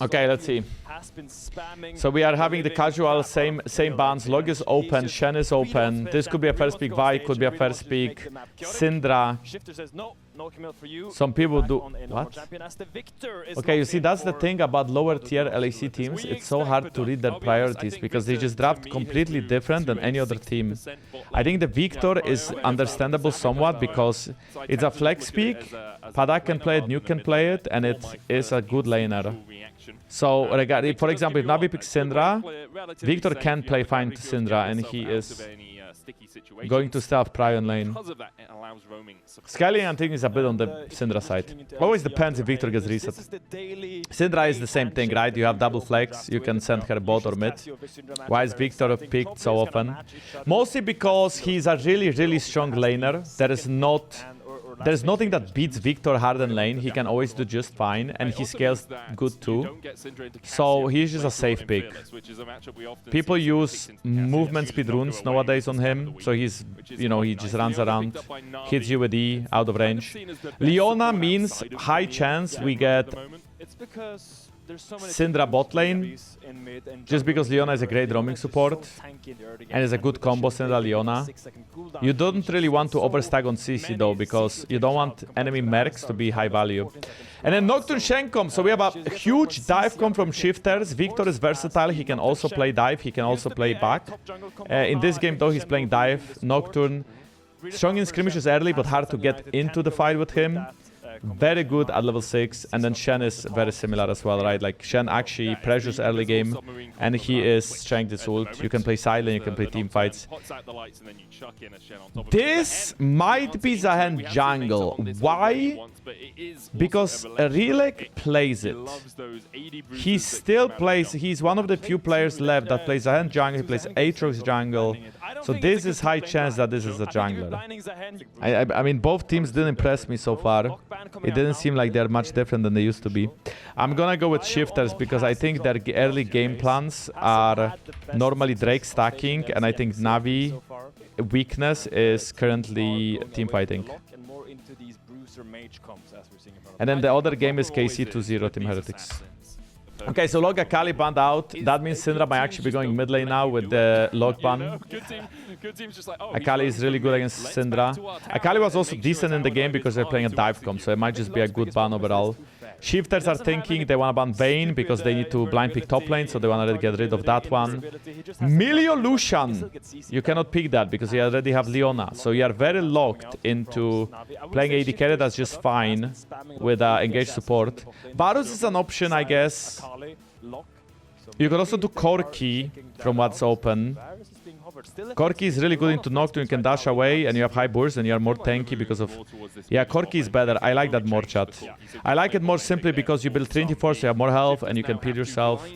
Okay, let's see. So we are having the casual same bans. Log is open, Shen is open. This could be a first pick Yike, could be a first pick Syndra. Some people do what? Okay, you see, that's the thing about lower tier LEC teams. It's so hard to read their priorities because they just draft completely different than any other team. I think the Victor is understandable somewhat because it's a flex pick. Paduck can play it, Nuke can play it, and it is a good laner. So, for example, if Navi picks Syndra, Victor can play fine to Syndra, and he is going to stealth Prion lane. Scaling, I think, is a bit on the Syndra side. Always depends if Victor gets reset. Syndra is the same thing, right? You have double flex, you can send her bot or mid. Why is Victor picked so often? Mostly because he's a really strong laner. There's nothing that beats Victor hard in lane. He can always do just fine, and he scales good too. So he's just a safe pick. People use movement speed runes nowadays on him, so he's, you know, he just runs around, hits you with E, out of range. Leona means high chance we get Syndra bot lane, just because Leona is a great roaming support and is a good combo Syndra Leona. You don't really want to overstack on CC though, because you don't want enemy mercs to be high value. And then Nocturne Shen comes, so we have a huge dive come from Shifters. Victor is versatile, he can also play dive, he can also play back. In this game though, he's playing dive. Nocturne, strong in skirmishes early, but hard to get into the fight with him. Very good at level 6, and then Shen is very similar as well, right? Like Shen actually pressures early game, and he is trying this ult. You can play silent, you can play team fights. This might be Zahen jungle. Why? Because Rhilech plays it. He still plays, he's one of the few players left that plays Zahen jungle, he plays Aatrox jungle. So this is high chance that this is a jungler. I mean, both teams didn't impress me so far. It didn't seem like they're much different than they used to be. I'm gonna go with Shifters because I think their early game plans are normally Drake stacking, and I think Navi weakness is currently team fighting. And then the other game is KC 2-0 Team Heretics. Okay, so Log Akali banned out. That means Syndra might actually be going mid lane now with the Log ban. Akali is really good against Syndra. Akali was also decent in the game because they're playing a dive comp, so it might just be a good ban overall. Shifters are thinking they want to ban Vayne because they need to blind pick top lane, so they want to get rid of that one. Milio Lucian! You cannot pick that because you already have Leona, so you are very locked into playing AD carry. That's just fine with engaged support. Parus is an option, I guess. You could also do Corki from what's open. Corki is really good into Nocturne, you can dash away and you have high burst and you are more tanky because of... Yeah, Corki is better. I like that more, chat. I like it more simply because you build Trinity Force, you have more health and you can peel yourself.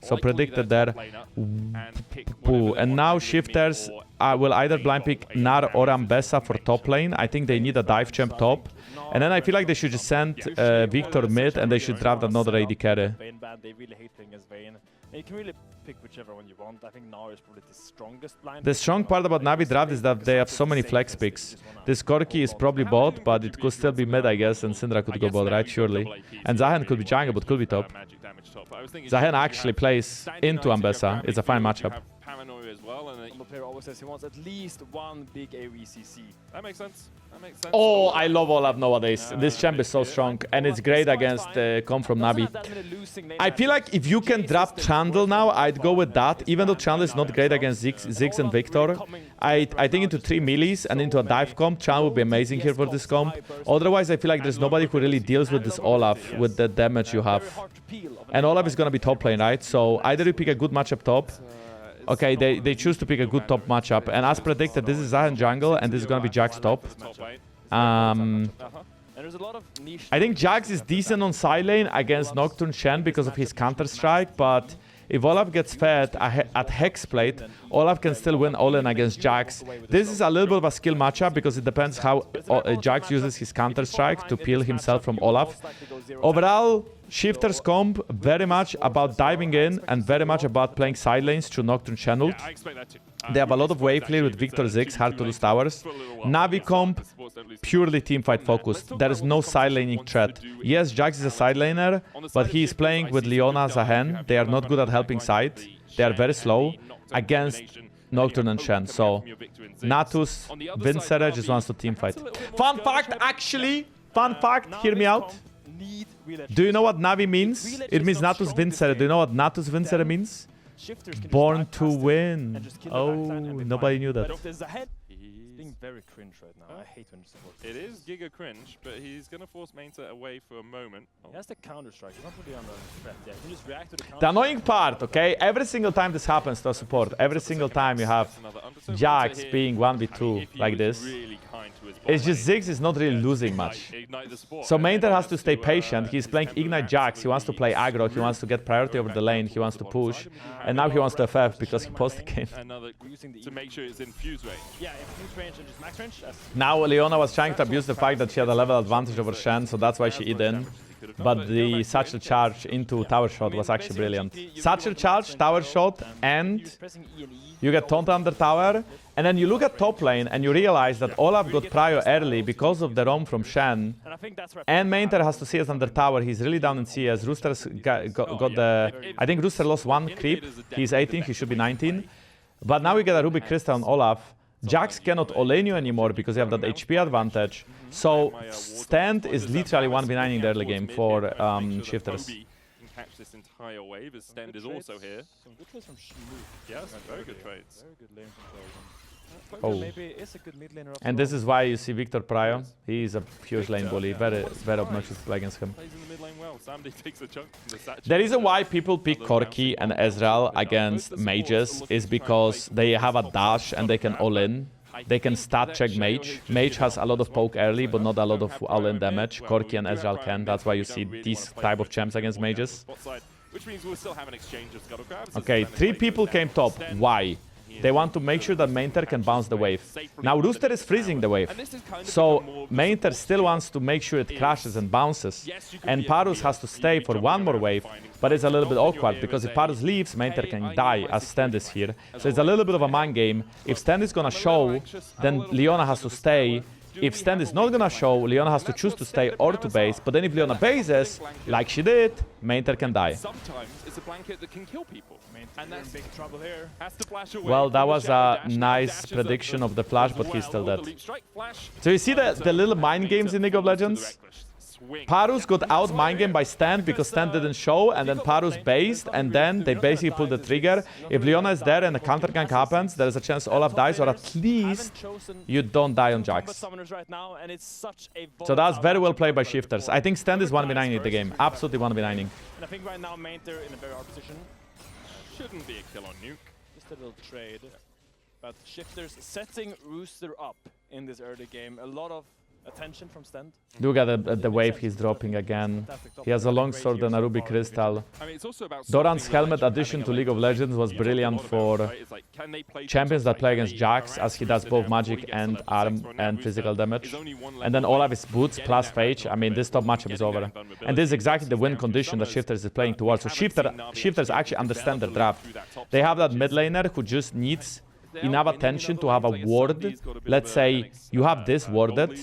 So predicted there. And now Shifters will either blind pick Nar or Ambessa for top lane. I think they need a dive champ top. And then I feel like they should just send Victor mid and they should draft another AD carry. You can really pick whichever one you want. I think Nar is probably the strongest blind. The strong part about Navi draft is that they have so many flex picks. This Corki is probably bot, but it could still be mid, I guess, and Syndra could go bot, right? Surely. And Zahen could be jungle, but could be top. Zahen actually plays into Ambessa. It's a fine matchup. As well, and the player always says he wants at least one big AOE-CC. That makes sense. That makes sense. Oh, I love Olaf nowadays. This champ is so strong, and it's great against come from Navi. I feel like if you can draft Chandel now, I'd go with that. Even though Chandel is not great against Ziggs and Victor, I think into 3 melees and into a dive comp, Chandel would be amazing here for this comp. Otherwise, I feel like there's nobody who really deals with this Olaf with the damage you have. And Olaf is gonna be top lane, right? So either you pick a good matchup top. Okay, they choose to pick a good top matchup, and as predicted, this is Zahen jungle, and this is gonna be Jack's top. I think Jax is decent on side lane against Nocturne Shen because of his counter-strike, but if Olaf gets fed at Hexblade, Olaf can still win all-in against Jax. This is a little bit of a skill matchup because it depends how Jax uses his counter-strike to peel himself from Olaf. Overall, Shifter's comp, very much about diving in and very much about playing side lanes through Nocturne channeled. I expect that too. They have a lot of wave clear with Victor Ziggs, hard to lose towers. Navi comp, purely teamfight focused. There is no side laning threat. Yes, Jax is a side laner, but he is playing with Leona as a hand. They are not good at helping side. They are very slow against Nocturne and Shen. So, Natus, Vincere just wants to teamfight. Fun fact, actually, fun fact, hear me out. Do you know what Navi means? It means Natus Vincere. Do you know what Natus Vincere means? Born to win. Oh, nobody knew that. He's being very cringe right now. I hate when you support. It is giga cringe, but he's gonna force Maynter away for a moment. He has the counter strike. He's not really under threat yet. He can just react to the counter. The annoying part, okay? Every single time this happens to a support, every single time you have Jax being 1v2 like this, it's just Ziggs is not really losing much. So Maynter has to stay patient. He's playing Ignite Jax. He wants to play aggro. He wants to get priority over the lane. He wants to push. And now he wants to FF because he paused the game. To make sure it's in fuse range. Yeah, in fuse range and just max range. Now Leona was trying to abuse the fact that she had a level advantage over Shen, so that's why she hid in. But the satchel charge into tower shot was actually brilliant. Satchel charge, tower shot, and you get Taunted under tower. And then you look at top lane and you realize that Olaf got prio early because of the roam from Shen. And Maynter has to CS under tower. He's really down in CS. Rooster's got the... I think Rooster lost one creep. He's 18, he should be 19. But now we get a Ruby Crystal on Olaf. Jax cannot all-in you anymore because you have that HP advantage. So Stend is literally 1v9 in the early game for Shifters. Catch this entire wave as Stend is also here. Some good trades from Sheo. Yes, very good trades. Very good lane control. Oh. Maybe is a good mid laner. And this is why you see Victor Prio. He is a huge lane bully. Very obnoxious to play against him. Plays in the mid lane well. Samdi takes a chunk from the satchel. The reason why people pick Corki and Ezreal against mages is because they have a dash and they can all-in. They can stat check Mage. Mage has a lot of poke early, but not a lot of all-in damage. Corki and Ezreal can. That's why you see these type of champs against mages. Okay, 3 people came top. Why? They want to make sure that Maynter can bounce the wave. Now Rooster is freezing the wave. So Maynter still wants to make sure it crashes and bounces. And Parus has to stay for one more wave. But it's a little bit awkward because if Parus leaves, Maynter can die as Stend is here. So it's a little bit of a mind game. If Stend is gonna show, then Leona has to stay. If Stend is not gonna show, Leona has to choose to stay or to base. But then if Leona bases, like she did, Maynter can die. Sometimes it's a blanket that can kill people. And that's big trouble here. Well, that was a nice prediction of the flash, but he's still dead. So you see the little mind games in League of Legends? Parus got out mind game by Stend because Stend didn't show, and then Parus based, and then they basically pulled the trigger. If Leona is there and the counter gank happens, there is a chance Olaf dies, or at least you don't die on Jax. So that's very well played by Shifters. I think Stend is 1v9 in the game. Absolutely 1v9ing. And I think right now Maynter in a very hard position. Shouldn't be a kill on Nuke. Just a little trade. But Shifters setting Rooster up in this early game. A lot of attention from Stend. Look at the wave he's dropping again. He has a long sword and a ruby crystal. Doran's helmet addition to League of Legends was brilliant for champions that play against Jax, as he does both magic and arm and physical damage. And then all of his boots plus Phage. I mean, this top matchup is over. And this is exactly the win condition that Shifters is playing towards. So Shifters actually understand their draft. They have that mid laner who just needs enough attention to have a ward. Let's say you have this warded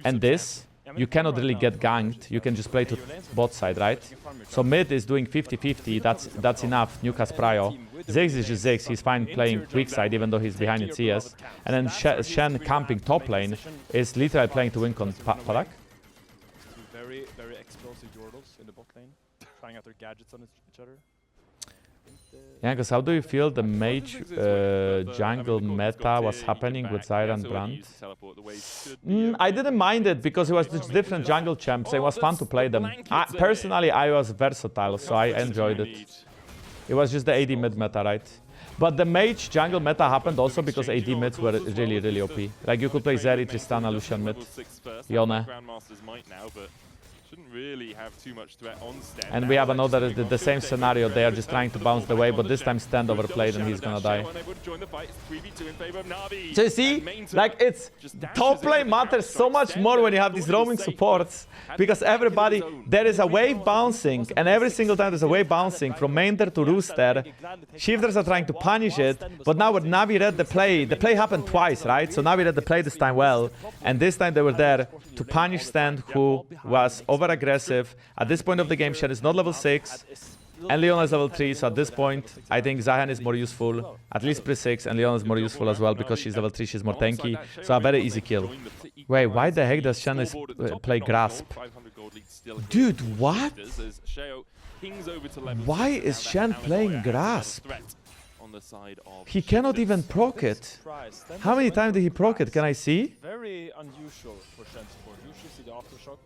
and this, you cannot really get ganked. You can just play to bot side, right? So mid is doing 50-50, that's enough. Nuke has prio. Ziggs is just Ziggs, he's fine playing weak side even though he's behind in CS. And then Shen camping top lane is literally playing to win con Paduck. Very explosive Yordles in the bot lane, trying out their gadgets on each other. Jankos, how do you feel the mage jungle meta was happening with Zyra and Brand? I didn't mind it because it was just different jungle champs. It was fun to play them. Personally, I was versatile, so I enjoyed it. It was just the AD mid meta, right? But the mage jungle meta happened also because AD mids were really OP. Like you could play Zeri, Tristana, Lucian mid, Yone. Shouldn't really have too much threat on Stend. And we have another, the same scenario. They are just trying to bounce the way, but this time Stend overplayed and he's gonna die. So you see, like it's top lane matters so much more when you have these roaming supports, because everybody, there is a wave bouncing, and every single time there's a wave bouncing from Maynter to Rooster, shifters are trying to punish it, but now with NAVI read the play happened twice, right? So NAVI read the play this time well, and this time they were there to punish Stend, who was over-aggressive. At this point of the game, Shen is not level 6, and Leon is level 3, so at this point, I think Zahan is more useful, at least pre-6, and Leon is more useful as well, because she's level 3, she's more tanky, so a very easy kill. Wait, why the heck does Shen play Grasp? Dude, what? Why is Shen playing Grasp? He cannot even proc it. How many times did he proc it? Can I see? Very unusual for Shen support. Usually see the aftershock.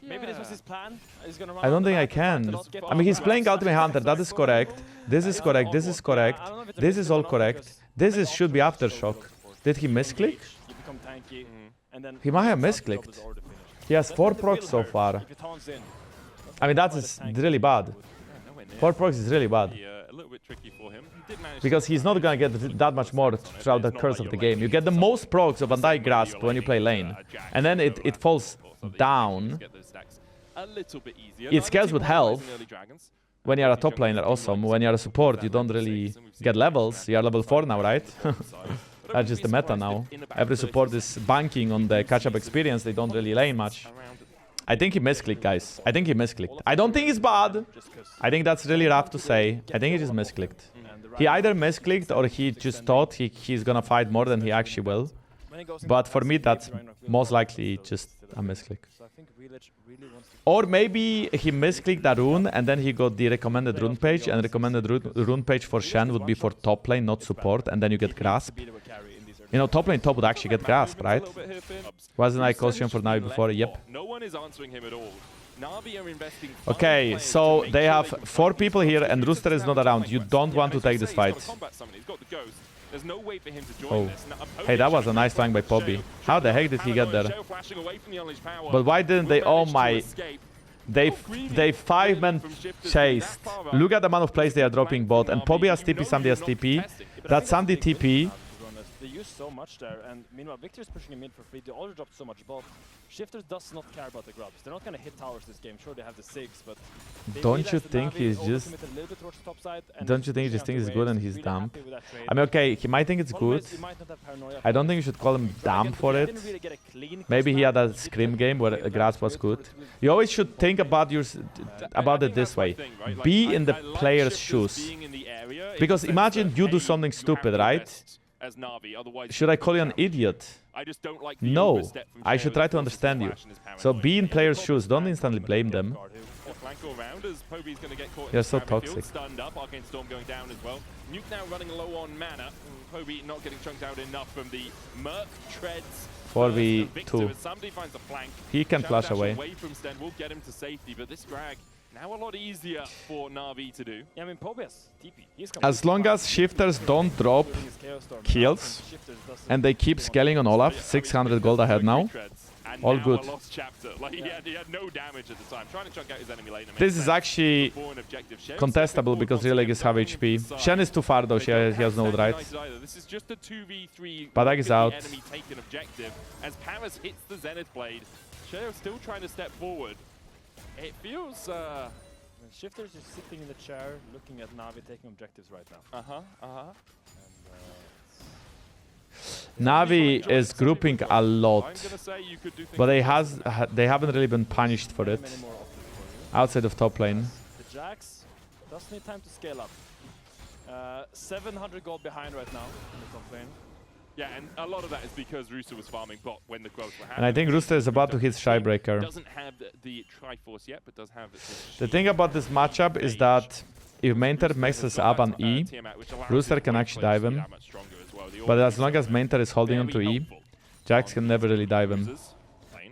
Maybe this was his plan. He's gonna run I don't think I can. I mean, he's playing Ultimate Hunter. That is correct. This is correct. This is correct. This is all correct. This should be aftershock. Did he misclick? He might have misclicked. He has 4 procs so far. I mean, that is really bad. 4 procs is really bad. Because he's not gonna get that much more throughout the course of the game. You get the most procs of Undying Grasp when you play lane. And then it falls down. It scales with health. When you're a top laner, awesome. When you're a support, you don't really get levels. You're level 4 now, right? That's just the meta now. Every support is banking on the catch-up experience. They don't really lane much. I think he misclicked, guys. I think he misclicked. I don't think he's bad. I think that's really rough to say. I think he just misclicked. He either misclicked or he just thought he's gonna fight more than he actually will. But for me, that's most likely just a misclick. Or maybe he misclicked a rune and then he got the recommended rune page, and recommended rune page for Shen would be for top lane, not support, and then you get Grasp. You know, top lane top would actually get Grasp, right? Wasn't I caution for NAVI before? Yep. Okay, so they have 4 people here and Rooster is not around. You don't want to take this fight. Oh, hey, that was a nice flank by Poby. How the heck did he get there? But why didn't they? Oh my... They 5-man chased. Look at the amount of plays they are dropping bot. And Poby has TP, Sandy has TP. That's Sandy TP. They use so much there, and meanwhile Victor's pushing him in for free. They already dropped so much bot. Shifters does not care about the grubs. They're not gonna hit towers this game. Sure, they have the 6, but don't you think he's just... Don't you think he just thinks it's good and he's dumb? I mean, okay, he might think it's good. I don't think you should call him dumb for it. Maybe he had a scrim game where Grasp was good. You always should think about it this way. Be in the player's shoes. Because imagine you do something stupid, right? Should I call you an idiot? No, I should try to understand you. So be in players' shoes, don't instantly blame them. You're so toxic. 4v2. He can flash away. Now a lot easier for NAVI to do. Yeah, I mean, Poby has TP. As long as shifters don't drop kills and they keep scaling on Olaf, 600 gold ahead now. All good. This is actually contestable because Rhilech is half HP. Shen is too far though, he has no ult, right? Paduck is out. As Parus hits the Zenith Blade, Sheo still trying to step forward. It feels... Shifter's just sitting in the chair, looking at NAVI taking objectives right now. NAVI is grouping a lot, but they haven't really been punished for it. Outside of top lane. The Jax does need time to scale up. 700 gold behind right now in the top lane. Yeah, and a lot of that is because Rooster was farming bot when the growth were happening. And I think Rooster is about to hit Skybreaker. Doesn't have the Triforce yet, but does have the thing about this matchup is that if Maynter messes up on E, Rooster can actually dive him. But as long as Maynter is holding on to E, Jax can never really dive him.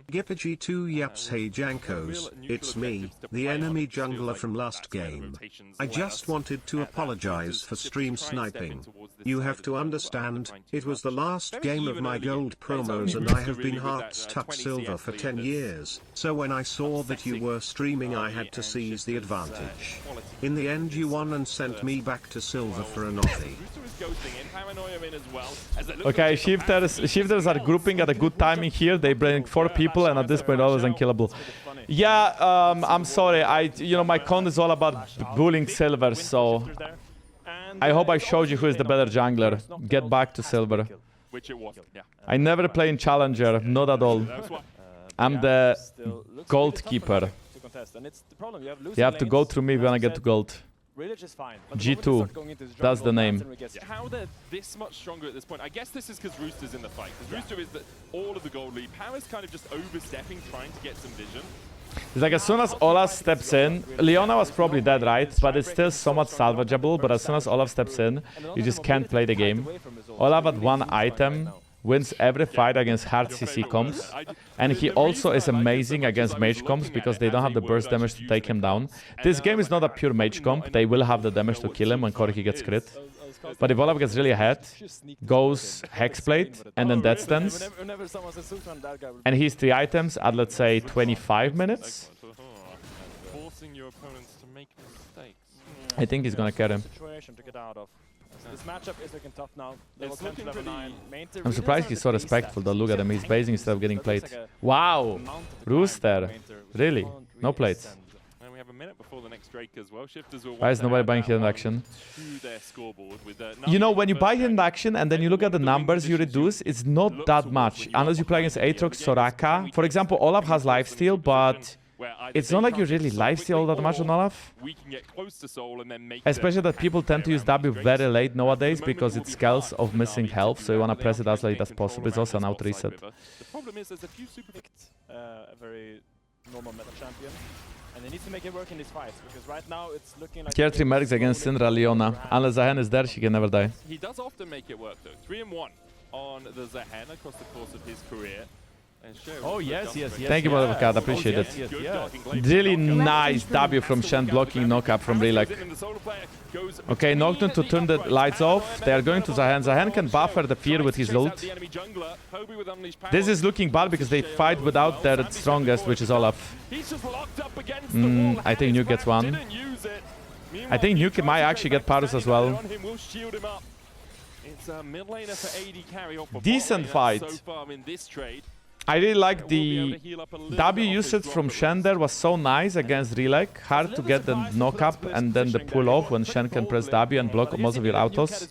Gippergy2 yaps, hey Jankos, it's me, the enemy jungler from last game. I just wanted to apologize for stream sniping. You have to understand, it was the last game of my gold promos and I have been heart stuck silver for 10 years, so when I saw that you were streaming I had to seize the advantage. In the end you won and sent me back to silver for a NAVI. Okay, shifters are grouping at a good timing here. They bring 4 people and at this point all is unkillable. Yeah, I'm sorry. My con is all about bullying silver, so I hope I showed you who is the better jungler. Get back to silver. I never play in challenger, not at all. I'm the goalkeeper. You have to go through me when I get to gold. Rhilech is fine. G2, that's the name. How they're this much stronger at this point, I guess this is because Rooster's in the fight. Because Rooster is all of the gold lead. Parus kind of just overstepping, trying to get some vision. It's like as soon as Olaf steps in, Leona was probably dead, right? But it's still somewhat salvageable, but as soon as Olaf steps in, you just can't play the game. Olaf at 1 item wins every fight against hard CC comps, and he also is amazing against mage comps because they don't have the burst damage to take him down. This game is not a pure mage comp, they will have the damage to kill him when Corki gets crit. But if Olaf gets really ahead, goes Hexblade, and then Death Stance, and he's 3 items at, let's say, 25 minutes, I think he's gonna carry him. This matchup is looking tough now. Level 10 to level 9. Maynter I'm surprised he's so respectful though, look at him, he's basing instead of getting played. Wow! Rooster! Really? No plates. And we have a minute before the next Drake as well. Shifters will Why is nobody buying hidden action? You know, when you buy hidden action and then you look at the numbers you reduce, it's not that much. Unless you play against Aatrox, Soraka. For example, Olaf has lifesteal, but it's not like you really lifesteal all that much on Olaf. Especially that people tend to use W very late nowadays because it scales of missing health, so you want to press it as late as possible. It's also an auto reset. The problem is there's a few super a very normal meta champion, and they need to make it work in these fights because right now it's looking like Tier 3 mercs against Syndra Leona. Unless Zahen is there, she can never die. He does often make it work though. 3-1 on the Zahen across the course of his career. Oh yes, yes, yes. Thank you, Motherfucker, appreciate it. Really nice W from Shen, blocking knock-up from Rhilech. Okay, Nocturne to turn the lights off. They are going to Zahen. Zahen can buffer the fear with his ult. This is looking bad because they fight without their strongest, which is Olaf. I think Nuke gets one. I think Nuke might actually get Parus as well. Decent fight. I really like the W usage from Shen there was so nice against Rhilech. Hard to get the knock-up and then the pull-off when Shen can press W and block most of your autos.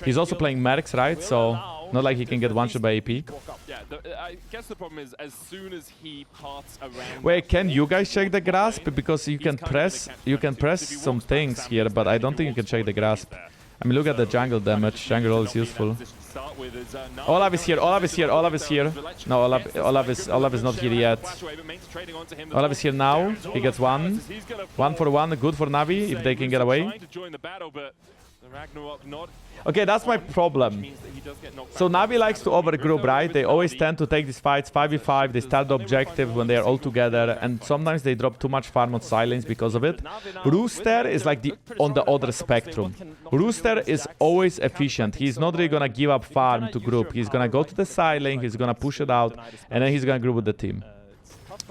He's also playing Mercs, right? So not like he can get one-shot by AP. I guess the problem is as soon as he parts around. Wait, can you guys check the grasp? Because you can press some things here, but I don't think you can check the grasp. I mean, look at the jungle damage. Jungle roll is useful. Olaf is here, Olaf is here, Olaf is here. No, Olaf is not here yet. Olaf is here now. He gets one. 1 for 1, good for Navi if they can get away. Okay, that's my problem. So Navi likes to overgroup, right? They always tend to take these fights 5v5, they start the objective when they are all together, and sometimes they drop too much farm on silence because of it. Rooster is like on the other spectrum. Rooster is always efficient. He's not really gonna give up farm to group. He's gonna go to the side lane, he's gonna push it out, and then he's gonna group with the team.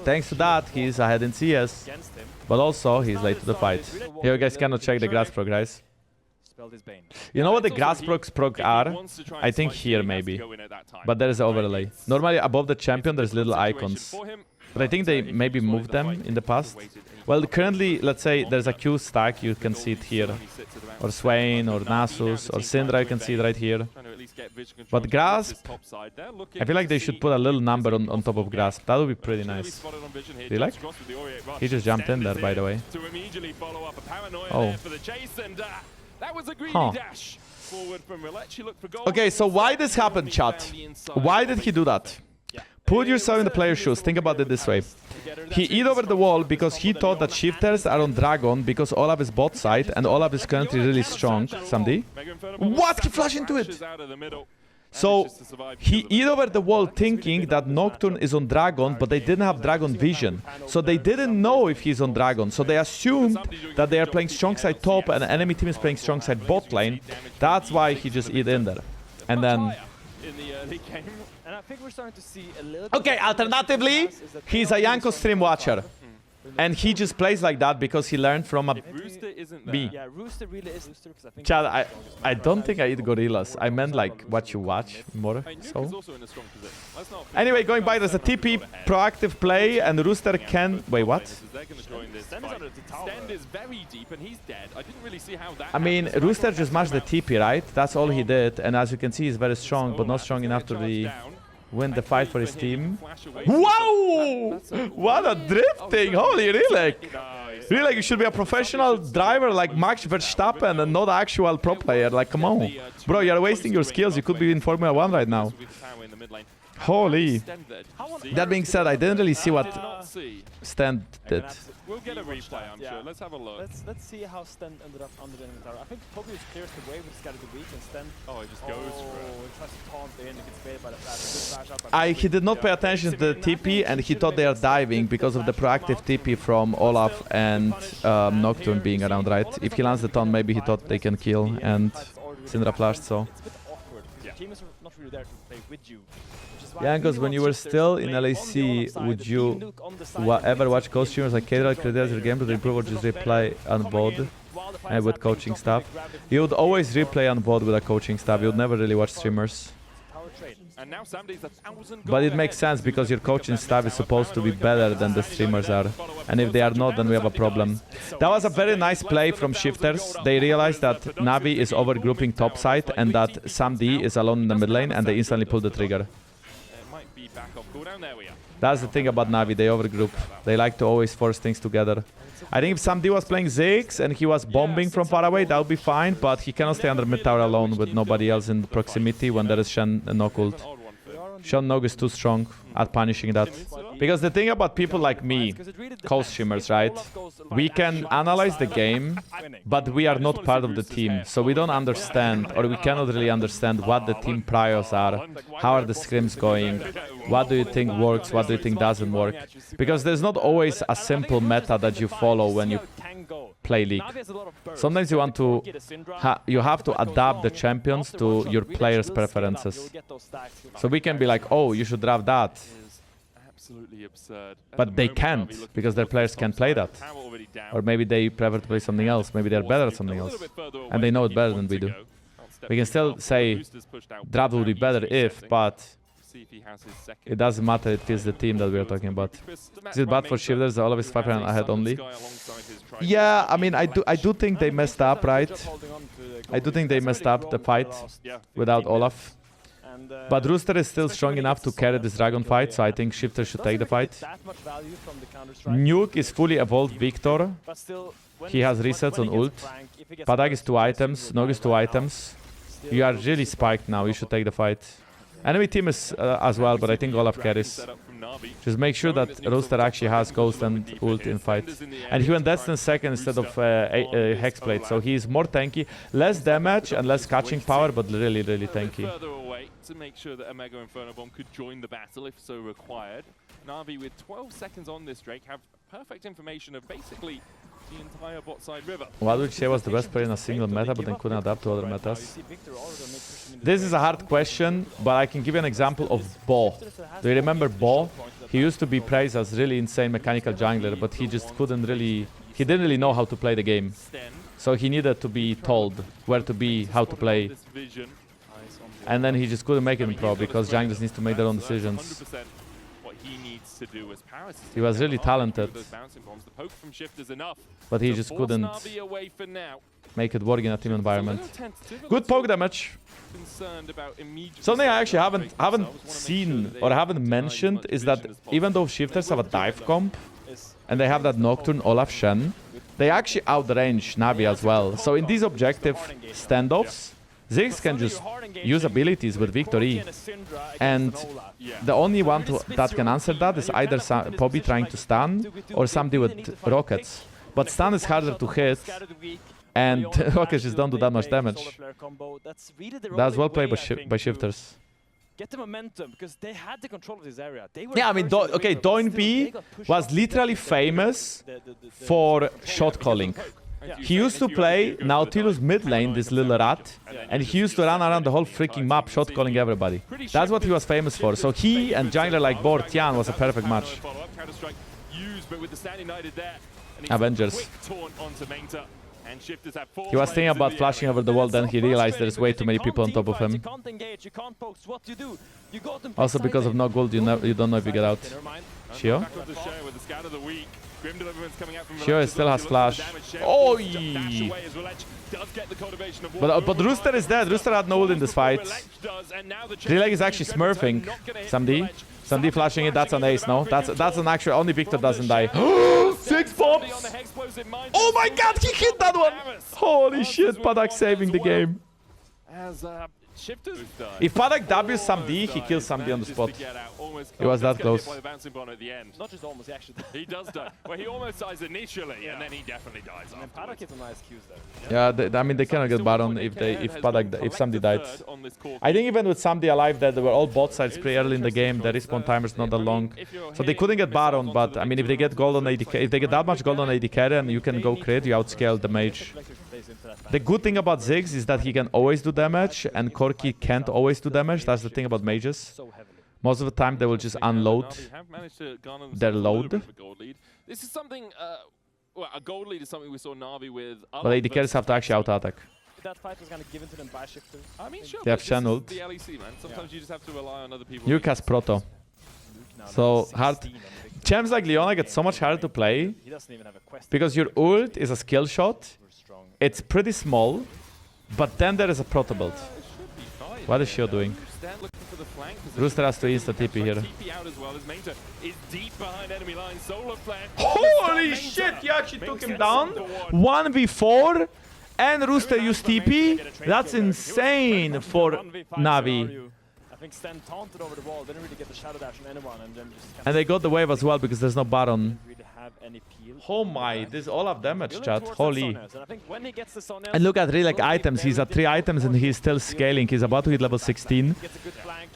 Thanks to that, he's ahead in CS, but also he's late to the fight. Here you guys cannot check the grass pro, guys. You know what the grass proc are? I think here maybe. But there is an overlay. Normally above the champion there's little icons. But I think they maybe moved them in the past. Well, currently, let's say there's a Q stack, you can see it here. Or Swain, or Nasus, or Syndra, you can see it right here. But Grasp, I feel like they should put a little number on top of Grasp. That would be pretty nice. Rhilech? He just jumped in there, by the way. Oh. Huh. Okay, so why this happened, chat? Why did he do that? Put yourself in the player's shoes. Think about it this way. He eat over the wall because he thought that shifters are on Dragon because Olaf is bot side and Olaf is currently really strong. Somebody? What? He flashed into it! So he eat over the wall thinking that Nocturne is on Dragon, but they didn't have Dragon vision. So they didn't know if he's on Dragon. So they assumed that they are playing strong side top and the enemy team is playing strong side bot lane. That's why he just eat in there. And then... Okay, alternatively, he's a JANKOS stream watcher. And he just plays like that because he learned from a B. Yeah, Rooster really is Rooster because I think Chad, I don't think I eat gorillas. I meant like what you watch more. So. Anyway, going by, there's a TP proactive play and Rooster can... Wait, what? Stend is very deep and he's dead. I didn't really see how that I mean, Rooster just mashed the TP, right? That's all he did. And as you can see, he's very strong, but not strong enough to really win the fight for his team. Wow! What a drifting! Holy Rhilech! Rhilech, you should be a professional driver like Max Verstappen and not actual pro player. Like, come on. Bro, you're wasting your skills. You could be in Formula 1 right now. Holy. That being said, I didn't really see what Stend did. We'll get a replay, I'm sure. Let's have a look. Let's see how Stend ended up under the enemy tower. I think Poby clears the way with Scattered the Weak and Stend... Oh, he just goes for it. He tries to taunt in, he gets baited by the flash. Good flash out. He did not pay attention to the TP and he thought they are diving because of the proactive TP from Olaf and Nocturne being around, right? If he lands the taunt, maybe he thought they can kill and Syndra flashed, so... It's a bit awkward. The team is not really there to play with you. JANKOS, when you were still in LAC, would you ever watch coach streamers like Cadral criticize your game to improve or just replay on board with coaching staff? You would always replay on board with a coaching staff. You would never really watch streamers. But it makes sense because your coaching staff is supposed to be better than the streamers are. And if they are not, then we have a problem. That was a very nice play from Shifters. They realized that NAVI is overgrouping top side and that SamD is alone in the mid lane and they instantly pull the trigger. That's the thing about NAVI, they overgroup. They like to always force things together. I think if SamD was playing Ziggs and he was bombing from far away, that would be fine, but he cannot stay under mid tower alone with nobody else in proximity when there is Shen and Occult. Shen Nog is too strong at punishing that. Because the thing about people like me, coast streamers, right? We can analyze the game, but we are not part of the team. So we don't understand, or we cannot really understand what the team priors are, how are the scrims going, what do you think works, what do you think doesn't work. Because there's not always a simple meta that you follow when you play League. Sometimes you want to, you have to adapt the champions to your players' preferences. So we can be like, oh, you should draft that. But they can't, because their players can't play that. Or maybe they prefer to play something else, maybe they're better at something else. And they know it better than we do. We can still say draft would be better if, but it doesn't matter, it is the team that we are talking about. Is it bad for Shifters? All of his 5 rounds ahead only. Yeah, I mean, I do think they messed up, right? I do think they messed up the fight without Olaf. But Rooster is still strong enough to carry this dragon fight, so I think Shifter should take the fight. Nuke is fully evolved Victor. He has resets on ult. Paduck is 2 items, Nog is 2 items. You are really spiked now, you should take the fight. Enemy team is as well, but I think Olaf carries. Just make sure that Rooster actually has Ghost and ult in fight. And he went Destin second instead of Hexblade, so he's more tanky. Less damage and less catching power, but really, really tanky. To make sure that a Mega Inferno Bomb could join the battle if so required. NAVI with 12 seconds on this Drake have perfect information of basically the entire bot side river. Why would Sheo was the best player in a single meta but then couldn't adapt to other metas? This is a hard question, but I can give you an example of Bo. Do you remember Bo? He used to be praised as really insane mechanical jungler, but he just couldn't really... He didn't really know how to play the game. So he needed to be told where to be, how to play. And then he just couldn't make it in pro because junglers need to make their own decisions. He was really talented, but he just couldn't make it work in a team environment. Good poke damage. Something I actually haven't seen or haven't mentioned is that even though Shifters have a dive comp and they have that Nocturne Olaf Shen, they actually outrange NAVI as well. So in these objective standoffs, Ziggs can just use abilities with Victory, and the only one that can answer that is either Poby trying to stun or somebody with rockets. But stun is harder to hit, And Rockets just don't do that much damage. That's well played by Shifters. Get the momentum, because they had the control of this area. They were Yeah, I mean, okay, Doinby was literally famous for shot calling. He used to play Nautilus mid lane, this little rat, and he used to run around the whole freaking map shot calling everybody. That's what he was famous for. So he and jungler like Tian was a perfect match. Avengers. He was thinking about flashing over the wall, then he realized there's way too many people on top of him. Also because of no gold, you don't know if you get out. Sheo? Sheo still has flash. Oh! But Rooster is dead. Rooster had no ult in this fight. Rhilech is actually smurfing. Samdi flashing it, that's an ace, no? That's an actual, only Victor doesn't die. 6 bombs! Oh my god, he hit that one! Holy shit, Paduck saving the game. If Paduck W's Samdi, he kills Samdi on the spot. He was that close. Not just almost, he actually died. He does die. Well, he almost dies initially, and then he definitely dies. And Paduck gets a nice Q's there. Yeah, I mean, they cannot get Baron if Samdi died. I think even with Samdi alive, that they were all bot sides pretty early in the game. The respawn timer is not that long, so they couldn't get Baron. But I mean, if they get gold on AD, if they get that much gold on AD carry and you can go crit, you outscale the mage. The good thing about Ziggs is that he can always do damage, and Corki can't always do damage. That's the thing about mages. Most of the time, they will just unload their load. This is something. Well, a gold lead is something we saw Navi with. But AD carries have to actually out-attack. That fight was kind of given to them by Shifters. I mean, sure, they have channeled. The LEC, man. Sometimes you just have to rely on other people. Nuke has Proto. So hard. Champs like Leona get so much harder to play because your ult is a skill shot. It's pretty small, but then there is a Proto build. What is Sheo doing? Rooster has to insta TP here. Holy shit, he actually took him down. 1v4 and Rooster used TP. That's insane for Navi. I think Stend taunted over the wall, didn't really get the shadow dash on anyone, and then just and they got the wave as well because there's no Baron. Really have any peel. Oh my, this all have damage, chat. Holy. And and look at Rhilech items. He's at 3 items and he's still scaling. He's about to hit level 16.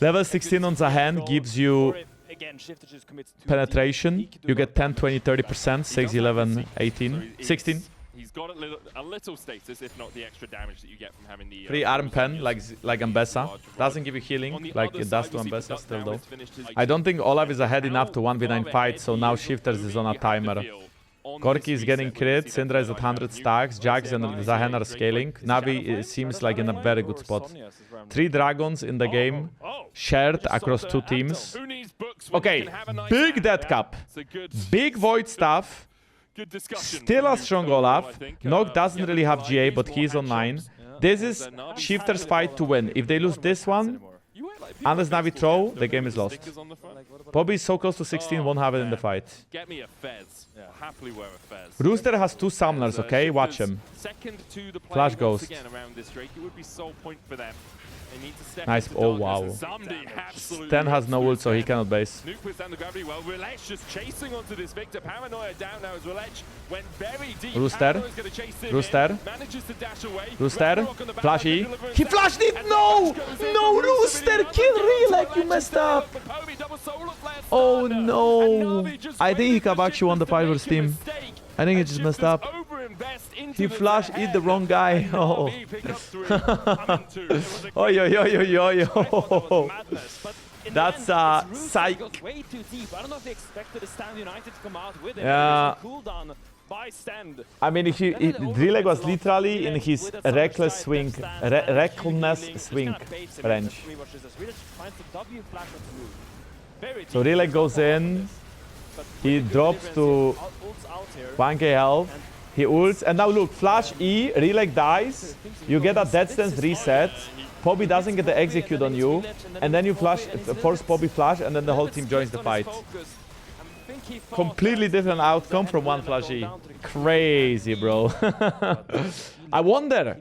Level 16 on Zahan gives you penetration. You get 10, 20, 30%, 6, 11, 18, 16. He's got a little status, if not the extra damage that you get from having the... Free arm pen, like Ambessa. Doesn't give you healing, like it does to Ambessa still though. I don't think Olaf is ahead enough to 1v9 fight, so now Shifters is on a timer. Corki is getting crit, Syndra is at 100 stacks, Jax and Zahen are scaling. Navi seems like in a very good spot. 3 dragons in the game, shared across 2 teams. Okay, big dead cap, big void staff. Still a strong Olaf. Nog doesn't really have GA, but he's on 9. This is Shifters' fight to win. If they lose this one, unless Navi throw, the game is lost. Poby is so close to 16, won't have it in the fight. Rooster has 2 summoners, okay? Watch him. Flash Ghost. Nice. Oh wow. Stend has no ult, so he cannot base. Rooster. Rooster. Rooster. Flashy. He flashed it! No! No, Rooster! Kill Rhilech, you messed up! Oh no! I think he could have actually won the fight versus team. I think he just messed up. He flashed, hit the wrong guy. Oh. Oh, yo, yo, yo, yo, yo. That's a psych. Yeah. I mean, Rhilech was literally in his reckless swing range. So Rhilech goes in. He drops to 1k health. He ults, and now look, flash E, Rhilech dies, you get a dead stance reset, Poby doesn't get the execute on you, and then you flash, force Poby flash, and then the whole team joins the fight. Completely different outcome from one flash E. Crazy, bro. I wonder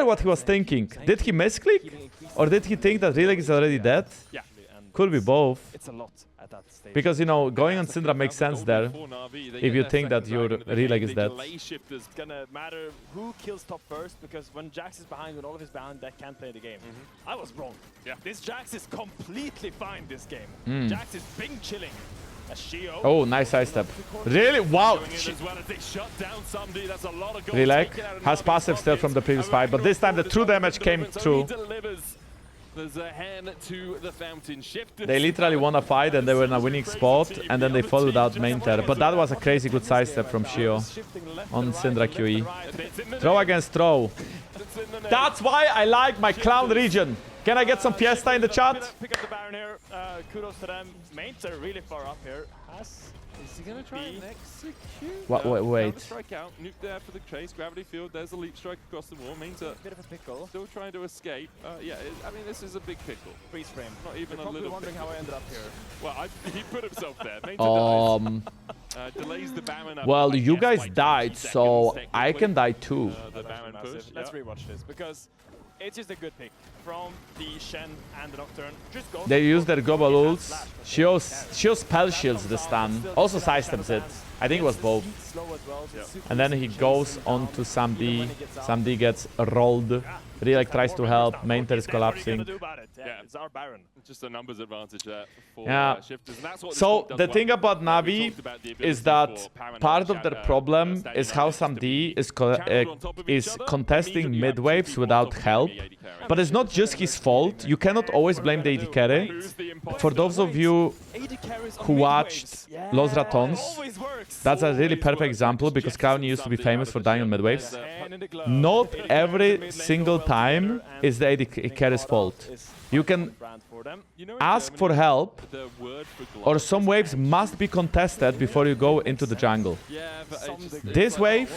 what he was thinking. Did he misclick? Or did he think that Rhilech is already dead? Could be both. It's a lot at that stage. Because, you know, going on Syndra makes sense there. If you think that your Rhilech is dead. It's gonna matter who kills top first, because when Jax is behind, when all of is behind, that can't play the game. I was wrong. Yeah. This Jax is completely fine this game. Jax is bing chilling. A Sheo. Oh, nice side step. Really? Wow. Rhilech has passive still from the previous fight, but this time the true damage came through. There's a hand to the fountain. They literally won a fight and they were in a winning spot, and then they fought without Maynter. But that was a crazy good side step from Sheo on Syndra QE. Throw against throw. That's why I like my clown region. Can I get some Fiesta in the chat? Pick up the Baron here. Kudos to them. Maynter really far up here. Is he going to try and execute? Wait. Strike out. Nuke there for the chase. Gravity field. There's a leap strike across the wall. Maynter bit of a pickle. Still trying to escape. Yeah, I mean, this is a big pickle. Freeze frame. Not even a little wondering how I ended up here. Well, he put himself there. Maynter dies. Delays the Baron up. Well, you guys died, so I can die too. The Baron push. Let's rewatch this, because it's just a good pick from the Shen and the Nocturne. Just go. They use their global ults. Sheo spell shields the stun. Also sidesteps it. I think it was both. And then he goes on to Samdi. Samdi gets rolled. Rhilech tries to help. Maynter is collapsing. Yeah, it's our Baron. Just a numbers advantage there for Shifters. And that's what so the thing about NAVI is that part of their problem is how Samdi is contesting mid waves without help. But it's not just his fault. You cannot always blame the AD carry. For those of you who watched Los Ratons, that's a really perfect example, because Crowny used to be famous for dying on mid waves. Not every single time is the AD carry's fault. You can ask for help, or some waves must be contested before you go into the jungle. This wave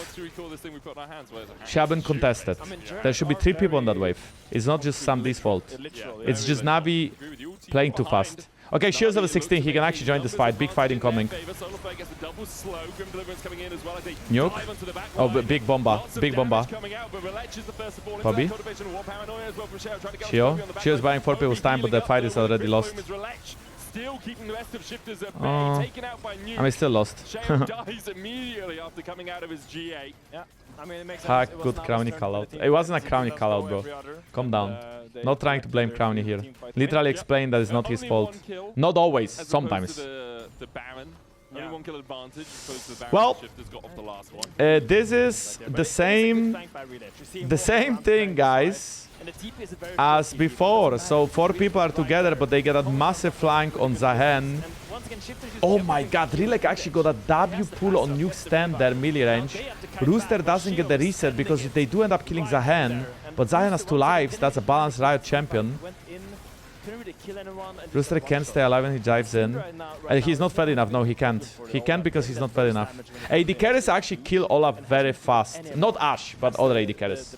should be contested. There should be 3 people on that wave. It's not just Samdi's fault. It's just Navi playing too fast. Okay, Sheo's level 16, he can actually join this fight. Big fight incoming. Nuke. Oh, big bomba. Big bomba. Poby. Sheo. Sheo's buying 4 people's time, but the fight is already lost. I mean, still lost. Hack, good Crowny callout. It wasn't a Crowny callout, bro. Calm down. Not trying to blame Crowny here. Literally explain that it's not his fault. Not always, sometimes. Well, this is the same thing, guys, as before. So 4 people are together, but they get a massive flank on Zahen. Oh my god, Rhilech actually got a W pull on Nuke Stend there, melee range. Rooster doesn't get the reset because they do end up killing Zahen, but Zahen has 2 lives. That's a balanced Riot champion. Rooster can stay alive when he dives in. He's not fed enough. No, he can't. He can't because he's not fed enough. AD carries actually kill Olaf very fast. Not Ashe, but other AD carries.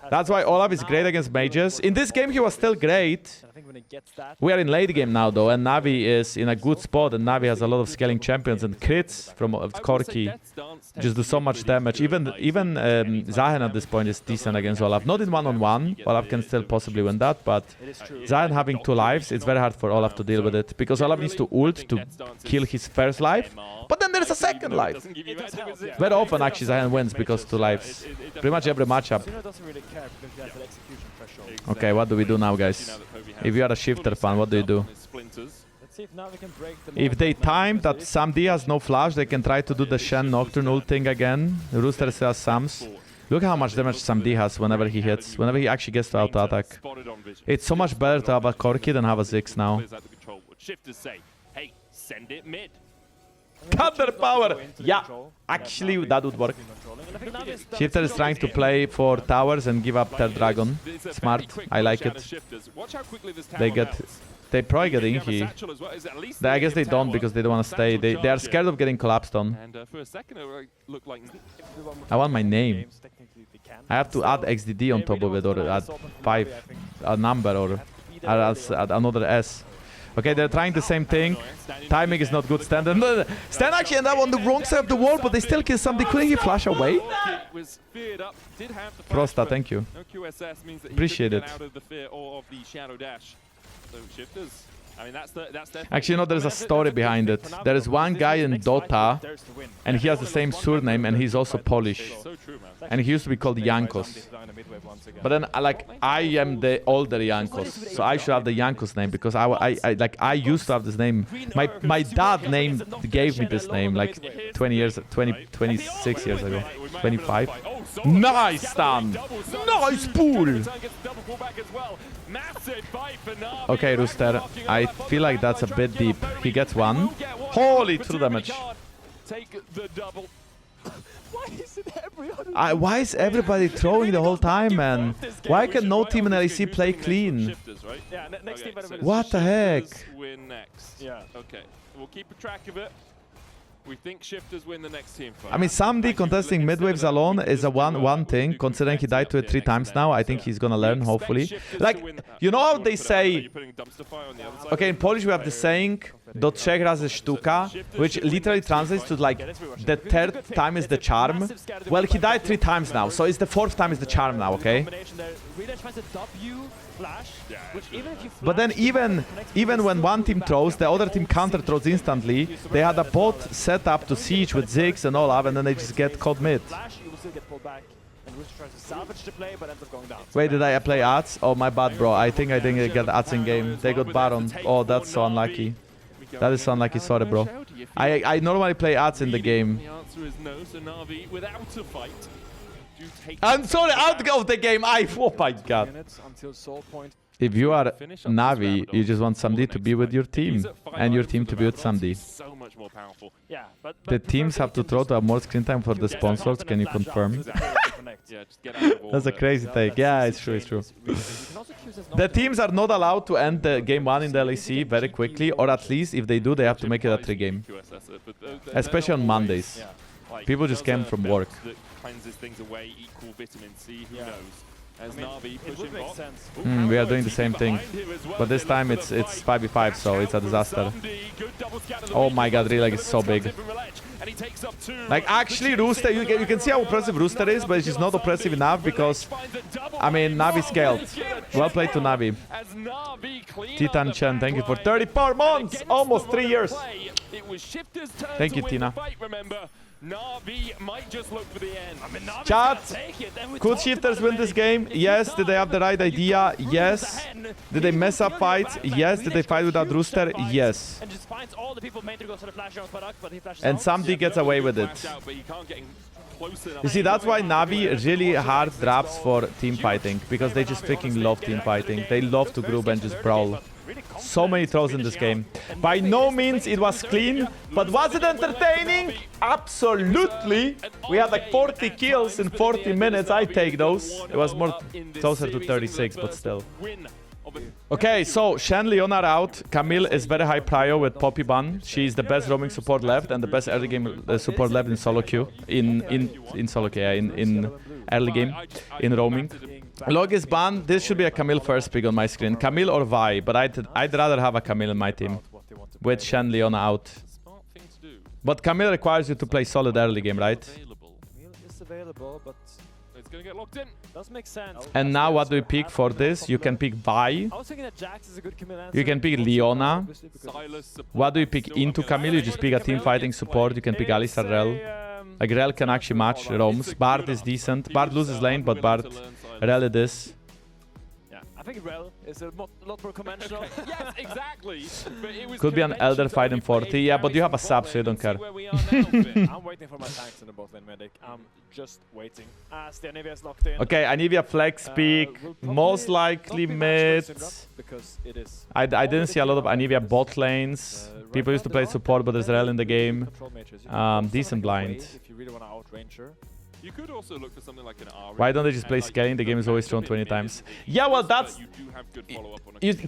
That's why Olaf is great against mages. In this game, he was still great. We are in late game now, though, and NAVI is in a good spot, and NAVI has a lot of scaling champions, and crits from Corki just do so much damage. Even Zahen at this point is decent against Olaf. Not in one-on-one. Olaf can still possibly win that, but Zahen having 2 lives, it's very hard for Olaf to deal with it, because Olaf needs to ult to kill his first life, but then there's a second life. Very often, actually, Zahen wins because 2 lives. Pretty much every matchup. Okay, what do we do now, guys? If you are a shifter fan, what do you do? If they time that Samdi has no flash, they can try to do the Shen Nocturne ult thing again. Rooster still has Sams. Look how much damage Samdi has whenever he hits, whenever he actually gets to auto-attack. It's so much better to have a Corki than have a Ziggs now. Thunder power! Yeah, actually that would work. Shifter is trying to play for towers and give up their dragon. Smart, I like it. They probably get Inky. I guess they don't because they don't want to stay. They are scared of getting collapsed on. I want my name. I have to add XDD on top of it, or add 5, a number, or add another S. Okay, they're trying the same thing. Timing is not good. Stend actually ended up on the wrong side of the wall, but they still kill somebody. Couldn't he flash away? Frosta, thank you. Appreciate it. I mean, that's definitely... Actually, no, there's a story behind it. There is one guy in Dota, and he has the same surname, and he's also Polish. So true, man. And he used to be called Jankos. But then, like, I am the older Jankos, so I should have the Jankos name, because I used to have this name. My dad gave me this name, like, 26 years ago. 25. Nice stun! Nice pull! Okay, Rooster, I feel like that's a bit deep. He gets one. Holy true damage. Why is everybody throwing the whole time, man? Why can no team in LEC play clean? What the heck? Yeah. Okay, we'll keep a track of it. We think Shifters win the next team fight. I mean, Samdi contesting mid-waves alone is a one thing, considering he died to it 3 times now. I think he's gonna learn, hopefully. Like, you know how they say... Okay, in Polish we have the saying, do 3 razy sztuka, which literally translates to, like, the 3rd time is the charm. Well, he died 3 times now, so it's the 4th time is the charm now, okay? But then even when one team throws, the other team counter throws instantly. They had a bot set up to siege with Ziggs and all up, and then they just get caught mid. Wait, did I play ads? Oh, my bad, bro. I think I didn't get ads in game. They got Baron. Oh, that's so unlucky. That is so unlucky. Sorry, bro. I normally play ads in the game. The answer is no, so NAVI without a fight. I'm sorry, out of the game. Oh my god. If you are NAVI, you just want somebody to be with your team, and your team to be with somebody. The teams have to throw to have more screen time for the sponsors. Can you confirm? That's a crazy take. Yeah, it's true, it's true. The teams are not allowed to end the game 1 in the LEC very quickly, or at least if they do, they have to make it a 3 game. Especially on Mondays. People just came from work. Cleanses things away, equal vitamin C, who knows? As NAVI pushing we are doing the same thing, but this time it's 5v5, so it's a disaster. Oh my god, Rhilech is so big. Like, actually, Rooster, you can see how oppressive Rooster is, but it's just not oppressive enough because, I mean, NAVI scaled. Well played to NAVI. Titan Chen, thank you for 34 months, almost 3 years. Thank you, Tina. NAVI might just look for the end. Chat, could Shifters win this game? Yes. Did they have the right idea? Yes. Did they mess up fights? Yes. Did they fight without Rooster? Yes. And somebody gets away with it. You see, that's why NAVI really hard drafts for team fighting, because they just freaking love team fighting. They love to group and just brawl. So many throws in this game. By no means it was clean, but was it entertaining? Absolutely. We had like 40 kills in 40 minutes. I take those. It was more closer to 36, but still. Okay, so Shen, Leon are out. Camille is very high prio with Poby ban. She is the best roaming support left and the best early game support left in solo queue. In solo queue, yeah, in early game, in roaming. Log is banned. This should be a Camille first pick on my screen. Camille or Vi, but I'd rather have a Camille in my team. With Shen, Leona out. But Camille requires you to play solid early game, right? It's available, but it's gonna get locked in. Does make sense. And now what do you pick for this? You can pick Vi. I was thinking that Jax is a good Camille answer. You can pick Leona. What do you pick into Camille? You just pick a team fighting support. You can pick Caliste or Rel. Like Rel can actually match roams. Bard is decent. Bard loses lane, but Rel it is. Yeah, I think Rel is a lot more conventional. Yes, exactly. Could be an Elder fight in 40. Yeah, but you have a sub, so you don't care. I'm waiting for my tanks in the bot lane, medic. I'm just waiting. The Anivia is locked in. Okay, Anivia flex pick. Most likely mid. I didn't see a lot of Anivia bot lanes. People used to play support, but there's Rel in the game. Decent blind. If you really want to outrange her. You could also look for something like an R. Why don't they just play scaling? The game is always thrown 20 times. Yeah, well, that's...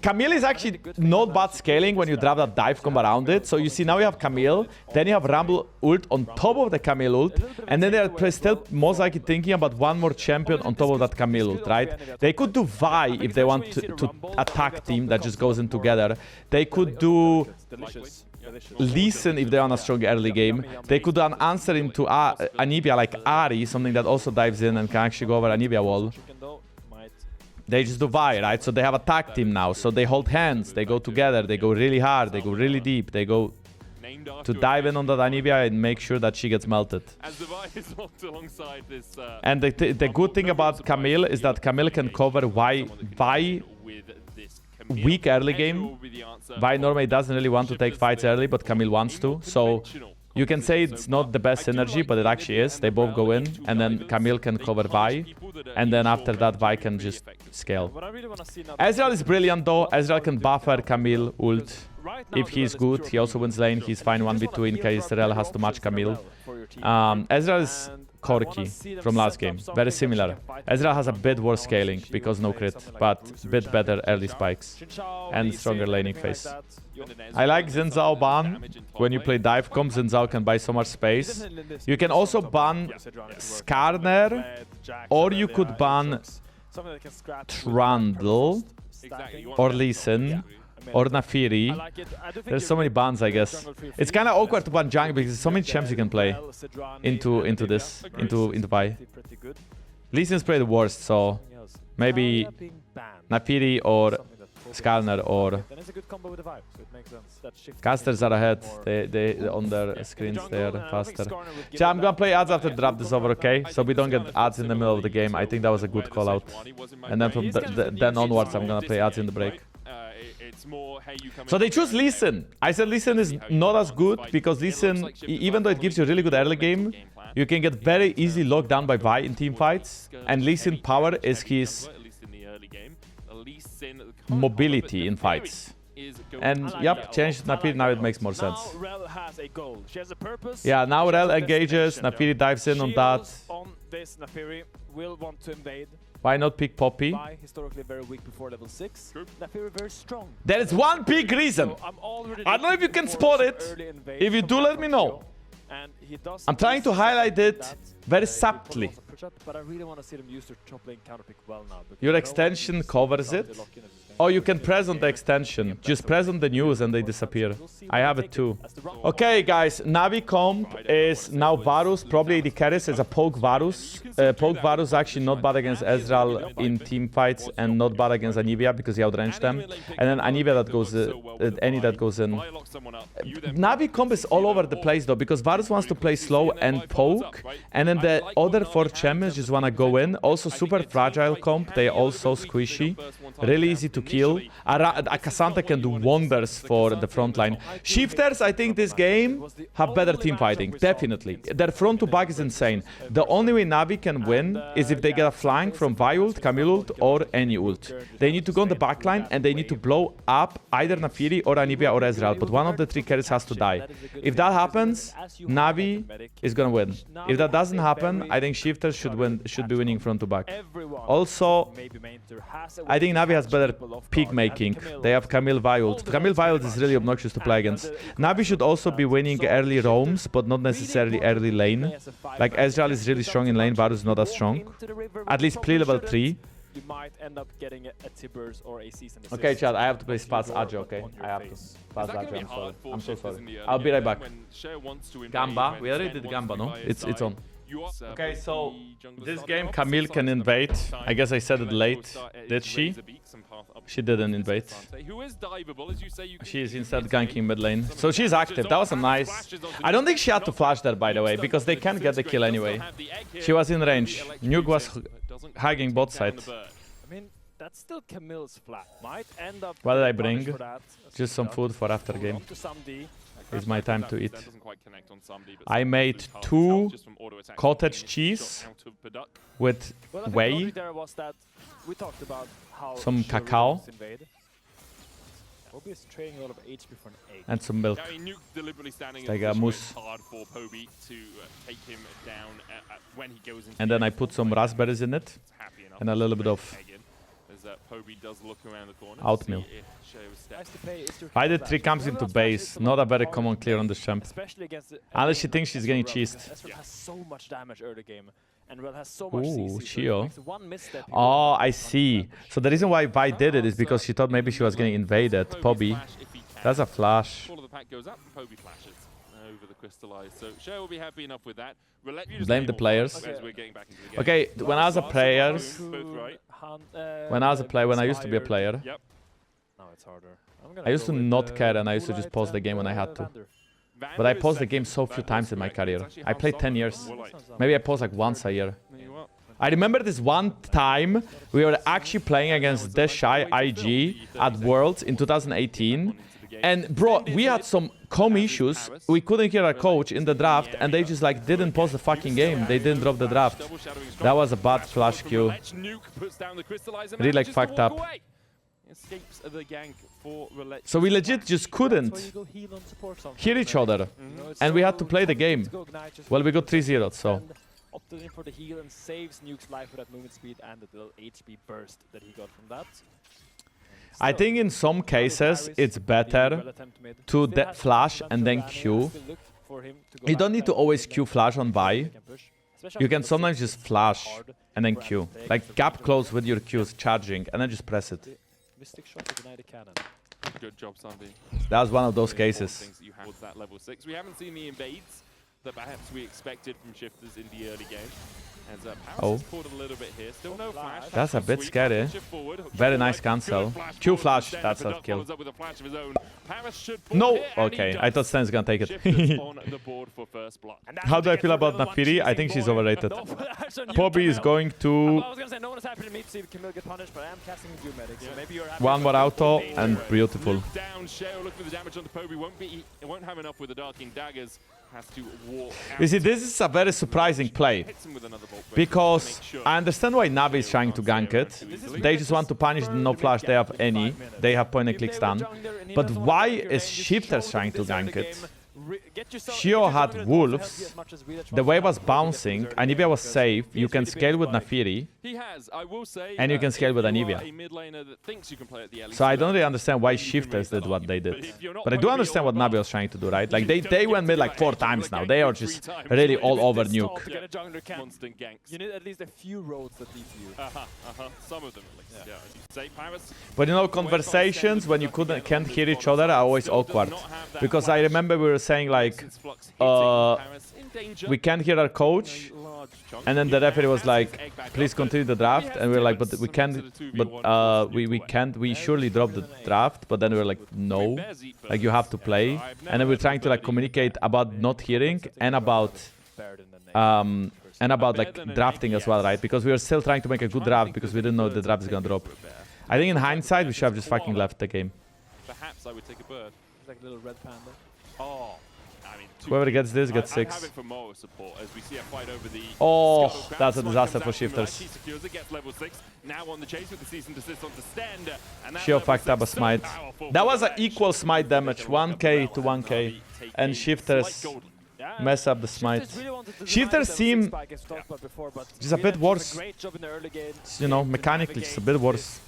Camille is actually not bad scaling when you drop that dive combo around it. So you see, now you have Camille, then you have Rumble ult on top of the Camille ult, and then they're still most likely thinking about one more champion on top of that Camille ult, right? They could do Vi if they want to attack team that just goes in together. They could do... Listen if they're on a strong early game. They could do an answer into Anivia like Ahri, something that also dives in and can actually go over Anivia wall. they just do Vi, right? So they have a tag team now. So they hold hands, they go together, they go really hard, they go really deep, they go to dive in on that Anivia and make sure that she gets melted. And the good thing about Camille is that Camille can cover Vi weak early game. Vi normally doesn't really want to take fights early, but Camille wants to. So you can say it's not the best synergy, but it actually is. They both go in, and then Camille can cover Vi. And then after that, Vi can just scale. Ezreal is brilliant though. Ezreal can buffer Camille ult. If he's good, he also wins lane. He's fine 1v2 in case Rhilech has to match Camille. Ezreal is Corki from last game. Very similar. Ezreal has a bit worse scaling because no crit, but a bit better early spikes and stronger laning phase. I like Xin Zhao ban. When you play dive comp, Xin Zhao can buy so much space. You can also ban Skarner, or you could ban Trundle, or Lee Sin, or Nafiri. There's so many bans, I guess. It's kind of awkward to ban jungle because there's so many champs you can play into Vi. Lee Sin's probably the worst, so maybe Nafiri or Skarner or casters are ahead. They on their screens they are faster. Yeah, I'm gonna play ads after drop this over, okay? So we don't get ads in the middle of the game. I think that was a good call out. And then from then onwards, I'm gonna play ads in the break. So they choose Lee Sin. I said Lee Sin is not as good because Lee Sin, even though it gives you really good early game, you can get very easily locked down by Vi in team fights. And Lee Sin power is his mobility in fights. And yep, changed Nafiri, now it makes more sense. Yeah, now Rel engages, Nafiri dives in on that. Why not pick Poppy? There is one big reason. I don't know if you can spot it. If you do, let me know. I'm trying to highlight it very subtly. Your extension covers it. Oh, you can press on the extension. Just press on the news and they disappear. I have it too. Okay, guys. Navi comp is now Parus. Probably AD carries as a poke Parus. Poke Parus actually not bad against Ezreal in team fights and not bad against Anivia because he outranged them. And then Anivia that goes, any that goes in. Navi comp is all over the place though because Parus wants to play slow and poke. And then the other 4 champions just want to go in. Also super fragile comp. They are also squishy. Really easy to kill. Cassandra can do wonders for the front line. Shifters, I think this game have better team fighting. Definitely. Their front to back is insane. The only way Navi can win is if they get a flank from Vi ult, Camille ult, or any ult. They need to go on the back line and they need to blow up either Nafiri or Anivia or Ezreal. But one of the 3 carries has to die. If that happens, Navi is gonna win. If that doesn't happen, I think Shifters should be winning front to back. Also, I think Navi has better peak making. They have Camille Vi ult. Camille Vi ult is really obnoxious to play against. Navi should also be winning early roams, but not necessarily early lane. Like Ezreal is really strong in lane, Parus is not as strong. At least play level 3. Okay, Chad, I have to play Spaz Ajo, okay? I have to. Spaz Ajo, I'm sorry. I'm so sorry. I'll be right back. Gamba. We already did Gamba, no? It's on. Okay, so this game Camille can invade. I guess I said it late. Did she? She didn't invade. She is instead ganking mid lane. So she's active. That was a nice... I don't think she had to flash there, by the way, because they can't get the kill anyway. She was in range. Nuke was hugging bot side. That's still Camille's flat. Might end up. What did I bring? Just some food for after game. It's my time to eat. I made 2 cottage cheese with whey, some cacao, and some milk. It's like a mousse. And then I put some raspberries in it and a little bit of oatmeal. I did 3 camps into base. Not a very common clear on the champ. Unless she thinks she's getting cheesed. Ooh, Sheo. Oh, I see. So the reason why Vi did it is because she thought maybe she was getting invaded. Poby. That's a flash. Blame the players. Okay, when I was a player, When I was a player, when I used to be a player, Yep. Now it's harder. I used to not care and I used to just pause the game when I had to. But I paused the game so few times in my career. I played 10 years. Maybe I paused like once a year. I remember this one time we were actually playing against the Shy IG at Worlds in 2018. And bro, we had some issues. We couldn't hear our coach in the draft and they just like didn't pause the fucking game. They didn't drop the draft. That was a bad flash Q. Rhilech fucked up. So we legit just couldn't hear each other. And we had to play the game. Well, we got 3-0, so. Opted in for the heal and saves Nuke's life with that movement speed and the little HP burst that he got from that. I think in some cases it's better to flash and then Q. You don't need to always Q flash on buy. You can sometimes just flash and then Q. Like gap close with your Qs charging and then just press it. Good job, Sandy. That was one of those cases. That level 6. We haven't seen the invades that perhaps we expected from Shifters in the early game. As Parus has caught a little bit here. Still no flash. That's a bit scary. Very nice cancel. Q flash, that's a kill. No! Okay, I thought Stend's gonna take it. How do I feel about NAVI? I think she's overrated. Poby is going to... One more auto and beautiful. You see, this is a very surprising play. Because I understand why NAVI is trying to gank it. They just want to punish the no flash they have any. They have point and click stun. But why is Shifters trying to gank it? Sheo had wolves, the wave was bouncing, Anivia was safe, you can scale with NAVI, and you can scale with Anivia. So I don't really understand why Shifters did what they did. But I do understand what NAVI was trying to do, right? Like they went mid like 4 times now, they are just really all over Nuke. You need at least a few roads that lead to you. Some of them at least, But you know, conversations when you can't hear each other are always awkward. Because I remember we were saying like, we can't hear our coach, and then the referee was like, please continue the draft, and we were like, but we can't, but we can't, we surely dropped the draft, but then we were like, no, like you have to play, and then we're trying to like communicate about not hearing and about like drafting as well, right? Because we were still trying to make a good draft because we didn't know the draft is gonna drop. I think in hindsight we should have just fucking left the game. Perhaps I would take a bird. It's like a little red panda. Oh, I mean, whoever gets this gets 6. I have it for moral support as we see a fight over the that's a disaster for Shifters. He secures it, gets level 6. Now on the chase with the cease and desist onto Stend. Sheo fucked up a smite. That was an equal smite damage, 1k to 1k. And Shifters mess up the smite. Shifters seem just a bit worse. You know, mechanically just a bit worse.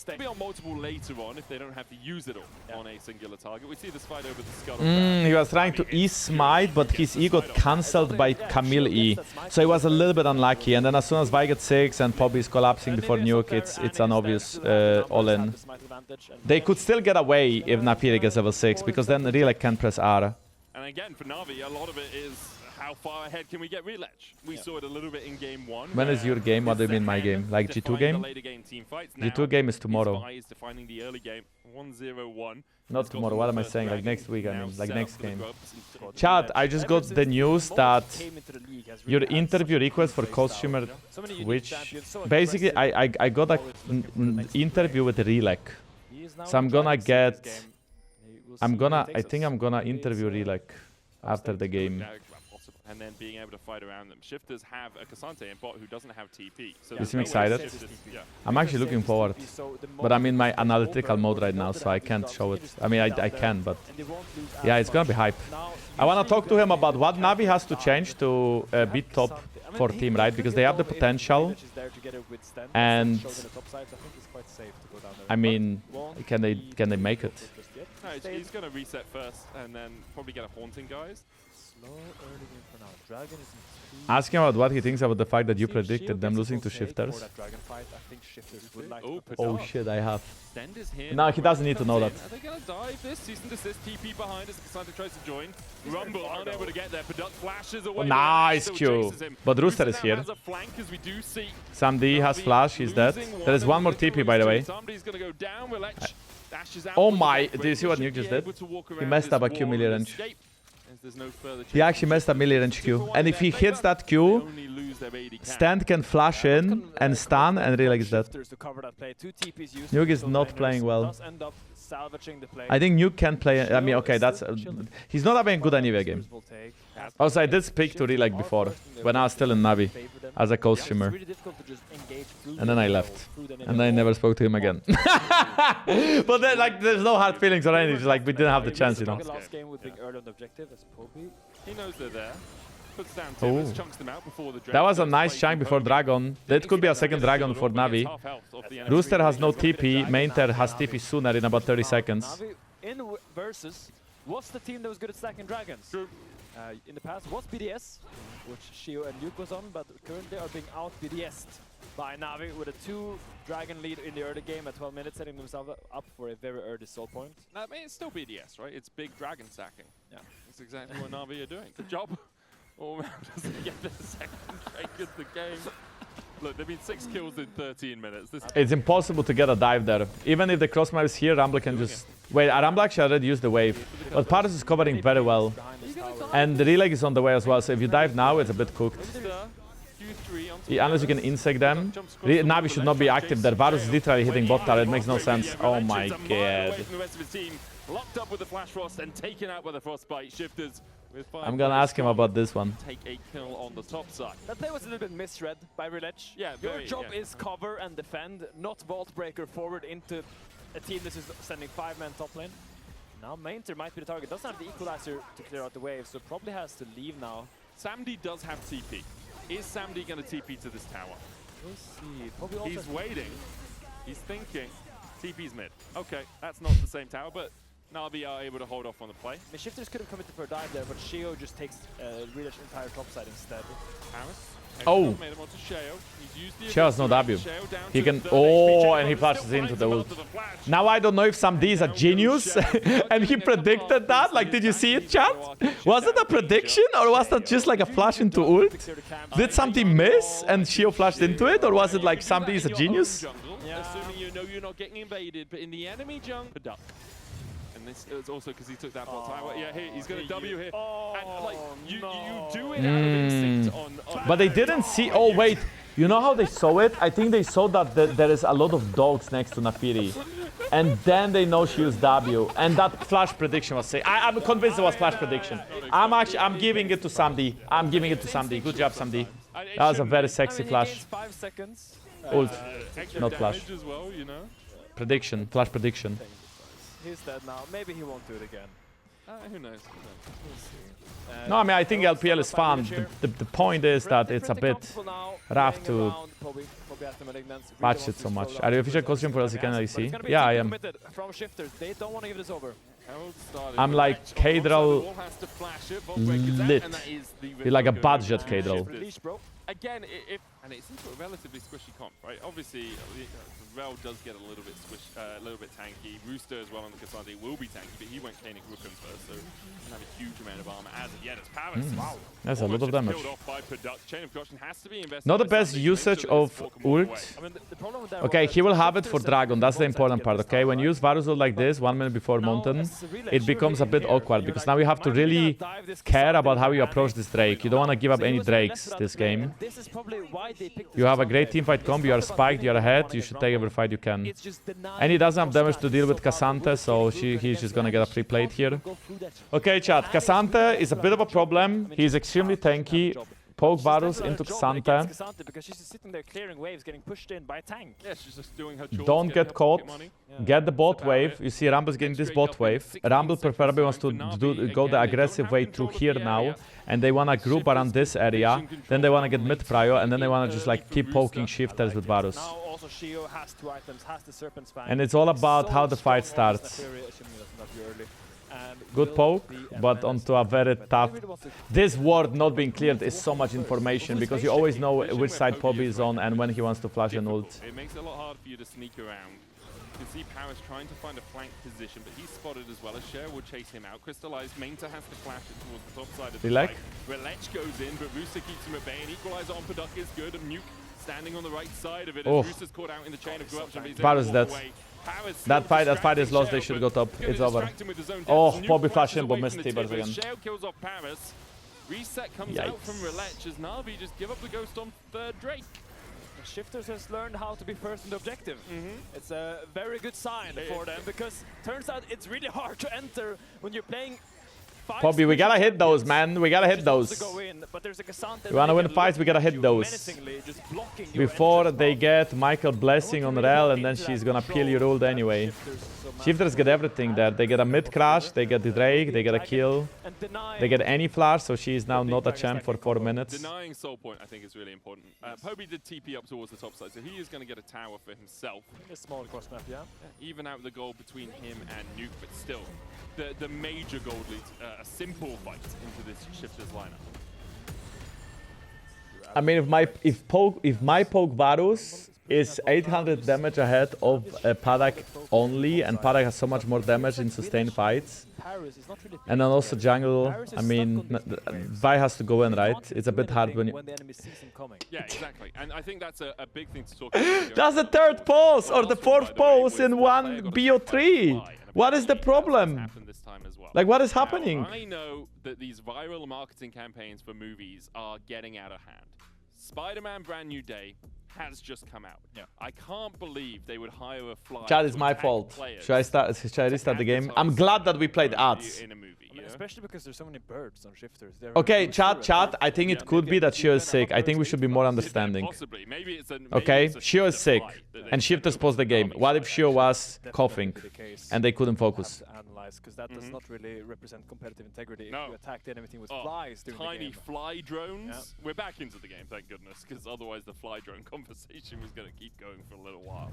Maybe on multiple later on if they don't have to use it all on a singular target. We see this fight over the scuttle. He was trying to E-smite, but his E got cancelled by Camille E. So he was a little bit unlucky. And then as soon as Vi gets 6 and Poby is collapsing before Nuke, it's an obvious all-in. They could still get away if NAVI gets level 6, because then Rhilech can press R. And again, for Navi, a lot of it is how far ahead can we get Rhilech? We saw it a little bit in game 1. When is your game? What do you mean my game? Like G2 game? G2 game is tomorrow. Not tomorrow, what am I saying? Like next week, I mean, like next game. Chat, I just got the news that your interview request for costumer, which basically I got an interview with Rhilech. So I'm gonna get... I think I'm gonna interview Rhilech after the game. And then being able to fight around them. Shifters have a Cassante in bot who doesn't have TP. So you seem excited? I'm actually looking forward. But I'm in my analytical mode right now, so I can't show it. I mean, I can, but yeah, it's gonna be hype. I wanna talk to him about what Navi has to change to beat top 4 team, right? Because they have the potential. And I mean, can they make it? No, he's going to reset first and then probably get a Haunting, guys. Ask him about what he thinks about the fact that you predicted them losing to Shifters. Shifters would like Oh, to Oh shit, I have. Stend is here. No, he doesn't need to know that. Are they going to dive this? Cease and desist. TP behind as Cassandra tries to join. Rumble aren't able to get there. Paduck flashes away. Nice Q. But Rooster is here. Sam D has flash, he's dead. There is one more TP, by the way. Somebody's going to go down. Rhilech dashes out. Oh my, do you see what Nuke just did? He messed up a Q melee range. He actually messed up melee range Q. And if he hits that Q, Stend can flash in and stun, and Rhilech is dead. Nuke is not playing well. I think Nuke can play. I mean, okay, that's. He's not having a good anyway game. Also, I did speak to Rhilech before, when I was still in NAVI, as a co-streamer. And then I left. And I never spoke to him again. But then, like, there's no hard feelings or anything, just like, we didn't have the chance, you know. He knows they're there. Puts down Oh. Timbers, chunks them out before the That was a nice chunk before Dragon. That could be a second Dragon for NAVI. Rooster has no TP. Maynter has TP sooner in about 30 seconds. NAVI in versus was the team that was good at stacking dragons. In the past was BDS, which Sheo and Luke was on, but currently are being out BDS'd by NAVI with a 2 dragon lead in the early game at 12 minutes, setting themselves up for a very early soul point. I mean, it's still BDS, right? It's big dragon stacking. Yeah. That's exactly what NAVI are doing. Good job. All doesn't get the second dragon the game. Look, they've been 6 kills in 13 minutes. It's impossible to get a dive there. Even if the crossmire is here, Rumble can just... Wait, Rumble actually already used the wave. But Parus is covering very well. And the Rhilech is on the way as well, so if you dive now, it's a bit cooked. Unless you can insect them. NAVI should not be active there. Varus is literally hitting bot tower, it makes no sense. Oh my god. Locked up with the flash frost and taken out by the frostbite. Shifters with 5 I'm gonna ask him about this one. Take a kill on the top side. That play was a little bit misread by Rhilech. Yeah, your job is cover and defend, not vault breaker forward into a team that is sending 5-man top lane. Now Maynter might be the target. Doesn't have the equalizer to clear out the wave, so probably has to leave now. Samdi does have TP. Is Samdi going to TP to this tower? We'll see. Probably also He's waiting. He's thinking. TP's mid. Okay, that's not the same tower, but NAVI are able to hold off on the play. The Shifters could have committed for a dive there, but Sheo just takes Rhilech's entire top side instead. Parus. Oh! Made him onto Sheo. He's used the Sheo has no W. Sheo down He to can... 30 Oh, HP. and he Still flashes into finds the him ult. after the flash. Now I don't know if Sam D is a genius, and he predicted that. Like, did you see it, chat? Was it a prediction, or was that just like a flash into ult? Did something miss, and Sheo flashed into it, or was it like Sam D is a genius? Yeah. Assuming you know you're not getting invaded, but in the enemy jungle, Paduck. And this is also because he took that bot tower. Yeah, he's going to W here. And like, you do it out of instinct on But they didn't see... Oh, wait. You know how they saw it? I think they saw that there is a lot of dogs next to Nafiri. And then they know she used W. And that flash prediction was safe. I'm convinced it was flash prediction. I'm giving it to Samdi. I'm giving it to Samdi. Good job, Samdi. That was a very sexy flash. 5 seconds. Ult, extra not flash. damage as well, you know. Prediction, flash prediction. He's dead now. Maybe he won't do it again. Who knows? No, I mean, I think LPL is fun. The point is that it's a bit rough to match it so much. Are you official costume for LCK and LEC? Yeah, I am. From Shifters, they don't want to give this over. I'm like Cadral lit. You're like a budget Cadral. Again, and it's into a relatively squishy comp, right? Obviously, Rel does get a little bit a little bit tanky. Rooster as well on the Cassandra will be tanky, but he went Caning Rookham first, so doesn't have a huge amount of armor as of yet. It's Parus. Wow. That's a lot of damage. Off by Paduck. Chain of Caution has to be invested. Not the best usage of ult. Okay, he will have it for Dragon. That's the important part, okay? When you use Varus ult like this, 1 minute before Mountain, it becomes a bit awkward, because now you have to really care about how you approach this Drake. You don't want to give up any Drakes this game. You have a great teamfight combo, you are spiked, you are ahead, you should take every fight you can. And he doesn't have damage to deal with Cassandra, so he's just gonna get a free plate here. Okay, chat, Cassandra is a bit of a problem. He's extremely tanky. Poke Varus into Cassandra. Don't get caught. Get the bot wave. You see Rumble's getting this bot wave. Rumble preferably wants to go the aggressive way through here now. And they want to group around this area. Then they want to get mid prio. And then they want to just like keep poking shifters with Varus. And it's all about how the fight starts. Good poke, but onto a very tough... This ward not being cleared is so much information, because you always know which side Poby is on and when he wants to flash an ult. It makes it a lot hard for you to sneak around. You can see Parus trying to find a flank position, but he's spotted as well as Sheo will chase him out. Crystallized, Maynter has to flash it towards the top side of the Rhilech? fight. Rhilech goes in, but Rooster keeps him at bay, and Equalizer on Paduck is good, and Nuke standing on the right side of it. Oh. Rooster's caught out in the chain of corruption, but he's Parus able to walk dead. away. That fight is lost, they should go top. It's over. Oh, Poby flashed him, but missed T-bars again. Sheo kills off Parus. Reset comes out from Rhilech as Navi just give up the ghost on third Drake. The Shifters has learned how to be first in the objective. It's a very good sign for them, because turns out it's really hard to enter when you're playing. Poby, we gotta hit those, man. We gotta hit those. We wanna win fights, we gotta hit those. Before they get Michael Blessing on Rel, and then she's gonna peel your ult anyway. Shifters get everything there. They get a mid crash, they get the Drake, they get a kill. They get any flash, so she's now not a champ for 4 minutes. Denying soul point, I think, is really important. Poby did TP up towards the top side, so he is going to get a tower for himself. A small cross map, yeah. Even out the goal between him and Nuke, but still, the major gold leads a simple fight into this Shifters lineup. I mean, if my poke Varus is 800 damage ahead of Paduck only, and Paduck has so much more damage in sustained fights. And then also jungle, I mean, Vi has to go in, right? It's a bit hard when you... Yeah, exactly. And I think that's a big thing to talk about. That's the third pulse or the fourth pulse in one BO3. What is the problem? Like, what is happening? I know that these viral marketing campaigns for movies are getting out of hand. Spider-Man Brand New Day has just come out. Yeah. I can't believe they would hire a fly. Chat, is my fault. Should I restart the game? I'm glad that we played ads. In a movie, especially because there's so many birds on Shifters. Okay, chat, I think it could be that Sheo is sick. I think we should be more understanding. Possibly. Maybe it's okay, Sheo is sick, and Shifters paused the game. What if Sheo was coughing, and they couldn't focus? Because that does not really represent competitive integrity if you attack the enemy team with flies during tiny the game. Fly drones. Yeah. We're back into the game, thank goodness, because otherwise the fly drone conversation was going to keep going for a little while.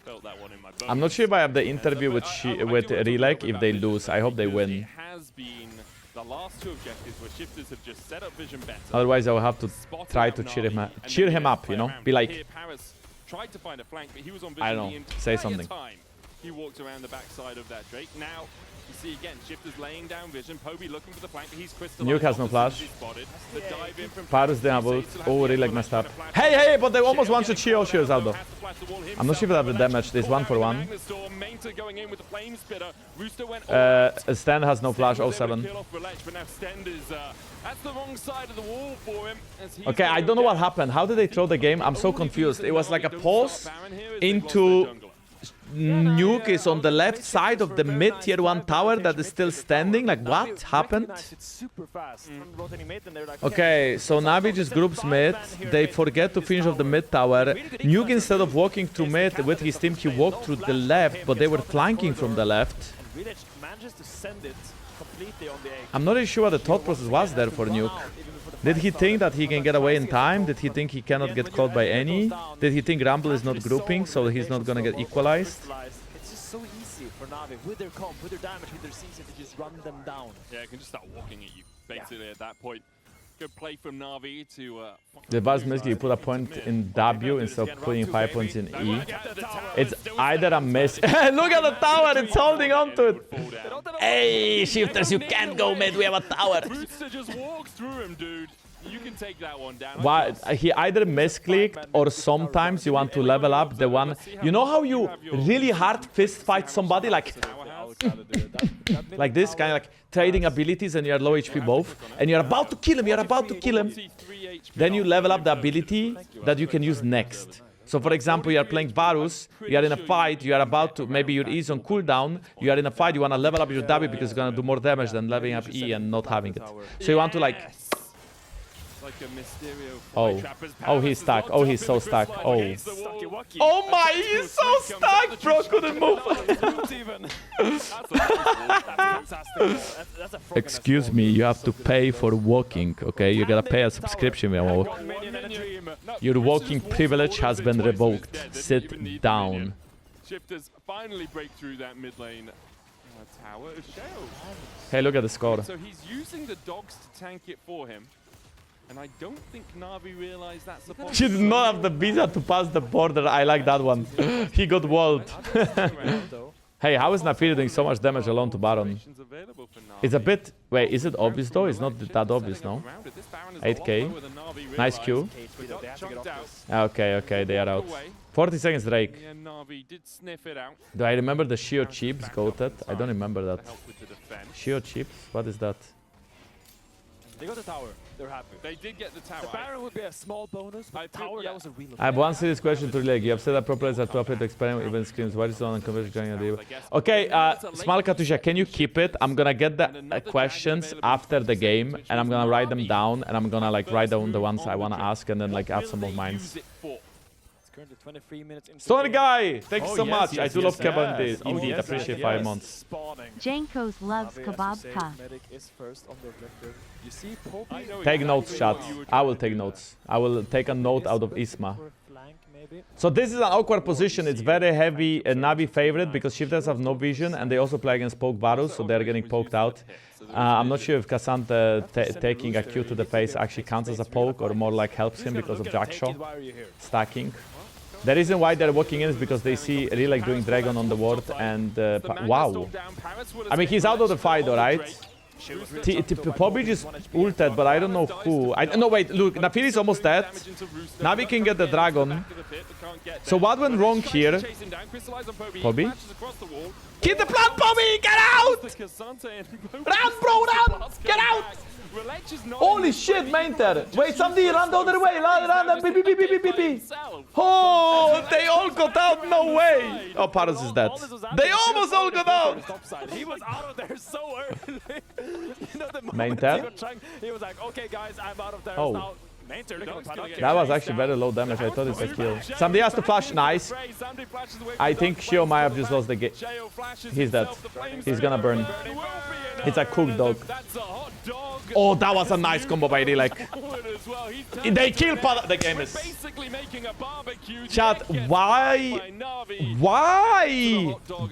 Felt that one in my bones. I'm not sure if I have the interview with Rhilech if they lose. I hope they win. It has been the last two objectives where Shifters have just set up vision better. Otherwise, I will have to try to cheer him up, you know? Be like, Parus tried to find a flank, but he was on vision. I don't know, say something. He walked around the backside of that Drake. Now, you see again, Shifters laying down vision. Poby looking for the flank, but he's crystallized. Nuke has no flash. The dive in from Parus didn't have ult. Oh, Rhilech messed up. Hey, but they almost one-shot Sheo. Sheo's out though. I'm not sure if they have the damage. There's 1-for-1. Stend has no flash, 07. Okay, I don't know what happened. How did they throw the game? I'm so confused. It was like a pause into... Nuke is on the left side of the mid tier 1 tower that is still standing. Like, what happened? Okay, so Navi just groups mid. They forget to finish off the mid tower. Nuke, instead of walking through mid with his team, he walked through the left, but they were flanking from the left. I'm not really sure what the thought process was there for Nuke. Did he think that he can get away in time? Did he think he cannot get caught by any? Did he think Rumble is not grouping, so he's not gonna get equalized? It's just so easy for Navi, with their comp, with their damage, with their CC, to just run them down. Yeah, it can just start walking at you, basically, at that point. Good play from Navi to... The advice basically put a point in W instead of putting 5 points in E. It's either a miss... Look at the tower, it's holding on to it! Hey, Shifters, you can't go mid, we have a tower! Rooster just walks through him, dude. You can take that one down. Why, he either misclicked or sometimes you want to level up the one... You know how you really hard fist fight somebody? Like this, kind of like trading abilities and you're low HP both. And you're about to kill him, Then you level up the ability that you can use next. So for example, you are playing Parus, you are in a fight, you are about to, maybe your E is on cooldown, you are in a fight, you want to level up your W because it's going to do more damage than leveling up E and not having it. So you want to like... Oh, he's stuck. Oh, he's so stuck. Oh. Oh my, he's so stuck, bro. Couldn't move. Excuse me, you have to pay for walking, okay? You gotta pay a subscription. Your walking privilege has been revoked. Sit down. Shifters finally break through that mid lane. Tower of Sheo. Hey, look at the score. So he's using the dogs to tank it for him. And I don't think NAVI realized that's the point. She did not have the visa to pass the border. I like that one. He got walled. Hey, how is Nafiri doing so much damage alone to Baron? It's a bit... Wait, is it obvious though? It's not that obvious, no? 8k. Nice Q. Okay, okay, they are out. 40 seconds Drake. Do I remember the Sheo chips goated? I don't remember that. Sheo chips? What is that? They got the tower. They're happy. They did get the tower. The Baron would be a small bonus, but tower, that was a real... I have one serious question to Rhilech. You have said that pro players are too afraid to experiment even screams. Why is it on and conversion joining the Okay, Small Katusha, can you keep it? I'm gonna get the questions after the game, and I'm gonna write them down, and I'm gonna like write down the ones I wanna ask, and then like add some of mine. Currently 23 minutes into Stony guy, thanks so much. I do love kebab indeed. Appreciate 5 months. JANKOS loves kebab. Medic is first on the objective. You see Poby. Take notes, chat. I will take notes. I will take a note out of Isma. So this is an awkward position. It's very heavy NAVI favorite because shifters have no vision and they also play against poke Parus, so they're getting poked out. I'm not sure if Cassandra taking a Q to the face actually counts as a poke or more like helps him because of Jackshot stacking. The reason why they're walking in is because they see Rhilech doing Dragon on the ward and wow. I mean, he's out of the fight, alright? Poby just ulted, but I don't know who. No, wait, look, Nafiri is almost dead. NAVI can get the Dragon. So what went wrong here? Poby? Keep the plant, Poby! Get out! Run, bro, run! Get out! Holy shit, Maynter! Wait, somebody run the other way! Run, beep. Oh, they all got out, no way! Oh, Parus is dead. They almost all got out! He was out of there so early. Maynter? He was like, okay guys, I'm out of there now. Maynter, that was actually very low damage. I thought it was a kill. Somebody has to flash. Nice. I think Sheo might have just lost the game. He's dead. He's gonna burn. It's a cooked dog. Oh, that was a nice combo by Rhilech. They kill Paduck. The game is... Chat, why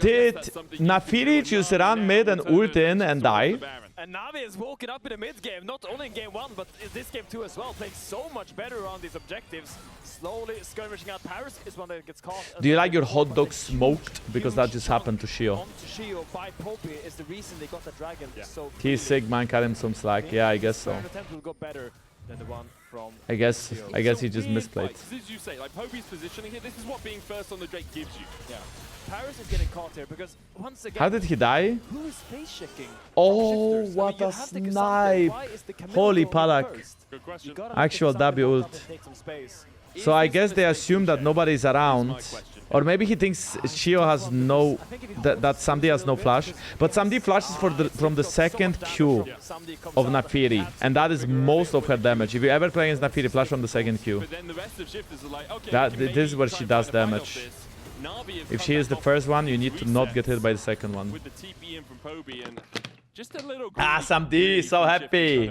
did Nafiri just run mid and ult in and die? And NAVI is woken up in the mid game, not only in game 1, but in this game 2 as well. Playing so much better on these objectives. Slowly skirmishing out. Parus is one that gets caught. Do you like your hot dog smoked? Because that just happened to Sheo. Sheo by Poby is the reason they got the dragon. So he's sick, man. Cut him some slack. Yeah, I guess so. Will go better than the one from I guess he just misplayed. As you say, like Poby's positioning here, this is what being first on the Drake gives you. Yeah. Parus is getting caught here because once again... How did he die? Who is face checking? Oh, what a snipe! Holy Paduck. Actual W ult. So I guess they assume that nobody's around. Or maybe he thinks Sheo has no... that Samdi has no flash. But Samdi flashes from the second Q of Nafiri. And that is most of her damage. If you ever play against Nafiri, flash from the second Q. This is where she does damage. If she is the first one, you need to not get hit by the second one. Ah, Samdi, so happy!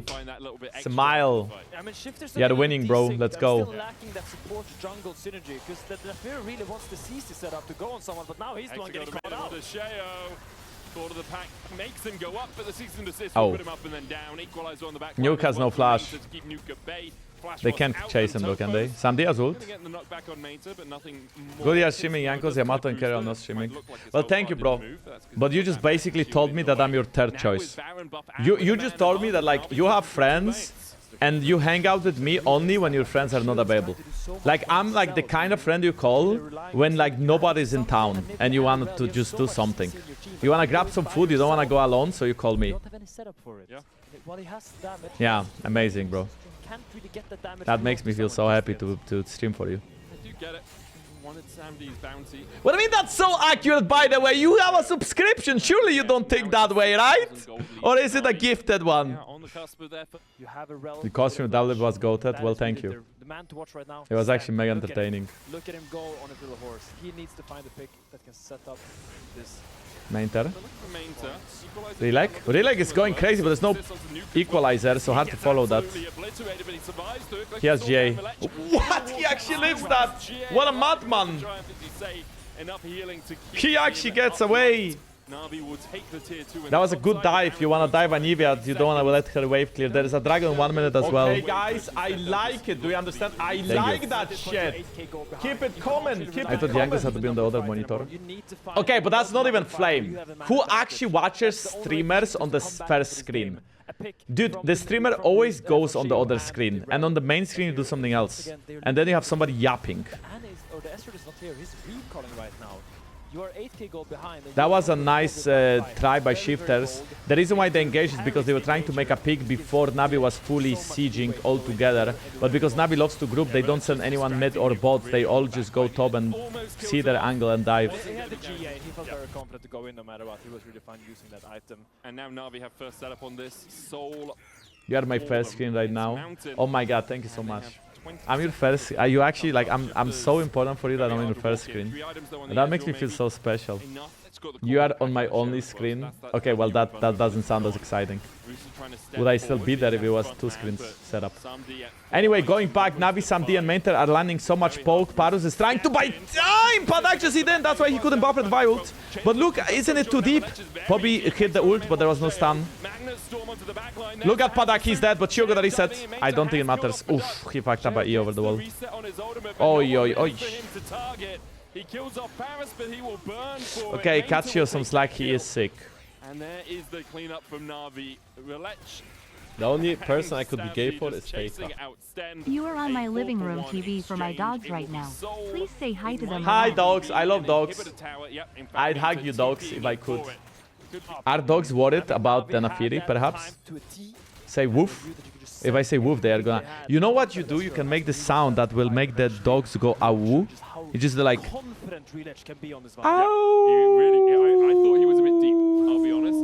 Smile! You're winning, bro. Let's go. Lacking that support jungle synergy because the Nafiri really wants the CC setup to go on someone, but now he's the one getting caught out. Of the pack makes him go up, but the season assist will put him up and then down. Equalizer on the back. Nuke has no flash. They can't chase him though, can they? Samdi has ult. Good, you're streaming Jankos, Yamato and Carol not streaming. Well, thank you, bro. But you just basically told me that I'm your third choice. You just told me that like you have friends and you hang out with me only when your friends are not available. Like I'm like the kind of friend you call when like nobody's in town and you want to just do something. You want to grab some food, you don't want to go alone, so you call me. Yeah, amazing, bro. That makes me feel so happy to stream for you. What do you mean that's so accurate, by the way? You have a subscription. Surely you don't think that way, right? Or is it a gifted one? The costume of W was goated. Well, thank you. It was actually mega entertaining. Look at him go on his little horse. He needs to find a pick that can set up this. Maynter. Rhilech? Rhilech is going crazy, but there's no equalizer, so hard to follow that. He has GA. What? He actually lives that! What a madman! He actually gets away! NAVI will take the tier 2. That was a good dive. You wanna dive Anivia, you don't wanna let her wave clear. There is a dragon 1 minute as well. Okay guys, I like it. Do you understand? I like that shit. Keep it coming. I thought Jankos had to be on the other monitor. Okay, but that's not even flame. Who actually watches streamers on the first screen? Dude, the streamer always goes on the other screen, and on the main screen you do something else. And then you have somebody yapping. That was a nice try by shifters. The reason why they engaged is because they were trying to make a pick before NAVI was fully sieging all together. But because NAVI loves to group, they don't send anyone mid or bot. They all just go top and see their angle and dive. He had the GA and he felt very confident to go in no matter what. He was really fine using that item. And now NAVI have first setup on this. Soul. You are my first screen right now. Oh my god, thank you so much. I'm your first. Are you actually like I'm so important for you that I'm on your first screen. And that makes me feel so special. You are on my only screen. Okay, well that doesn't sound as exciting. Would I still be there if it was 2 screens set up? Anyway, going back, NAVI, Samdi, and Maynter are landing so much poke. Parus is trying to buy time! Paduck just hit in, that's why he couldn't buffer the ult. But look, isn't it too deep? Poby hit the ult, but there was no stun. Look at Paduck, he's dead, but Sheo got a reset. I don't think it matters. Oof, he fucked up by E over the wall. Oi, oi, oi. Okay, catch Sheo some slack, he is sick. And there is the cleanup from NAVI. Rhilech. The only person I could be gay for is Faker. You are on my living room TV for my dogs right now. Please say hi to them. Hi dogs, I love dogs. I'd hug you dogs if I could. Are dogs worried about the Nafiri, perhaps? Say woof. If I say woof, they are gonna... You know what you do? You can make the sound that will make the dogs go awoo. You just like... Ow! I thought he was a bit deep, I'll be honest.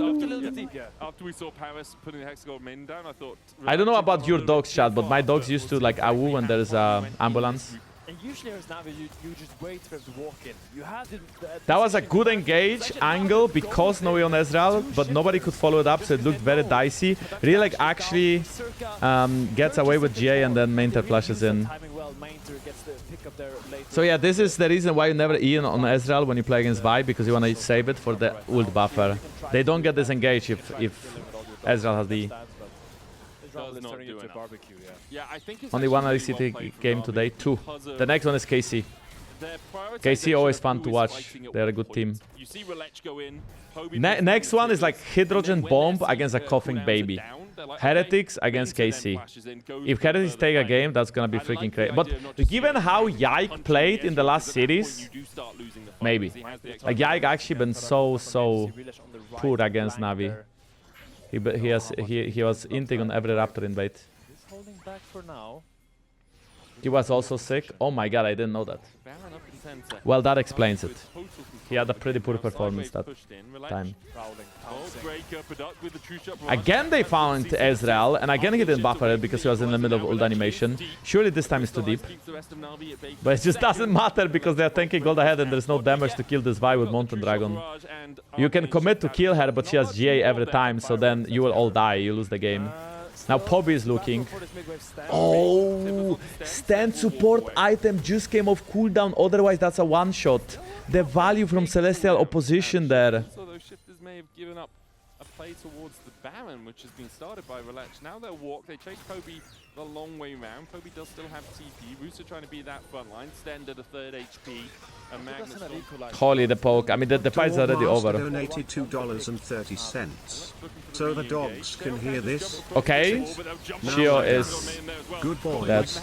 After we saw Parus putting the Hexagon main down, I thought... I don't know about your dogs, chat, but my dogs used to like awoo when there is a ambulance. And usually as NAVI, you just wait for him to walk in. You had that was a good engage angle because no way on Ezreal, but nobody could follow it up, so it looked very dicey. Rhilech actually gets away with GA and then Maynter flashes in. So yeah, this is the reason why you never Ian on Ezreal when you play against Vi, because you want to save it for the ult buffer. They don't get disengaged if Ezreal has the... Only one LCT game today, 2. The next one is KC. KC always fun to watch. They're a good team. Next one is like Hydrogen Bomb against a coughing baby. Heretics against KC. If Heretics take a game, that's gonna be freaking crazy. But given how Yike played in the last series, maybe. Like Yike actually been so poor against NAVI. He was inting on every Raptor invade. He was also sick. Oh my god, I didn't know that. Well, that explains it. He had a pretty poor performance that time. Again they found Ezreal, and again he didn't buffer it because he was in the middle of ult animation. Surely this time is too deep. But it just doesn't matter because they are tanking gold ahead and there's no damage to kill this Vi with Mountain Dragon. You can commit to kill her, but she has GA every time, so then you will all die, you lose the game. Now Poby is looking. Oh, Stend support item just came off cooldown, otherwise that's a one-shot. The value from Celestial opposition there. So those shifters may have given up a play towards the Baron, which has been started by Rhilech. Now they'll walk, they chase Poby the long way round. Poby does still have TP. Rooster trying to be that front line. Stend at a 3rd HP. And Magnus Holy the poke. I mean, the fight's already over. Donated $2.30. So the dogs can hear this. Okay. Sheo is... Good boy. That's...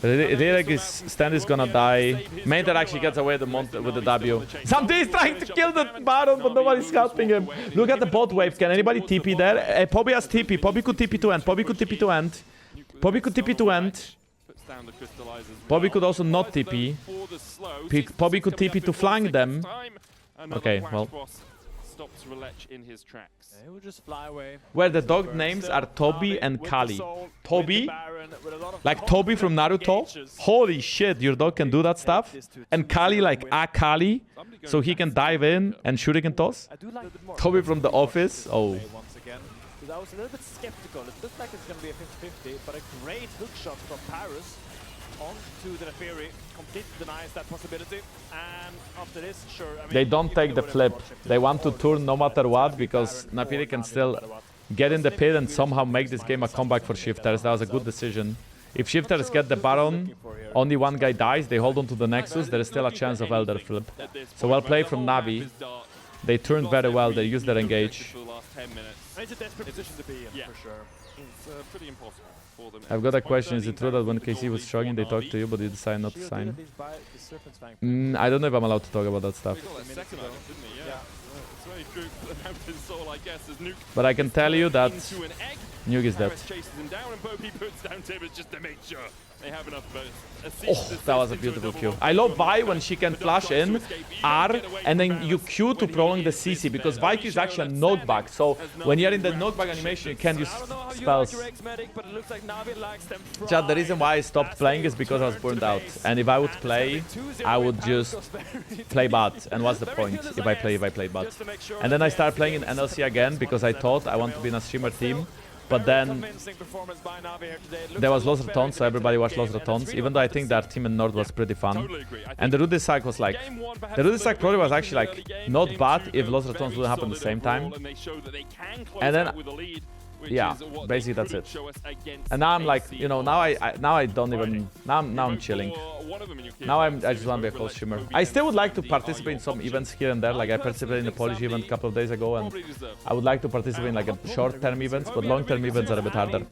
Rhilech is... Stend is gonna die. Maynter actually gets away with the W. Somebody is trying to kill the Baron, but nobody's helping him. Look at the bot wave. Can anybody TP there? Poby has TP. Poby could TP to end. Poby could TP to end. Poby could TP to end. Poby could also not TP. Poby could TP to flank them. Okay, well. Where the dog names are Toby and Kali. Toby? Like Toby from Naruto? Holy shit, your dog can do that stuff? And Kali like Kali, so he can dive in and shuriken toss? Toby from The Office? Oh. I was a little bit skeptical. It looks like it's going to be a 50-50, but a great hook shot from Parus. on to the Neferi, completely denies that possibility. And after this, sure. I mean, They don't take the flip. They want to turn no matter what because Neferi can still get in the pit and somehow make this game a comeback for Shifters. That was a good decision. If Shifters get the Baron, only one guy dies, they hold on to the Nexus, there is still a chance of Elder flip. So well played from NAVI. They turned very well, they used their engage. It's a desperate position to be in, for sure. It's pretty impossible for them. I've got a question, is it true that when KC was struggling they talked to you but you decided not to sign? I don't know if I'm allowed to talk about that stuff. But I can tell you that Nuke is dead. Oh, that was a beautiful Q. I love Vi when she can flash in R and then you Q to prolong the CC because Vi is actually a knockback. So when you're in the knockback animation, you can use spells. Chad, the reason why I stopped playing is because I was burned out. And if I would play, I would just play bot. And what's the point if I play bot? And then I started playing in NLC again because I thought I want to be in a streamer team. But then there was Los Ratons, so everybody watched Los Ratons, even though I think their team in Nord was pretty fun. And the Rhilech was like, the Rhilech probably was actually like not bad if Los Ratons wouldn't happen at the same time. And then, yeah, basically that's it. And now I'm like, you know, now I don't even, now I'm chilling. Now I just want to be a close streamer. I still would like to participate in some events here and there, like I participated in the Polish event a couple of days ago, and I would like to participate in like a short-term events, but long-term events are a bit harder.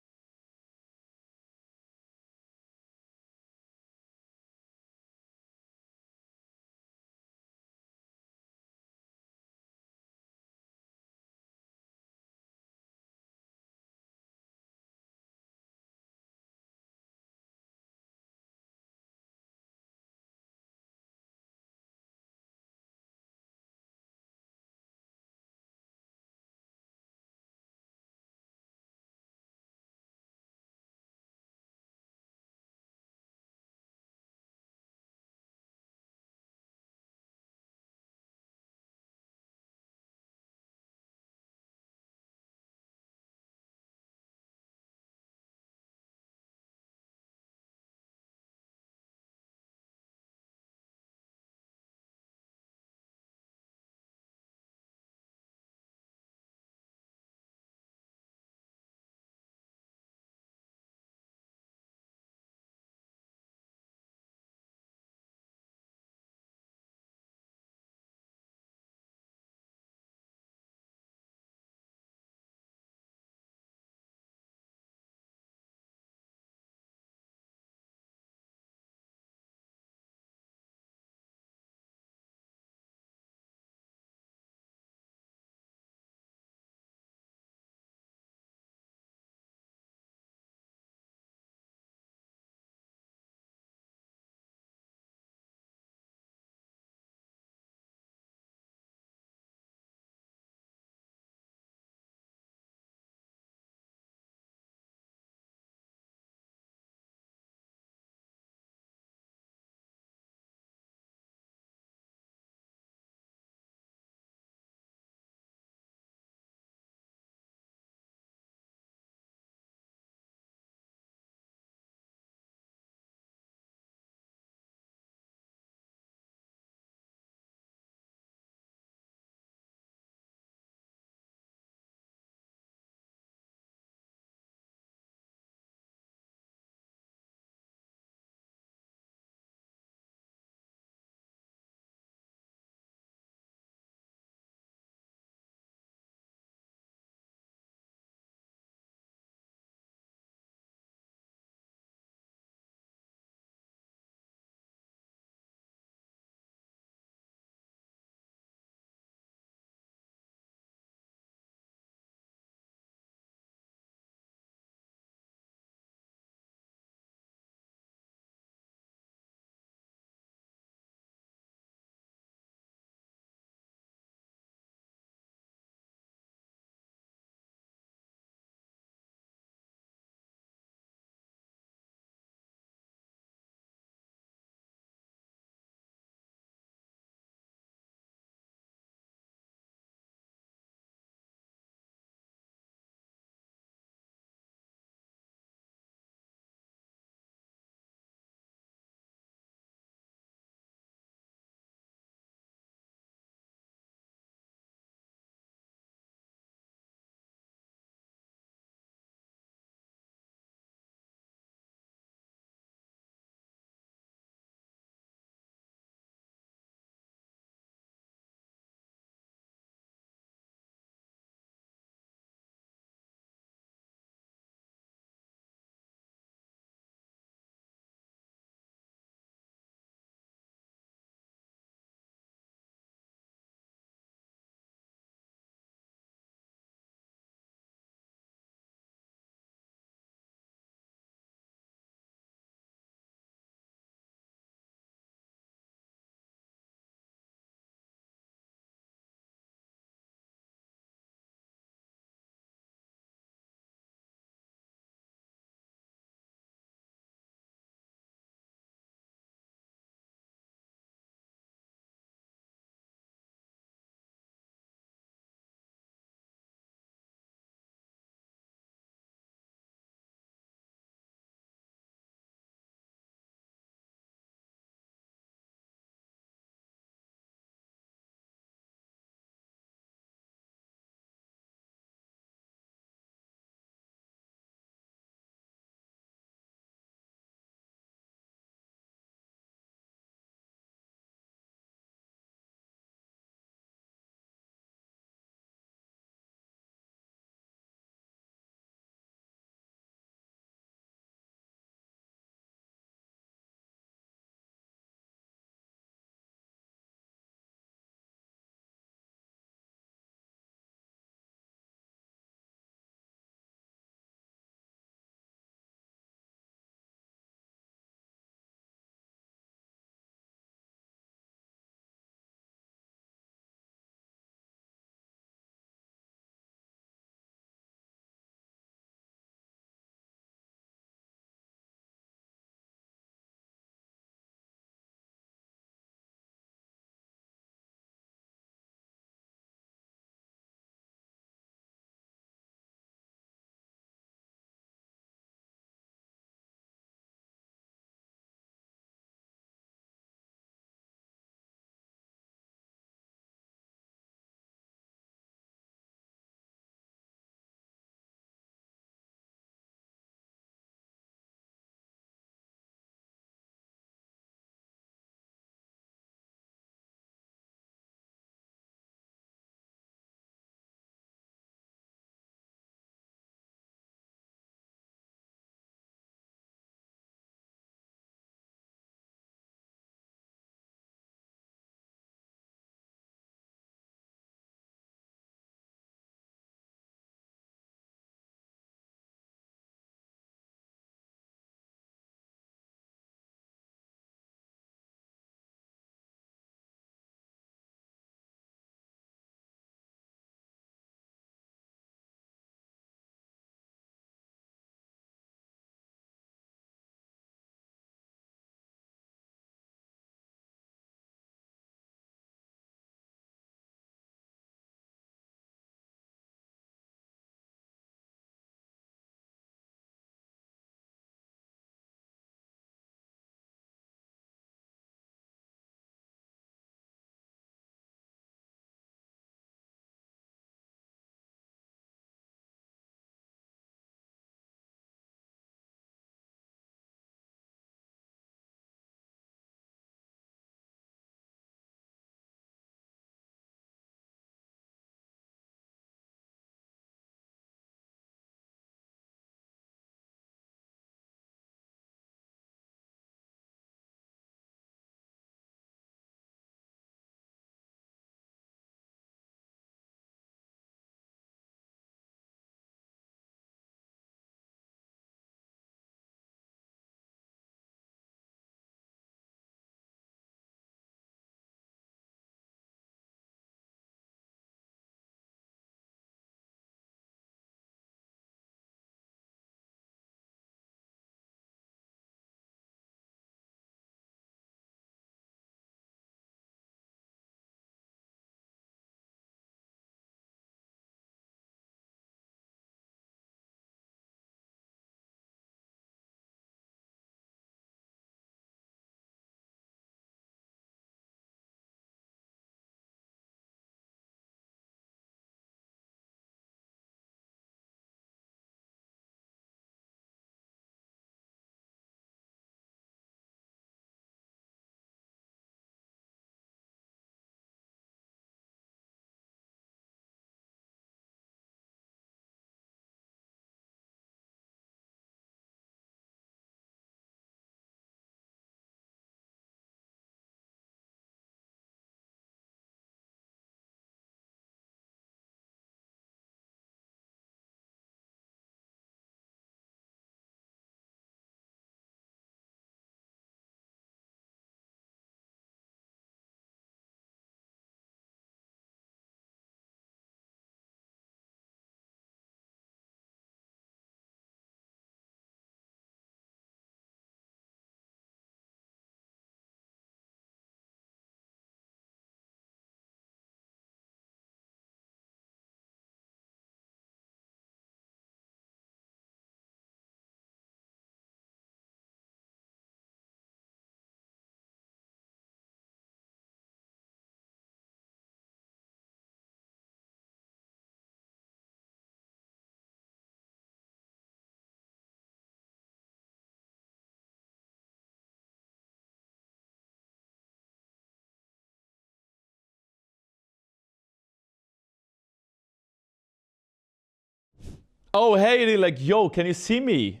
Oh, hey, Rhilech, yo, can you see me?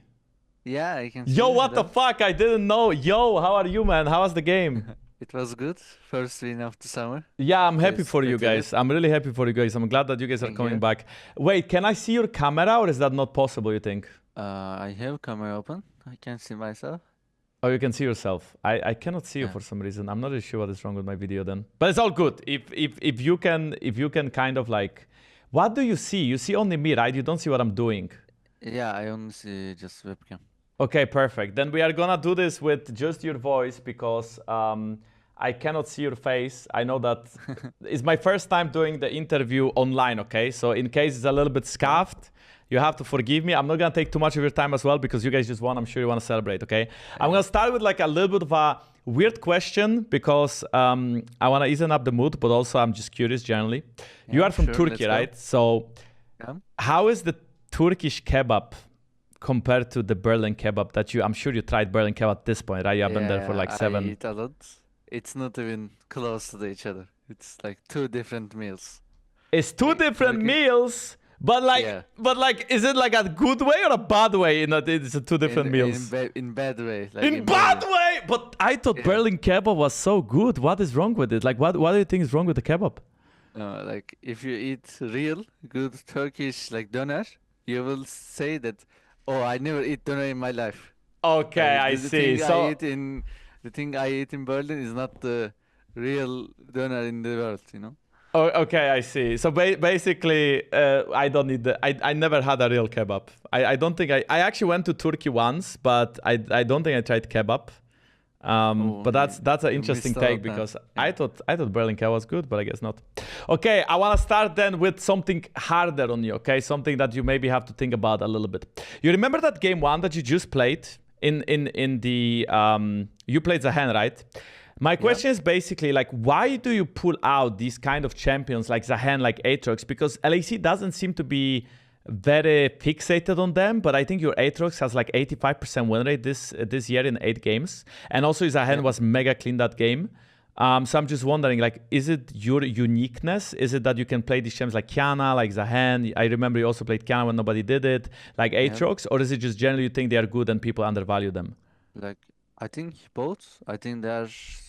Yeah, I can see Yo, you, what the hello. fuck? I didn't know. Yo, how are you, man? How was the game? It was good. First win of the summer. Yeah, I'm happy Yes, for you pretty guys. I'm really happy for you guys. I'm glad that you guys are Thank coming you. back. Wait, can I see your camera or is that not possible, you think? I have camera open. I can see myself. Oh, you can see yourself. I cannot see you Yeah. for some reason. I'm not really sure what is wrong with my video then. But it's all good. If you can kind of like, what do you see? You see only me, right? You don't see what I'm doing. Yeah, I only see just webcam. Okay, perfect. Then we are gonna do this with just your voice because I cannot see your face. I know that it's my first time doing the interview online, okay? So in case it's a little bit scuffed, you have to forgive me. I'm not gonna take too much of your time as well because you guys just won. I'm sure you wanna celebrate, okay? I'm gonna start with like a little bit of a weird question because I wanna ease up the mood, but also I'm just curious generally. You Yeah, are from sure, Turkey, let's go. right? So Yeah. how is the Turkish kebab compared to the Berlin kebab that I'm sure you tried Berlin kebab at this point, right? You have been there for like I 7. eat a lot. It's not even close to each other. It's like 2 different meals. It's 2 different Turkey- meals, but Yeah. like, is it like a good way or a bad way? In that it's 2 different meals. In bad way. Like In bad Berlin. way, but I thought Yeah. Berlin kebab was so good. What is wrong with it? Like, what do you think is wrong with the kebab? No, like if you eat real good Turkish like doner, you will say that, oh, I never eat doner in my life. Okay, Like, I the see. thing So the thing I eat in Berlin is not the real doner in the world, you know? oh, okay, I see. So basically, I don't need I never had a real kebab. I don't think I actually went to Turkey once, but I don't think I tried kebab. But that's an you interesting missed out take then. because Yeah. I thought Berlin kebab was good, but I guess not. Okay, I want to start then with something harder on you. Okay, something that you maybe have to think about a little bit. You remember that game 1 that you just played in the you played Zahen, right? My question is basically like, why do you pull out these kind of champions like Zahen, like Aatrox? Because LEC doesn't seem to be very fixated on them, but I think your Aatrox has like 85% win rate this year in 8 games, and also Zahen was mega clean that game. So I'm just wondering, like, is it your uniqueness? Is it that you can play these champs like Canna, like Zahen? I remember you also played Canna when nobody did it, like Aatrox, or is it just generally you think they are good and people undervalue them? Like I think both. I think they are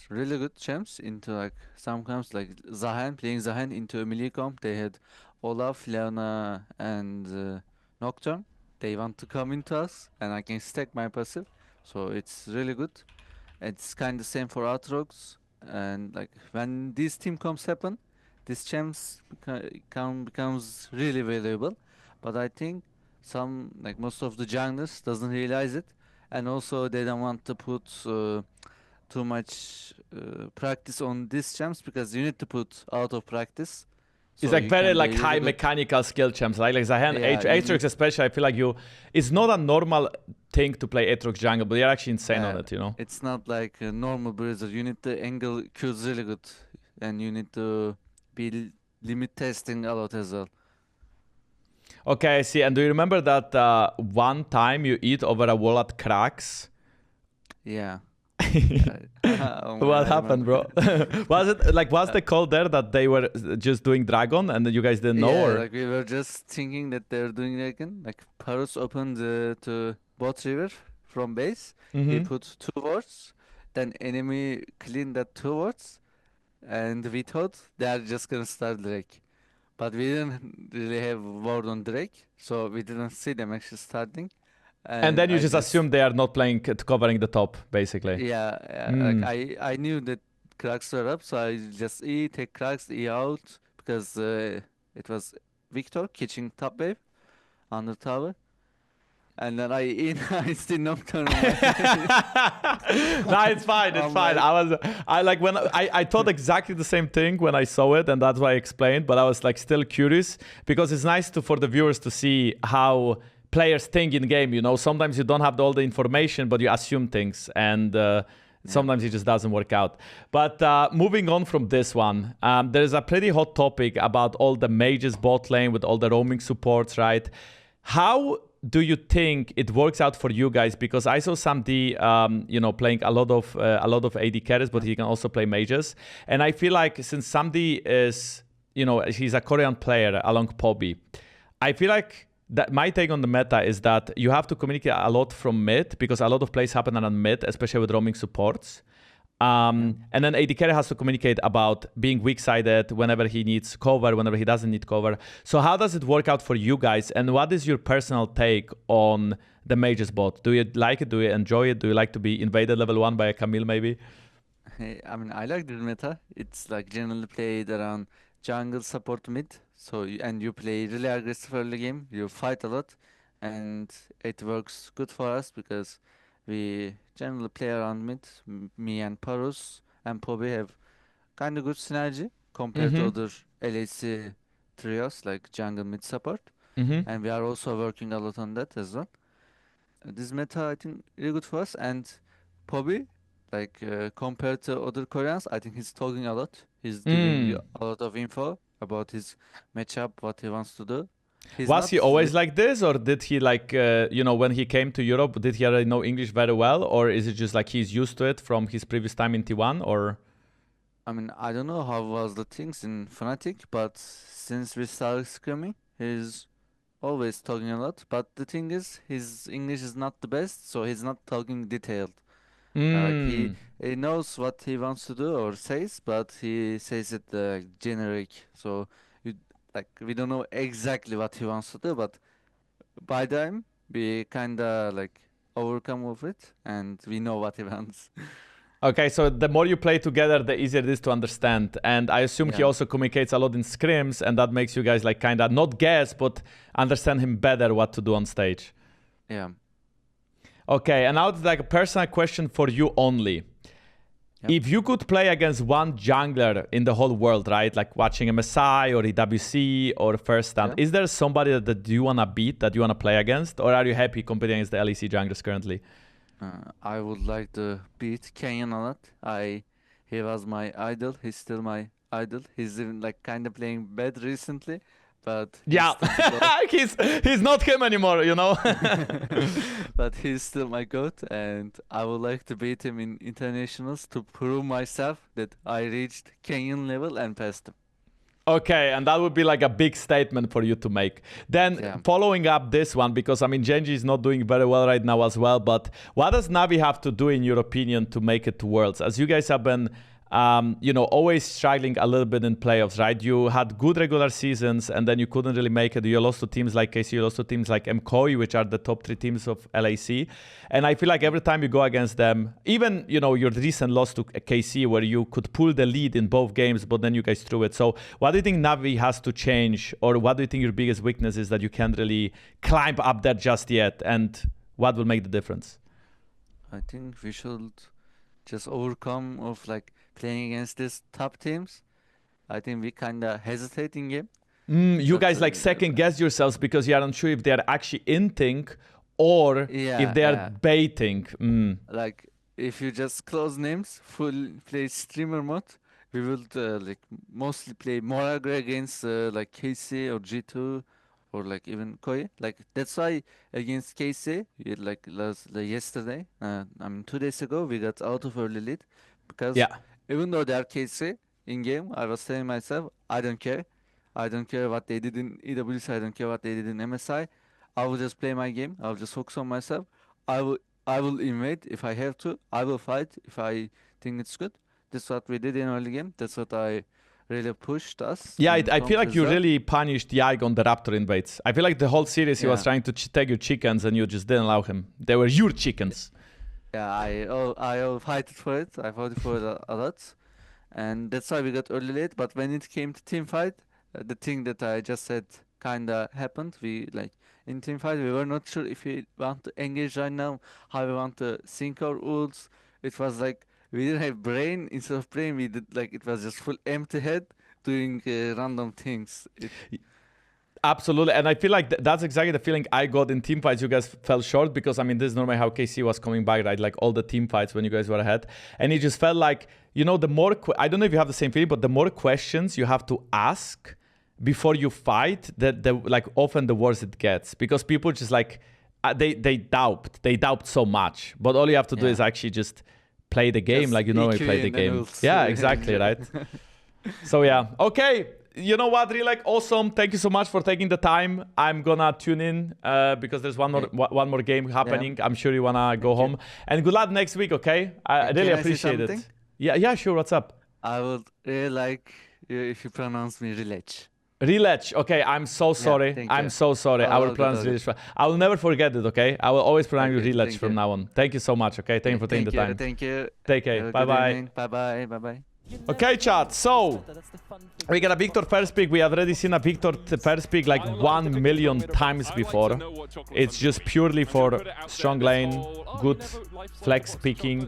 really good champs into like some camps like Zahen, playing Zahen into a melee comp. They had Olaf, Leona, and Nocturne. They want to come into us, and I can stack my passive, so it's really good. It's kind of same for Aatrox, and like when these team comps happen, these champs becomes really valuable. But I think most of the junglers doesn't realize it, and also they don't want to put too much practice on these champs because you need to put out of practice. It's So like you very can like be really high good. mechanical skill champs, like Zahen, Yeah, Aatrox especially. I feel like it's not a normal thing to play Aatrox jungle, but you're actually insane on Yeah. it, you know? It's not like a normal bruiser. You need to angle Q's really good, and you need to be limit testing a lot as well. Okay, I see. And do you remember that one time you eat over a wall at Cracks? Yeah. What happened, bro? Was the call there that they were just doing Dragon and you guys didn't know? Yeah, Or? like we were just thinking that they're doing again. Like Parus opened to bot river from base. He Mhm. put 2 wards. Then enemy cleaned that 2 wards. And we thought they're just gonna start Drake. But we didn't really have ward on Drake. So we didn't see them actually starting. And then you I just assume they are not playing covering the top, basically. Yeah, Mm. like I knew that cracks were up, so I just take cracks, E out, because it was Victor catching top wave under tower. And then I still knocked on my No, it's fine. It's I'm fine. I thought exactly the same thing when I saw it, and that's why I explained. But I was like still curious because it's nice for the viewers to see how players think in game. You know, sometimes you don't have all the information, but you assume things, and sometimes it just doesn't work out. But moving on from this one, there is a pretty hot topic about all the mages bot lane with all the roaming supports, right? How do you think it works out for you guys? Because I saw Samdi, playing a lot of AD carries, but he can also play mages. And I feel like since Samdi is, he's a Korean player along Poby, I feel like my take on the meta is that you have to communicate a lot from mid because a lot of plays happen on mid, especially with roaming supports. And then AD carry has to communicate about being weak-sided whenever he needs cover, whenever he doesn't need cover. So how does it work out for you guys? And what is your personal take on the mages bot? Do you like it? Do you enjoy it? Do you like to be invaded level 1 by a Camille maybe? Hey, I mean, I like the meta. It's like generally played around jungle support mid. So and you play really aggressive early game. You fight a lot, and it works good for us because we generally play around mid. Me and Parus and Poby have kind of good synergy compared to other LAC trios like jungle mid support. And we are also working a lot on that as well. This meta, I think, really good for us. And Poby, like compared to other Koreans, I think he's talking a lot. He's giving you a lot of info about his matchup, what he wants to do. Was he always like this, or did he like, when he came to Europe, did he already know English very well, or is it just like he's used to it from his previous time in T1, or? I mean, I don't know how was the things in Fnatic, but since we started scrimming, he's always talking a lot. But the thing is, his English is not the best, so he's not talking detailed. He knows what he wants to do or says, but he says it generic. So we don't know exactly what he wants to do, but by time we kinda like overcome with it, and we know what he wants. Okay, so the more you play together, the easier it is to understand. And I assume he also communicates a lot in scrims, and that makes you guys like kinda not guess, but understand him better what to do on stage. Yeah. Okay, and now it's like a personal question for you only. If you could play against one jungler in the whole world, right? Like watching MSI or EWC or First Stand, is there somebody that you want to beat, that you want to play against? Or are you happy competing against the LEC junglers currently? I would like to beat Kenyan a lot. He was my idol. He's still my idol. He's even like kind of playing bad recently. But he's not him anymore, But he's still my GOAT, and I would like to beat him in internationals to prove myself that I reached Kenyan level and passed him. Okay, and that would be like a big statement for you to make. Then following up this one, because I mean Genji is not doing very well right now as well, but what does NAVI have to do in your opinion to make it to Worlds? As you guys have been always struggling a little bit in playoffs, right? You had good regular seasons and then you couldn't really make it. You lost to teams like KC, you lost to teams like MKOI, which are the top 3 teams of LAC. And I feel like every time you go against them, even, your recent loss to KC where you could pull the lead in both games, but then you guys threw it. So what do you think NAVI has to change, or what do you think your biggest weakness is that you can't really climb up there just yet? And what will make the difference? I think we should just overcome of like playing against these top teams. I think we kind of hesitate in game. You guys like second guess yourselves because you are unsure if they are actually inting or if they are baiting. Like if you just close names, full play streamer mode, we will like mostly play more aggro against like KC or G2 or like even Koi. Like that's why against KC, like yesterday, 2 days ago, we got out of early lead because even though they are KC in game, I was telling myself, I don't care. I don't care what they did in EWC. I don't care what they did in MSI. I will just play my game. I'll just focus on myself. I will invade if I have to. I will fight if I think it's good. That's what we did in early game. That's what I really pushed us. Yeah, I feel like you really punished Yike on the Raptor invades. I feel like the whole series he was trying to take your chickens and you just didn't allow him. They were your chickens. Yeah, I fought for it. I fought for it a lot. And that's why we got early late. But when it came to team fight, the thing that I just said kind of happened. We like in team fight, we were not sure if we want to engage right now, how we want to sync our ults. It was like we didn't have brain. Instead of brain, we did like it was just full empty head doing random things. Absolutely, and I feel like that's exactly the feeling I got in team fights. You guys fell short because, I mean, this is normally how KC was coming back, right? Like all the team fights when you guys were ahead. And it just felt like, the more, I don't know if you have the same feeling, but the more questions you have to ask before you fight, like often the worse it gets. Because people just like, they doubt so much. But all you have to do is actually just play the game just like you normally play the game. Yeah, exactly, right? So yeah, okay. you know what, Rhilech? Awesome. Thank you so much for taking the time. I'm gonna tune in because there's one more game happening. I'm sure you wanna go home. And good luck next week, okay? I really appreciate it. Yeah, sure. What's up? I would really like if you pronounce me Rhilech. Rhilech. Okay, I'm so sorry. I'm so sorry. I will pronounce Rhilech. I will never forget it, okay? I will always pronounce you Rhilech from now on. Thank you so much, okay? Thank you for taking the time. Thank you. Take care. Bye-bye. Bye-bye. Bye-bye. Okay, chat. So, we got a Victor first pick. We have already seen a Victor first pick like 1 million times before. It's just purely for strong lane, good flex picking.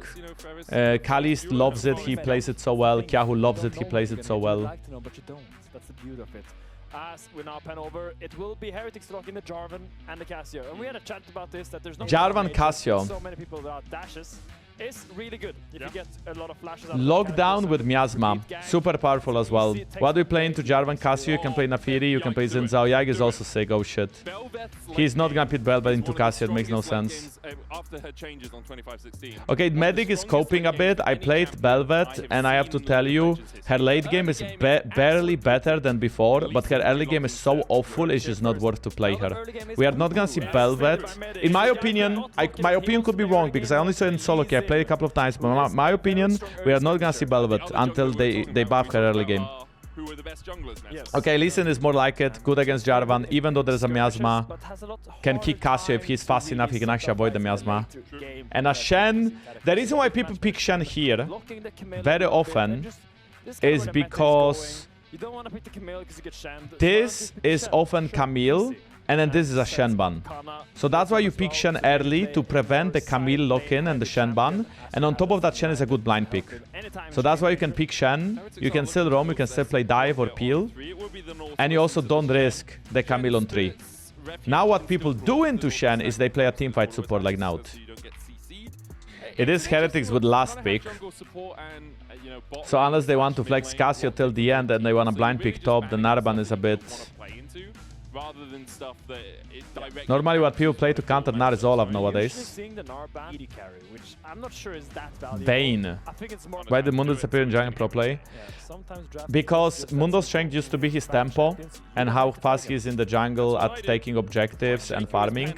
Caliste loves it. He plays it so well. Kyeahoo loves it. He plays it so well. That's the beauty of it. As we now pen over, it will be Heretics rocking the Jarvan and the Cassio. And we had a chat about this, that there's no Jarvan Cassio. So many people without dashes. Is really good if you get a lot of flashes. Lockdown with Miasma, super powerful as well. What do we play into Jarvan Cassio? You can play Nafiri, you can play Xin Zhao. Yike is also sick, oh shit. He's not gonna put Velvet into Cassio, it makes no sense. Okay, Medic is coping a bit. I played Velvet and I have to tell you, her late game is barely better than before, but her early game is so awful, it's just not worth to play her. We are not gonna see Velvet. In my opinion, my opinion could be wrong because I only saw it in solo queue. Played a couple of times, but my opinion, we are not gonna see Velvet until they buff her early game. Okay, Listen is more like it, good against Jarvan, even though there's a Miasma. Can kick Cassio if he's fast enough, he can actually avoid the Miasma. And a Shen, the reason why people pick Shen here very often is because this is often Camille, and then this is a Shen ban. So that's why you pick Shen early to prevent the Camille lock-in and the Shen ban. And on top of that, Shen is a good blind pick. So that's why you can pick Shen. You can still roam, you can still play dive or peel. And you also don't risk the Camille on 3. Now what people do into Shen is they play a teamfight support like Naut. It is Heretics with last pick. So unless they want to flex Cassio till the end and they want a blind pick top, the Narban is a bit... Normally what people play to counter Nar is Olaf nowadays. Vayne. Why did Mundo disappear in jungle pro play? Because Mundo's strength used to be his tempo and how fast he is in the jungle at taking objectives and farming.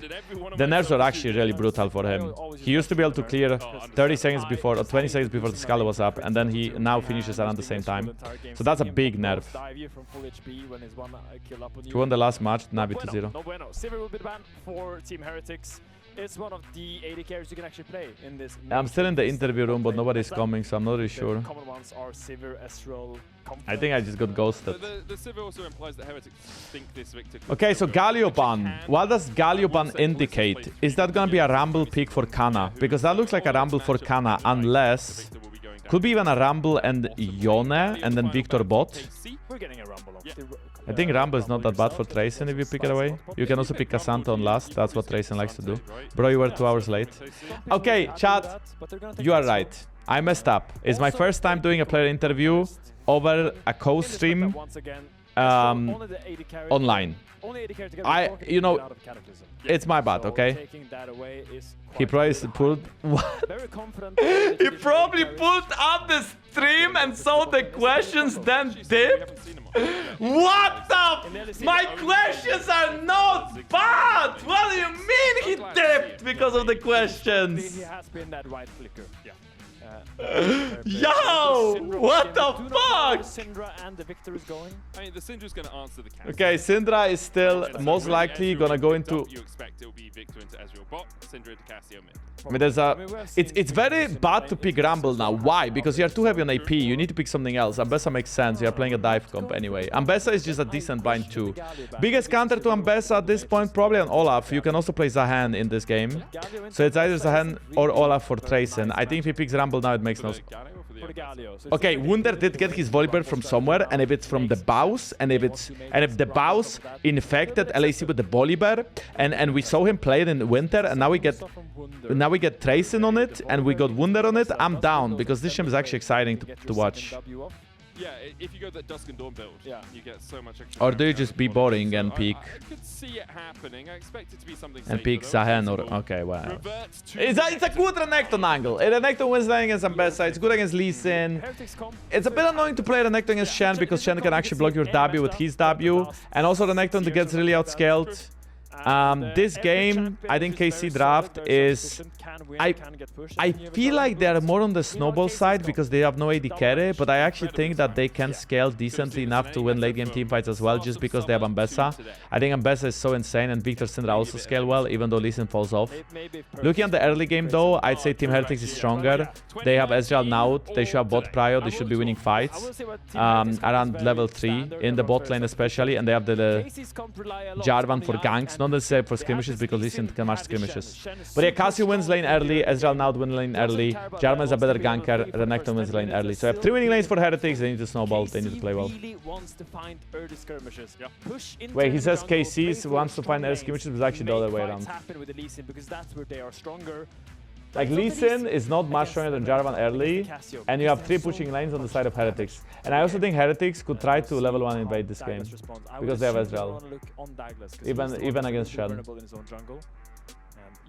The nerfs were actually really brutal for him. He used to be able to clear 30 seconds before or 20 seconds before the Scala was up, and then he now finishes around the same time. So that's a big nerf. He won the last match, NAVI 2-0. No bueno. Sivir will be the ban for Team Heretics. It's one of the AD carries you can actually play in this. I'm still in the interview room, but nobody's coming, so I'm not really sure. Common ones are Sivir, Ezreal, I think I just got ghosted. The Sivir also implies that Heretics think this victor. Okay, so Galio ban. What does Galio ban indicate? Is that gonna be a Rumble pick for Canna? Because that looks like a Rumble for Canna, unless... Could be even a Rumble and Yone, and then Victor bot. We're getting a Rumble. I think Rumble is not that bad for Tracyn if you pick it away. You can also pick Cassandra on last. That's what Tracyn likes to do. Bro, you were 2 hours late. Okay, chat. You are right. I messed up. It's my first time doing a player interview over a co-stream online. You know, it's my bad, okay? He probably pulled... What? He probably pulled up the stream and saw the questions, then dipped? What the... My questions are not bad! What do you mean he dipped because of the questions? He has been that right clicker. Yeah. Yo! What the fuck? Syndra and the Victor is going. I mean, the Syndra's going to answer the cancel. Okay, Syndra is still most likely gonna go into... You expect it will be Victor into Ezreal bot, Syndra to Cassio mid. I mean, there's a... It's very bad to pick Rumble now. Why? Because you are too heavy on AP. You need to pick something else. Ambessa makes sense. You are playing a dive comp anyway. Ambessa is just a decent bind too. Biggest counter to Ambessa at this point, probably on Olaf. You can also play Zahan in this game. So it's either Zahan or Olaf for Tracyn. I think if he picks Rumble now, it makes no sense. Okay, Wunder did get his Volibear from somewhere, and if it's from the Baus, and if the Baus infected LAC with the Volibear, and we saw him play it in winter, and now we get Tracyn on it, and we got Wunder on it, I'm down because this game is actually exciting to watch. Yeah, if you go that Dusk and Dawn build, you get so much extra. Or do you just be boring and peek? I could see it happening. I expect it to be something And safer, peek though. Zahen or... Okay, well... It's a good Renekton angle. Renekton wins lane against Ambessa. It's good against Lee Sin. It's a bit annoying to play Renekton against Shen because Shen can actually block your W with his W. And also Renekton gets really outscaled. This game, I think KC draft is... I feel like they are more on the snowball side because they have no AD carry, but I actually think that they can scale decently enough to win late game teamfights as well, just because they have Ambessa. I think Ambessa is so insane, and Victor Syndra also scale well, even though Lee Sin falls off. Looking at the early game though, I'd say Team Heretics is stronger. They have Ezreal now, they should have bot prio, they should be winning fights around level 3 in the bot lane especially, and they have the Jarvan for ganks, not necessarily for skirmishes because Lee Sin can match skirmishes. But yeah, Cassio wins lane early, Ezreal now win lane early, Jarvan is a better ganker, Renekton wins lane early. So I have 3 winning lanes for Heretics, they need to snowball, they need to play well. Wait, he says KC wants to find early skirmishes, but actually the other way around. Like Lee Sin is not much stronger than Jarvan early, and you have 3 pushing lanes on the side of Heretics. And I also think Heretics could try to level 1 invade this game, because they have Ezreal, even against Shen.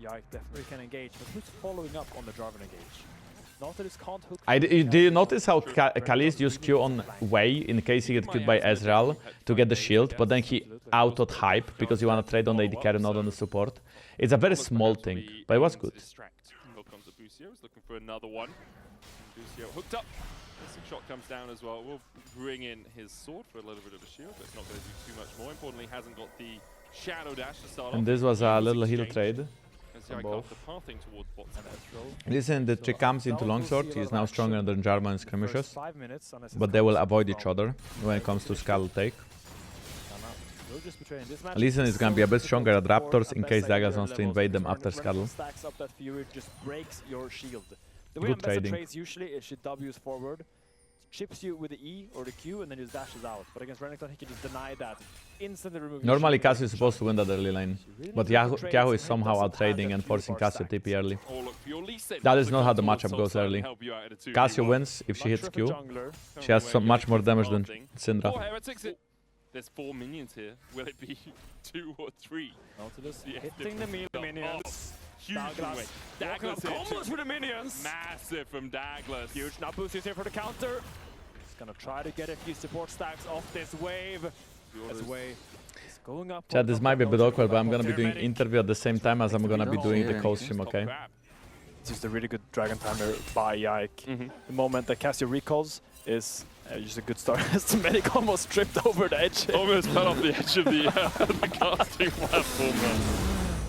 Yike definitely can engage, but who's following up on the Jarvan engage? Nautilus can't hook. Do you notice how Caliste used Q on Wei in case he get Q'd by Ezreal to get the shield, but then he auto hype because you want to trade on the AD carry, not on the support? It's a very small thing, but it was good. Here comes the Busio, he's looking for another one. Busio hooked up. Missing shot comes down as well. We'll bring in his sword for a little bit of a shield, but it's not going to do too much more. Importantly, hasn't got the shadow dash to start off. And this was a little heal trade. Listen, the trick comes into longsword. He is now stronger than Jarvan in skirmishes, but they will avoid each other when it comes to scuttle take. Listen is gonna be a bit stronger at Raptors in case Daglas wants to invade them after scuttle. Good trading. Chips you with the E or the Q and then just dashes out. But against Renekton, he can just deny that. Instantly remove. Normally Cassio is supposed to win that early lane, but kyeahoo is somehow out trading and forcing Cassio TP early. That is not how the matchup goes early. Cassio wins if she hits Q. She has so much more damage than Syndra. There's 4 minions here. Will it be 2 or 3? Nautilus hitting the minions. Daglas. Daglas combos for the minions. Massive from Daglas. Huge. Now Busio here for the counter. He's gonna try to get a few support stacks off this wave. This wave is going up. Chat, this might be a bit awkward, but I'm gonna be doing interview at the same time as I'm gonna be doing the co-stream, okay? It's just a really good dragon timer by Yike. The moment that Cassio recalls is just a good start as the medic almost tripped over the edge. Almost fell off the edge of the casting platform.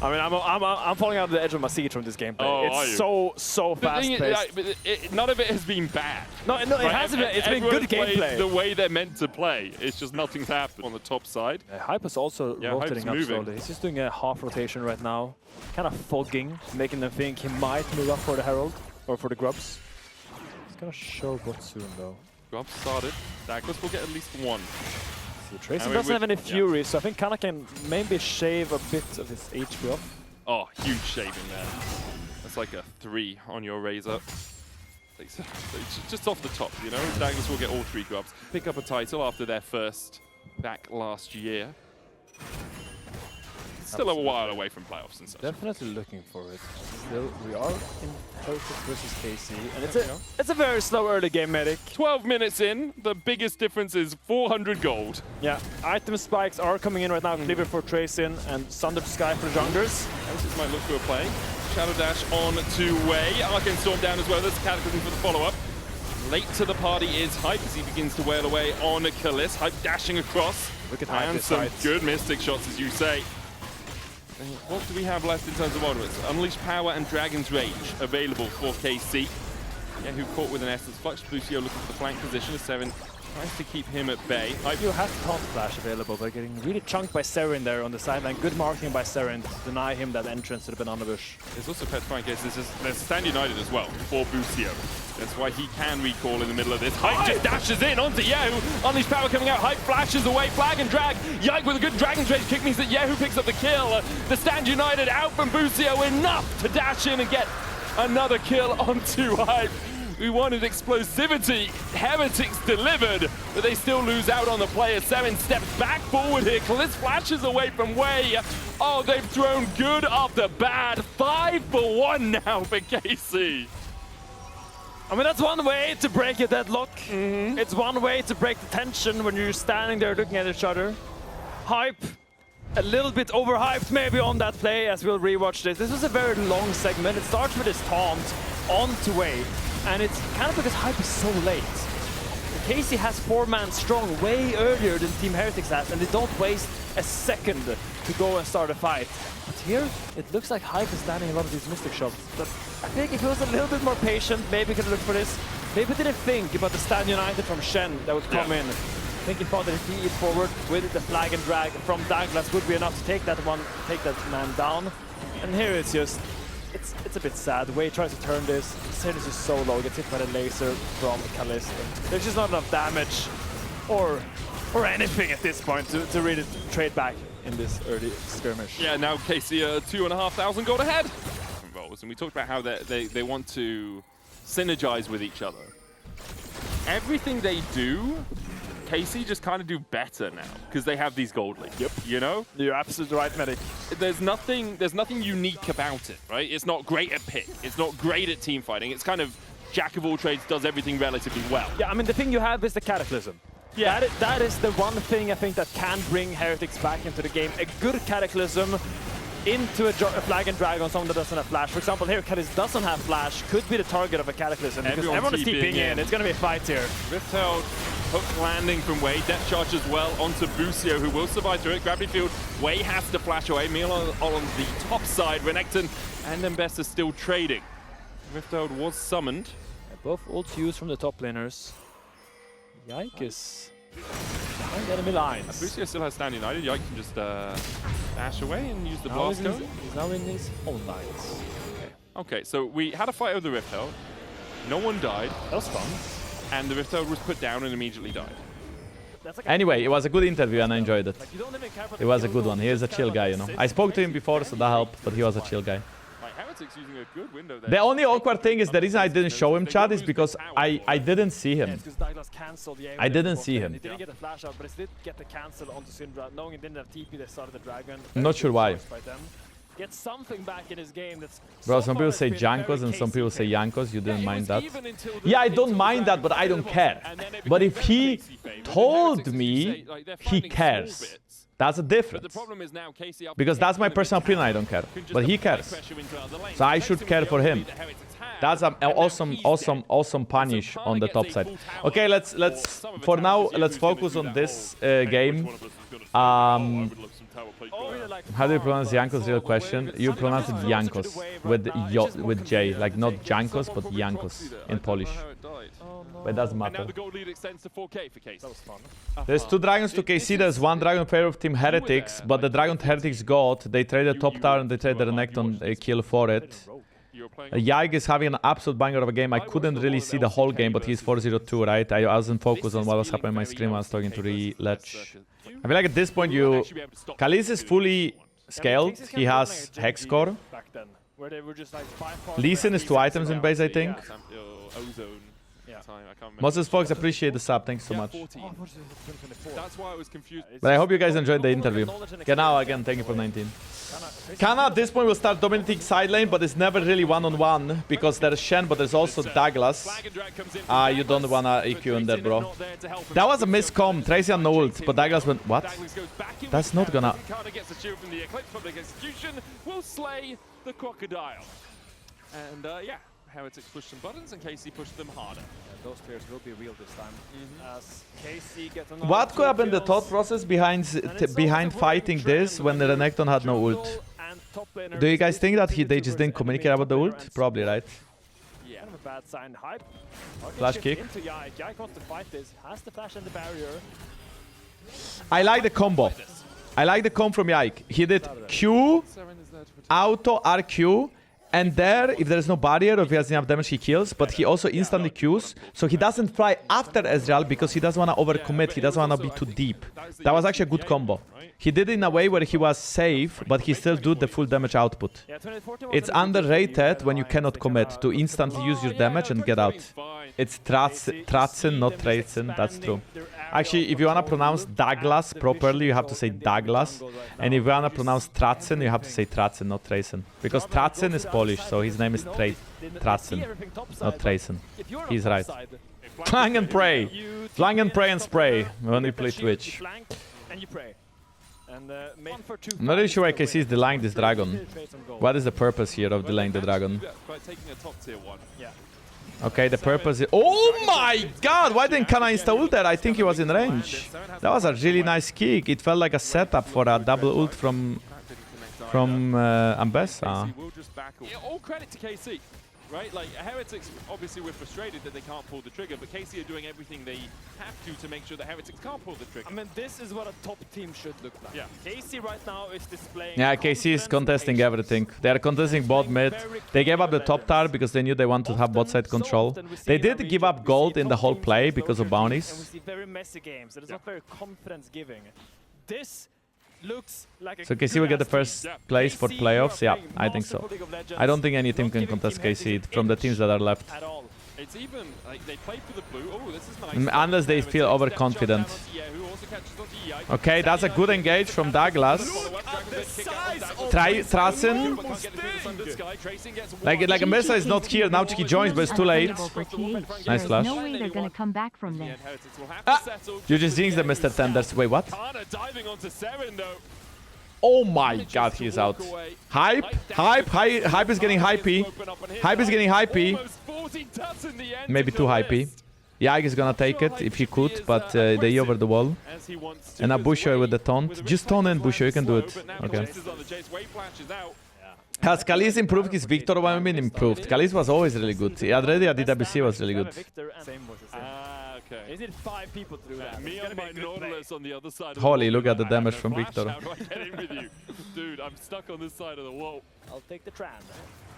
I mean, I'm falling out of the edge of my seat from this gameplay. Oh, it's so fast-paced. None of it has been bad. No, it hasn't. It's been good gameplay. The way they're meant to play, it's just nothing's happened on the top side. Hype is also rotating up slowly. He's just doing a half rotation right now, kind of fogging, making them think he might move up for the Herald or for the Grubs. He's gonna show bot soon though. Grubs started. Daglas will get at least 1. Tracyn doesn't have any Fury, so I think Canna can maybe shave a bit of his HP off. Oh, huge shaving there. That's like a 3 on your Razor. Just off the top, you know? Daglas will get all 3 grubs. Pick up a title after their first back last year. Still a while away from playoffs and such. Definitely looking for it. Still, we are in Heretics versus KC, and it's a very slow early game, medic. 12 minutes in, the biggest difference is 400 gold. Yeah, item spikes are coming in right now. Cleaver for Tracyn and Sunder to Sky for the junglers. This might look for a play. Shadow Dash on to Wei. Arcane Storm down as well. There's a Cataclysm for the follow-up. Late to the party is Hype as he begins to wail away on Caliste. Hype dashing across. Look at Hype. And some good Mystic shots, as you say. What do we have left in terms of ultimates? Unleash Power and Dragon's Rage available for KC. Yeah, who caught with an Essence Flux. Busio looking for the flank position as Serin tries to keep him at bay. You have Taunt Flash available, but getting really chunked by Serin there on the sideline. Good marking by Serin to deny him that entrance to the banana bush. There's also Petrifying Cases. There's Stand United as well for Busio. That's why he can recall in the middle of this. Hype just dashes in onto kyeahoo. Unleash Power coming out. Hype flashes away. Flag and drag. Yike with a good Dragon's Rage kick means that kyeahoo picks up the kill. The Stand United out from Busio. Enough to dash in and get another kill onto Hype. We wanted explosivity. Heretics delivered, but they still lose out on the player. Serin steps back forward here. Caliste flashes away from Way. Oh, they've thrown good after bad. 5 for 1 now for KC. I mean, that's one way to break a deadlock. It's one way to break the tension when you're standing there looking at each other. Hype, a little bit overhyped maybe on that play as we'll rewatch this. This was a very long segment. It starts with his taunt onto Way, and it's kind of because Hype is so late. KC has 4-man strong way earlier than Team Heretics has, and they don't waste a second to go and start a fight. But here, it looks like Hype is standing a lot of these Mystic shots. But I think if he was a little bit more patient, maybe could have looked for this. Maybe didn't think about the Stand United from Shen that would come in. I think he thought that if he eat forward with the flag and drag from Daglas would be enough to take that man down. And here it's just, it's a bit sad. The way he tries to turn this, Serin is just so low, gets hit by the laser from Caliste. There's just not enough damage or anything at this point to really trade back in this early skirmish. Yeah, now KC 2,500 gold ahead. And we talked about how they want to synergize with each other. Everything they do, KC just kind of do better now because they have these gold leads. Yep. You know? You're absolutely right, Medic. There's nothing unique about it, right? It's not great at pick. It's not great at team fighting. It's kind of jack of all trades, does everything relatively well. Yeah, I mean, the thing you have is the Cataclysm. Yeah, that is the one thing I think that can bring Heretics back into the game. A good Cataclysm into a flag and drag on someone that doesn't have flash. For example, here Caliste doesn't have flash, could be the target of a Cataclysm because everyone is TPing in. It's going to be a fight here. Riftheld, hook landing from Way, death charge as well onto Busio, who will survive through it. Gravity field, Way has to flash away. Meal on the top side. Renekton and Mbess are still trading. Riftheld was summoned. Both ults used from the top laners. Yike is behind enemy lines. Busio still has Stand United. Yike can just dash away and use the blast cone. He's now in his own lines. Okay, so we had a fight over the Riftheld. No one died. That was fun. And the Riftheld was put down and immediately died. Anyway, it was a good interview and I enjoyed it. It was a good one. He is a chill guy, you know. I spoke to him before, so that helped, but he was a chill guy. Using a good window there. The only awkward thing is the reason I didn't show him chat is because I didn't see him. I didn't see him. He didn't get the flash out, but he did get the cancel onto Syndra. Knowing he didn't have TP, they started the dragon. I'm not sure why. Get something back in his game that's Bro, some people say JANKOS and some people say JANKOS. You didn't mind that? Yeah, I don't mind that, but I don't care. But if he told me he cares, that's a difference. Because that's my personal opinion, I don't care. But he cares. So I should care for him. That's an awesome punish on the top side. Okay, let's for now let's focus on this game. How do you pronounce JANKOS? Real question. You pronounce it JANKOS with J, like not JANKOS but JANKOS in Polish. But it doesn't matter. There's 2 dragons to KC, there's 1 dragon pair of Team Heretics, but the dragon Heretics got, they traded top tower and they traded the Renekton kill for it. Yike is having an absolute banger of a game. I couldn't really see the whole game, but he's 4-0-2, right? I wasn't focused on what was happening on my screen when I was talking to Rhilech. I feel like at this point Caliste is fully scaled, he has Hex Core. Lee Sin is 2 items in base, I think. Moses Fox, appreciate the sub, thanks so much. That's why I was confused. But I hope you guys enjoyed the interview. Canna, again, thank you for 19. Canna at this point will start dominating side lane, but it's never really one-on-one because there's Shen, but there's also Daglas. You don't wanna EQ in there, bro. That was a miscom. Tracyn no ult, but Daglas went, what? That's not gonna... will slay the crocodile. And yeah, Heretics pushed some buttons and KC pushed them harder. Those players will be real this time. As KC gets what could have been the thought process behind fighting this when the Renekton had no ult? Do you guys think that they just didn't communicate about the ult? Probably, right? Yeah. Kind of a bad sign. Hype. Flash kick. Into Yike. Yike wants to fight this. Has the flash and the barrier. I like the combo. I like the combo from Yike. He did Q, auto RQ, And there, if there is no barrier or if he has enough damage, he kills. But he also instantly Qs. So he doesn't fly after Ezreal because he doesn't want to overcommit. He doesn't want to be too deep. That was actually a good combo. He did it in a way where he was safe, but he still did the full damage output. It's underrated when you cannot commit to instantly use your damage and get out. It's Tracyn, not Tracyn. That's true. Actually, if you want to pronounce Daglas properly, you have to say Daglas. And if you want to pronounce Tracyn, you have to say Tracyn, not Tracyn. Because Tracyn is Polish, so his name is Tracyn, not Tracyn. He's right. Flank and pray. Flank and pray and spray when we play Twitch. I'm not really sure why KC is delaying this dragon. What is the purpose here of delaying the dragon? Okay, the purpose is... Oh my god! Why didn't Canna insta-ult there? I think he was in range. That was a really nice kick. It felt like a setup for a double ult from Ambessa. All credit to KC, right? Like, Heretics, obviously we're frustrated that they can't pull the trigger, but KC are doing everything they have to make sure that Heretics can't pull the trigger. I mean, this is what a top team should look like. Yeah. KC right now is displaying... Yeah, KC is contesting everything. They are contesting bot mid. They gave up the top tower because they knew they wanted to have bot side control. They did give up gold in the whole play because of bounties. And we see very messy games. It is not very confidence-giving. This looks like a... So KC will get the first place for playoffs? Yeah, I think so. I don't think any team can contest KC from the teams that are left. It's even like they play for the blue. Oh, this is nice. Unless they feel overconfident. Okay, that's a good engage from Daglas. Tracyn. Like Ambessa is not here. Now he joins, but it's too late. Nice flash. No way they're gonna come back from there. You just jinxed the Mr. Tenders. Wait, what? Oh my god, he is out. Hype is getting hypey. Hype is getting hypey. Maybe too hypey. Yike is gonna take it if he could, but they over the wall. And now Busio with the taunt. Just taunt in Busio, you can do it. Okay. Has Caliste improved his Victor or Women improved? Caliste was always really good. Already at DWC was really good. Is it 5 people through that? Me and my Nautilus on the other side. Holy, look at the damage from Victor. How do I get in with you? Dude, I'm stuck on this side of the wall. I'll take the Tran.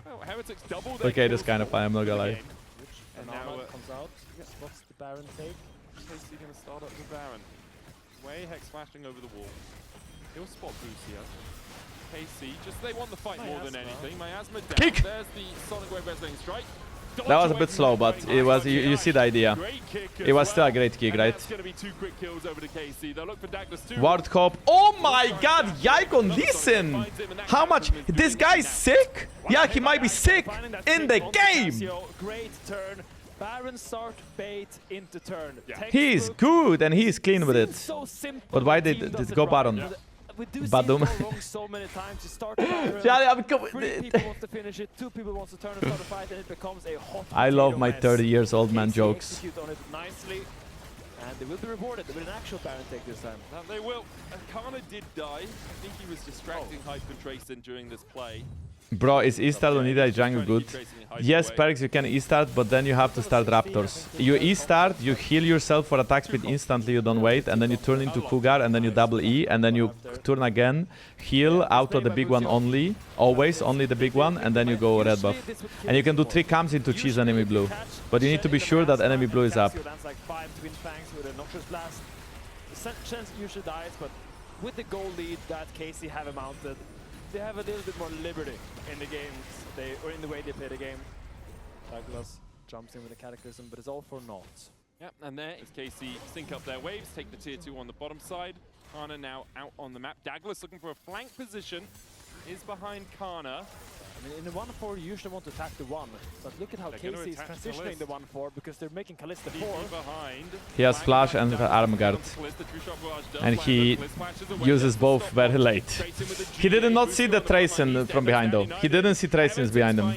Oh, Heretics double. Okay, this kind of fire, I'm not gonna lie. And now comes out. What's the Baron take? KC gonna start up the Baron. Way Hex flashing over the wall. He'll spot Busio. KC, just they want the fight more than anything. Miasma down. Kick! There's the Sonic Wave Wrestling Strike. That was a bit slow, but it was. You see the idea. It was still a great kick, right? Ward Cop. Oh my god, Yike on listen! How much? This guy's sick? Yeah, he might be sick in the game! Great turn. Baron start bait into turn. He is good and he is clean with it. But why did it go Baron? We do Badum. see so many times. You start the Baron, Yeah, 3 people want to finish it, 2 people want to turn and start a fight, and it becomes a hot I love my mess. 30 years old man KC jokes. execute on it nicely, and they will be rewarded with an actual Baron take this time. They will. Canna did die. I think he was distracting Hype and Tracyn during this play. Bro, is E-Start on Nida jungle good? Yes, Perks, you can E-Start, but then you have to start Raptors. You E-Start, you heal yourself for attack speed instantly, you don't wait, and then you turn into Cougar, and then you double E, and then you turn again, heal out of the big one only, always only the big one, and then you go red buff. And you can do 3 camps into cheese enemy blue. But you need to be sure that enemy blue is up. That's like 5 Twin Fangs with a Noxious Blast. Chance usually dies, but with the goal lead that KC have mounted, they have a little bit more liberty in the games, or in the way they play the game. Daglas jumps in with a Cataclysm, but it's all for naught. Yep, and there is KC sync up their waves, take the tier 2 on the bottom side. Canna now out on the map. Daglas looking for a flank position, is behind Canna. I mean, in the 1-4, you usually want to attack the 1, but look at how KC is transitioning the 1-4 because they're making Caliste 4. He has flash and arm guard, and he uses both very late. He did not see the Tracyn from behind though. He didn't see Tracyn behind him.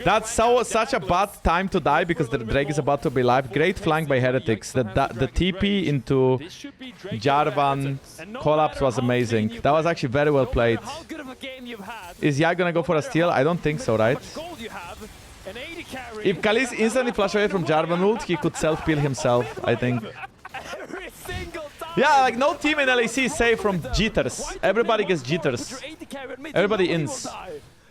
That's such a bad time to die because the Drake is about to be live. Great flank by Heretics. The TP into Jarvan collapse was amazing. That was actually very well played. Is Yike gonna go for a steal? I don't think so, right? If Caliste instantly flash away from Jarvan ult, he could self-peel himself, I think. Yeah, like no team in LEC is safe from jitters. Everybody gets jitters. Everybody ins.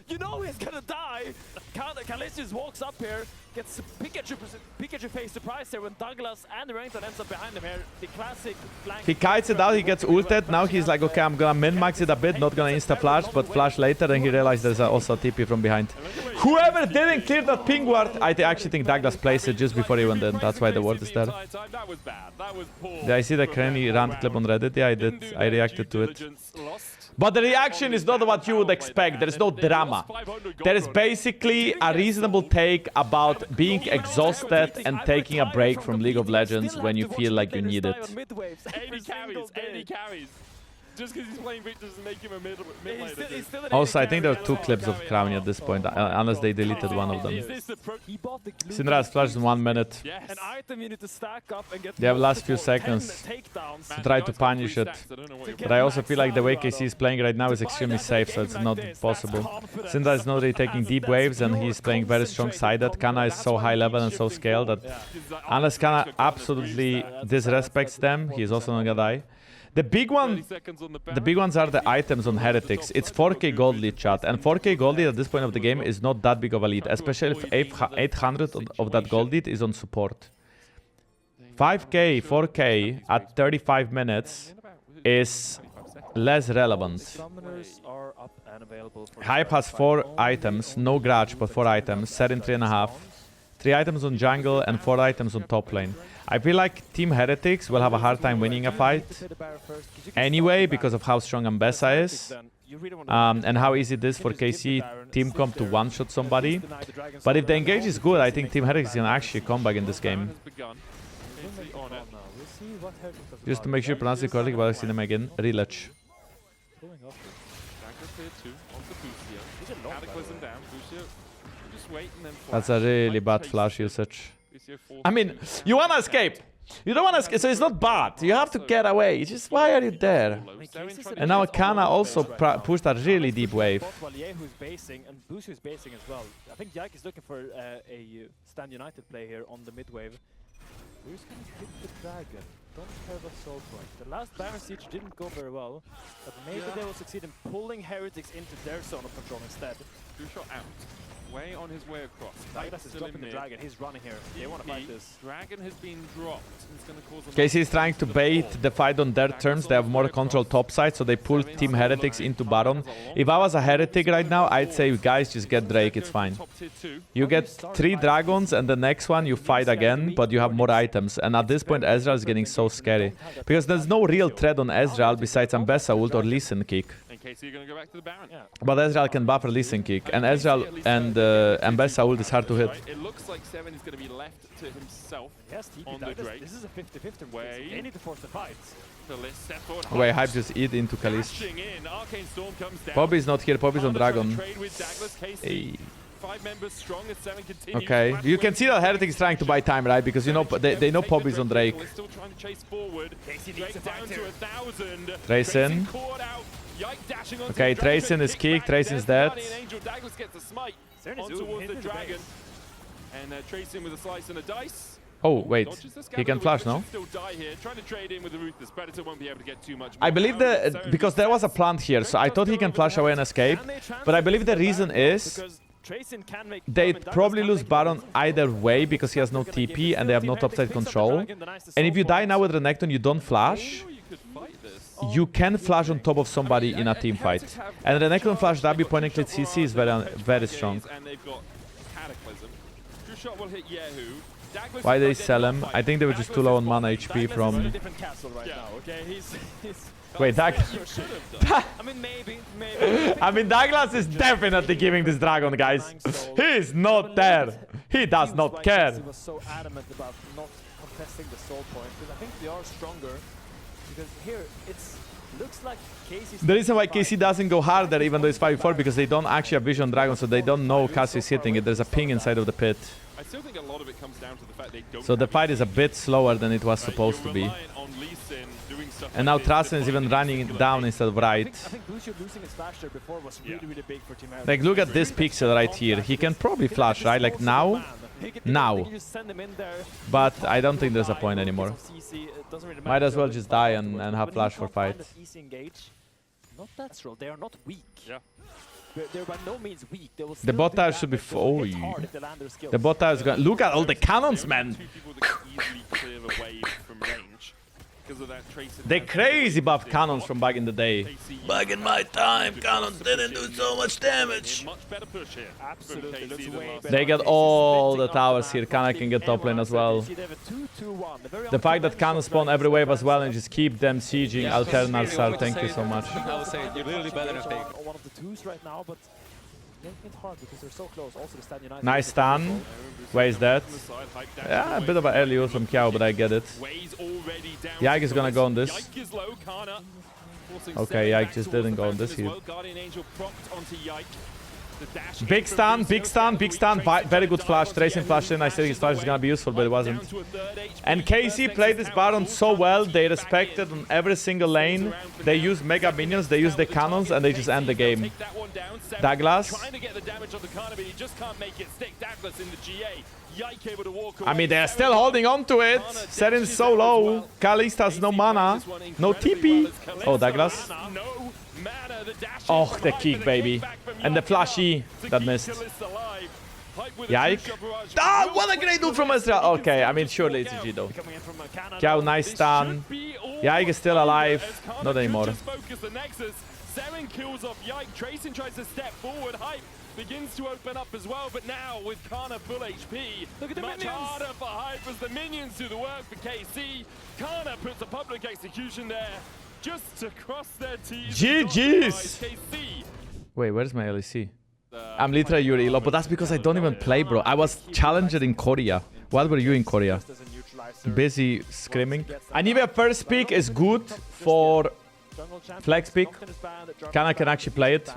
You know he's gonna die! Caliste just walks up here, gets Pikachu face surprise here when Daglas and Maynter ends up behind him here. The classic flank. He kites it out, he gets ulted. Now he's like, okay, I'm gonna min-max it a bit, not gonna insta-flash, but flash later. Then he realized there's also a TP from behind. Whoever didn't clear that ping ward, I actually think Daglas placed it just before he went in. That's why the ward is there. Yeah, I see the cranny rant clip on Reddit. Yeah, I did. I reacted to it. But the reaction is not what you would expect. There is no drama. There is basically a reasonable take about being exhausted and taking a break from League of Legends when you feel like you need it. 80 carries. Just because he's playing Victor doesn't make him a mid laner. Also, I think there are 2 clips of Crowny at this point, unless they deleted one of them. Syndra's flashed in 1 minute. An item you need to stack up and get They have last few seconds to try to punish it. But I also feel like the way KC is playing right now is extremely safe, so it's not possible. Syndra is not really taking deep waves and he's playing very strong-sided. Canna is so high level and so scaled that unless Canna absolutely disrespects them, he is also not gonna die. The big ones are the items on Heretics. It's 4k gold lead, chat, and 4k gold lead at this point of the game is not that big of a lead, especially if 800 of that gold lead is on support. 5k, 4k at 35 minutes is less relevant. Hype has 4 items, no grudge, but 4 items. Serin 3.5. 3 items on jungle and 4 items on top lane. I feel like Team Heretics will have a hard time winning a fight anyway because of how strong Ambessa is and how easy it is for KC Team Comp to one-shot somebody. But if the engage is good, I think Team Heretics can actually come back in this game. Just to make sure you pronounce it correctly, but I've seen him again. Rhilech. That's a really bad flash usage. I mean, you wanna escape. You don't wanna escape, so it's not bad. You have to get away. It's just, why are you there? And now Canna also pushed a really deep wave. While kyeahoo is basing and Busio is basing as well. I think Yike is looking for a Stand United play here on the mid wave. Who's gonna hit the dragon? Don't have a soul point. The last Baron Siege didn't go very well, but maybe they will succeed in pulling Heretics into their zone of control instead. 2 shot out. Way on his way across. Daglas is dropping the dragon. He's running here. They want to fight this. Dragon has been dropped. It's going to cause KC is trying to bait the fight on their terms. They have more control topside, so they pull Team Heretics into Baron. If I was a Heretic right now, I'd say, guys, just get Drake, it's fine. You get 3 dragons, and the next one you fight again, but you have more items. And at this point, Ezreal is getting so scary. Because there's no real threat on Ezreal besides Ambessa ult or Lee Sin kick. KC going to go back to the Baron. But Ezreal can buffer Lee Sin kick, and Ezreal and Ambessa ult is hard to hit. It looks like Serin is going to be left to himself on the Drake. This is a 50-50 way. They need to force the fight. Wait, Hype just eat into Caliste. Poby is not here, Poby is on Dragon. Hey. 5 members strong as Serin continues. Okay, you can see that Heretic is trying to buy time, right? Because you know they know Poby is on Drake. Still trying to chase forward. Drake down to 1,000. Tracyn. Okay, Tracyn is kicked, Tracyn's dead. Daglas gets a smite on towards the dragon. And Tracyn with a slice and a dice. Oh, wait. He can flash, no? I believe because there was a plant here, so I thought he can flash away and escape. But I believe the reason is they'd probably lose Baron either way because he has no TP and they have no topside control. And if you die now with Renekton, you don't flash. You can flash on top of somebody in a team fight. And Renekton flash W point and click CC is very strong. Why they sell him? I think they were just too low on mana HP from... Wait, I mean, Daglas is definitely giving this dragon, guys. He is not there. He does not care. He was so adamant about not contesting the soul point because I think they are stronger. Because here it's looks like KC's the reason why KC doesn't go harder even though it's 5v4 because they don't actually have vision dragon, so they don't know Cassie is hitting it. There's a ping inside of the pit. I still think a lot of it comes down to the fact they don't. So the fight is a bit slower than it was supposed to be. And now Tracyn is even running down instead of right. I think Busio losing his flash there before was really big for Team Heretics. Like, look at this pixel right here. He can probably flash, right? Like now. Now. But I don't think there's a point anymore. Might as well just die and have flash for fight. Not that strong. They are not weak. Yeah. they're by no means weak. They will The still bot do tower damage, should be they will hit full. hard if they land their skills. The bot tower is going. Look at all the cannons, man. Two people that can easily clear a wave from range because of that Tracyn. They crazy buff cannons from back in the day. Back in my time, cannons didn't do so much damage. Much better push here. Absolutely, from looks KC than way last better. They get all the towers here. Canna can get top lane as well. The fact that Canna spawn every wave as well and just keep them sieging alternals are thank you so much. I would say you're literally better than Fake. One of the twos right now, but making it hard because they're so close. Also, the Stend United. Nice stun. Where is that? Yeah, a bit of an early ult from kyeahoo, but I get it. Yike is gonna go on this. Okay, Yike just didn't go on this here. Big stun, big stun, big stun. Very good flash. Tracyn flashed in. I said his flash is gonna be useful, but it wasn't. And KC played this Baron so well. They respected on every single lane. They use mega minions, they use the cannons, and they just end the game. Daglas. I mean, they're still holding on to it. Serin's so low. Caliste has no mana. No TP. Oh, Daglas. Oh, the kick, baby. And the flashy that missed. Yike. Ah, what a great ult from Ezreal. Okay, I mean, surely it's GG though. kyeahoo, nice stun. Yike is still alive. Not anymore. Serin kills off Yike. Tracyn tries to step forward. Hype begins to open up as well, but now with Canna full HP, look at the much minions. harder for Hype as the minions do the work for KC. Canna puts a public execution there just to cross their T's. GG's. KC. Wait, where's my LEC? I'm literally your elo, but that's because I don't even play, bro. I was challenger in Korea. What were you in Korea? Busy screaming. Anivia first pick is good for flex pick. Canna can actually play it.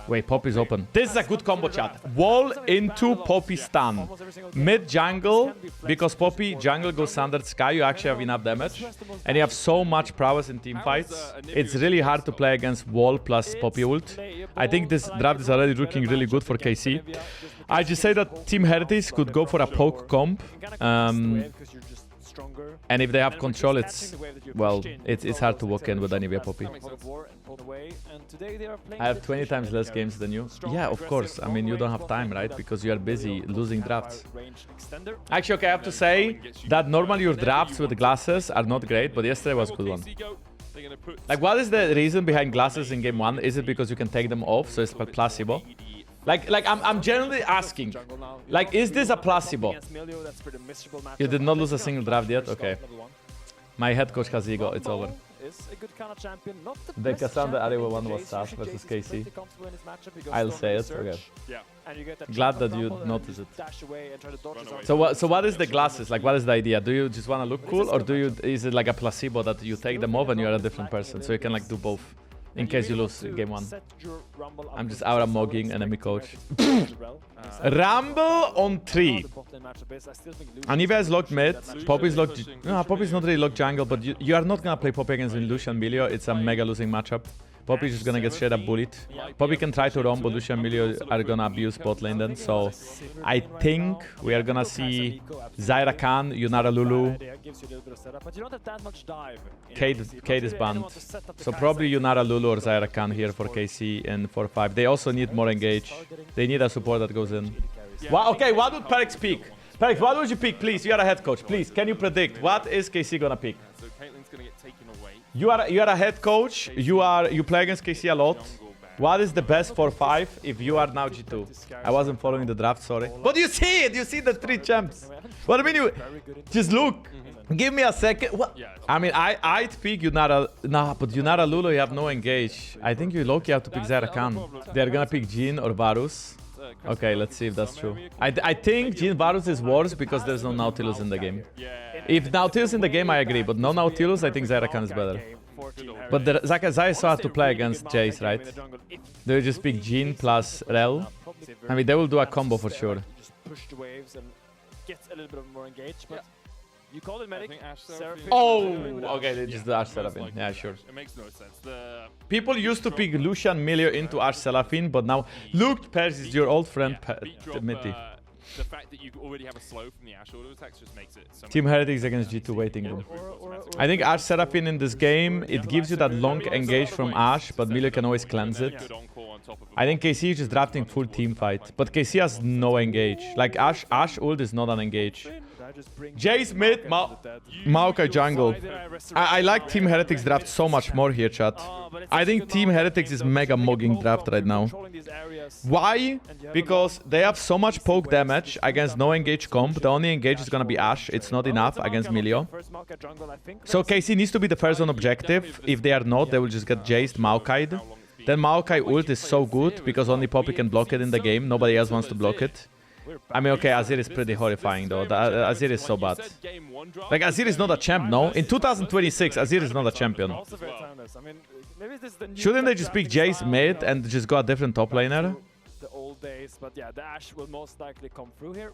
Wait, Poppy's open. This is a good combo, chat. Wall into Poppy stun. Mid jungle, because Poppy jungle goes under Sky, you actually have enough damage. And you have so much prowess in team fights. It's really hard to play against Wall plus Poppy ult. I think this draft is already looking really good for KC. I just say that Team Heritage could go for a poke comp. And if they have control, it's, well, it's hard to walk in with Anivia Poppy. I have 20 times less games than you. Yeah, of course. I mean, you don't have time, right? Because you are busy losing drafts. Actually, okay, I have to say that normally your drafts with glasses are not great, but yesterday was a good one. Like, what is the reason behind glasses in game 1? Is it because you can take them off, so it's placebo? Like I'm generally asking, like, is this a placebo? You did not lose a single draft yet? Okay. My head coach has ego, it's over. The Cassandra Arewa one was Sash versus KC. I'll say it, okay. Glad that you noticed it. So what is the glasses? Like, what is the idea? Do you just want to look cool, or is it like a placebo that you take them off and you're a different person? So you can like do both. In case you lose game 1. I'm just out of mogging enemy coach. Rumble on 3. Anivia is locked mid. Poppy is locked. No, Poppy is not really locked jungle, but you are not gonna play Poppy against Lucian and Milio. It's a mega losing matchup. Poppy is just gonna get straight up bullied. Poppy can try to roam, but Lucian and Milio are gonna abuse bot lane then. So I think we are gonna see Zyra Khan, Yunara Lulu. Kate is banned. So probably Yunara Lulu or Zyra Khan here for KC in 4-5. They also need more engage. They need a support that goes in. Okay, what would Perix pick? Perix, what would you pick, please? You are a head coach. Please, can you predict? What is KC gonna pick? You are a head coach. You play against KC a lot. What is the best 4-5 if you are now G2? I wasn't following the draft, sorry. But you see it! You see the 3 champs. What I mean, you just look. Give me a second. What? I mean, I'd pick Yunara. Nah, but Yunara Lulu, you have no engage. I think you low-key have to pick Zyra Khan. They're gonna pick Jhin or Parus. Okay, let's see if that's true. I think Jhin Parus is worse because there's no Nautilus in the game. If Nautilus in the game, I agree. But no Nautilus, I think Zyra Khan is better. But Zaya is so hard to play against Jace, right? They will just pick Jhin plus Rel. I mean, they will do a combo for sure. You call it medic. Oh, okay, they just do Ashe Seraphine. Yeah, sure. It makes no sense. People used to pick Lucian Milio into Ashe Seraphine, but now look, Pers is your old friend Mitty. The fact that you already have a slow from the Ashe auto attacks just makes it so Team Heretics against G2 waiting room. I think Ashe Seraphine in this game, it gives you that long engage from Ashe, but Milio can always cleanse it. top of them. I think KC is just drafting full team fight, but KC has no engage. Like Ash ult is not an engage. Jace mid, Maokai jungle. I like Team Heretics draft so much more here, chat. I think Team Heretics is mega mugging draft right now. Why? Because they have so much poke damage against no engage comp. The only engage is gonna be Ash. It's not enough against Milio. So KC needs to be the first on objective. If they are not, they will just get Jaced, Maokai'd. Then Maokai ult is so good because only Poppy can block it in the game. Nobody else wants to block it. I mean, okay, Azir is pretty horrifying though. Azir is so bad. Like, Azir is not a champ, no? In 2026, Azir is not a champion. Shouldn't they just pick Jace mid and just go a different top laner? The old days, but yeah, the Ashe will most likely come through here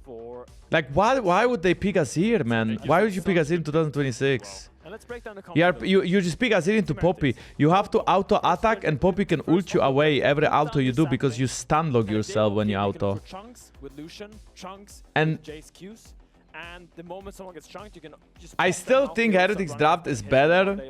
for... Like, why would they pick Azir, man? Why would you pick Azir in 2026? And let's break down the You just pick Azir into Poppy. You have to auto attack and Poppy can ult you away every auto you do because you stun log yourself when you auto. And the moment someone gets chunked, you can just I still think Heretics draft is better,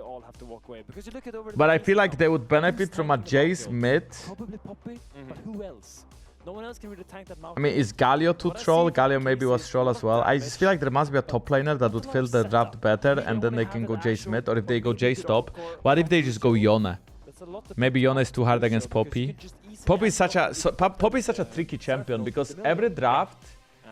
but I feel like they would benefit from a Jace mid. Probably Poppy, but who else? No one else can really tank that mouth. I mean, is Galio too troll? Galio maybe was troll as well. I just feel like there must be a top laner that would fill the draft better, and then they can go Jace mid, or if they go Jace top. What if they just go Yone? Maybe Yone is too hard against Poppy. Poppy is such a tricky champion because every draft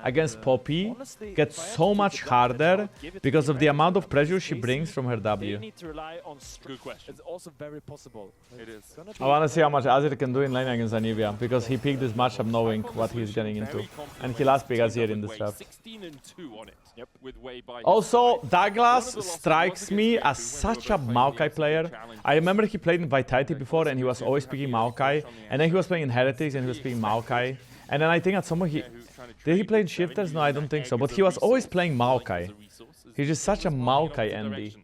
against Poppy gets so much harder because of the amount of pressure she brings from her W. Good question. It's also very possible. It is. I want to see how much Azir can do in lane against Anivia because he picked this matchup knowing what he's getting into. And he last picked Azir in this draft. 16 and 2 on it. Yep. With Way by Also, Daglas strikes me as such a Maokai player. I remember he played in Vitality before and he was always picking Maokai. And then he was playing in Heretics and he was picking Maokai. And then I think at some point did he play in Shifters? No, I don't think so. But he was always playing Maokai. He's just such a Maokai envy.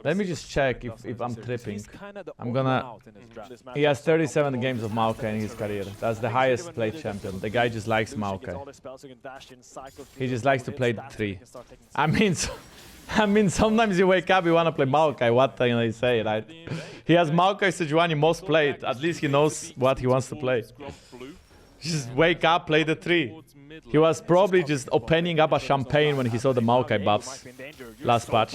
Let me just check if I'm tripping. I'm gonna... He has 37 games of Maokai in his career. That's the highest played champion. The guy just likes Maokai. He just likes to play 3. I mean, sometimes you wake up, you want to play Maokai. What can I say, right? He has Maokai Sejuani most played. At least he knows what he wants to play. Just wake up, play the 3. He was probably just opening up a champagne when he saw the Maokai buffs last patch.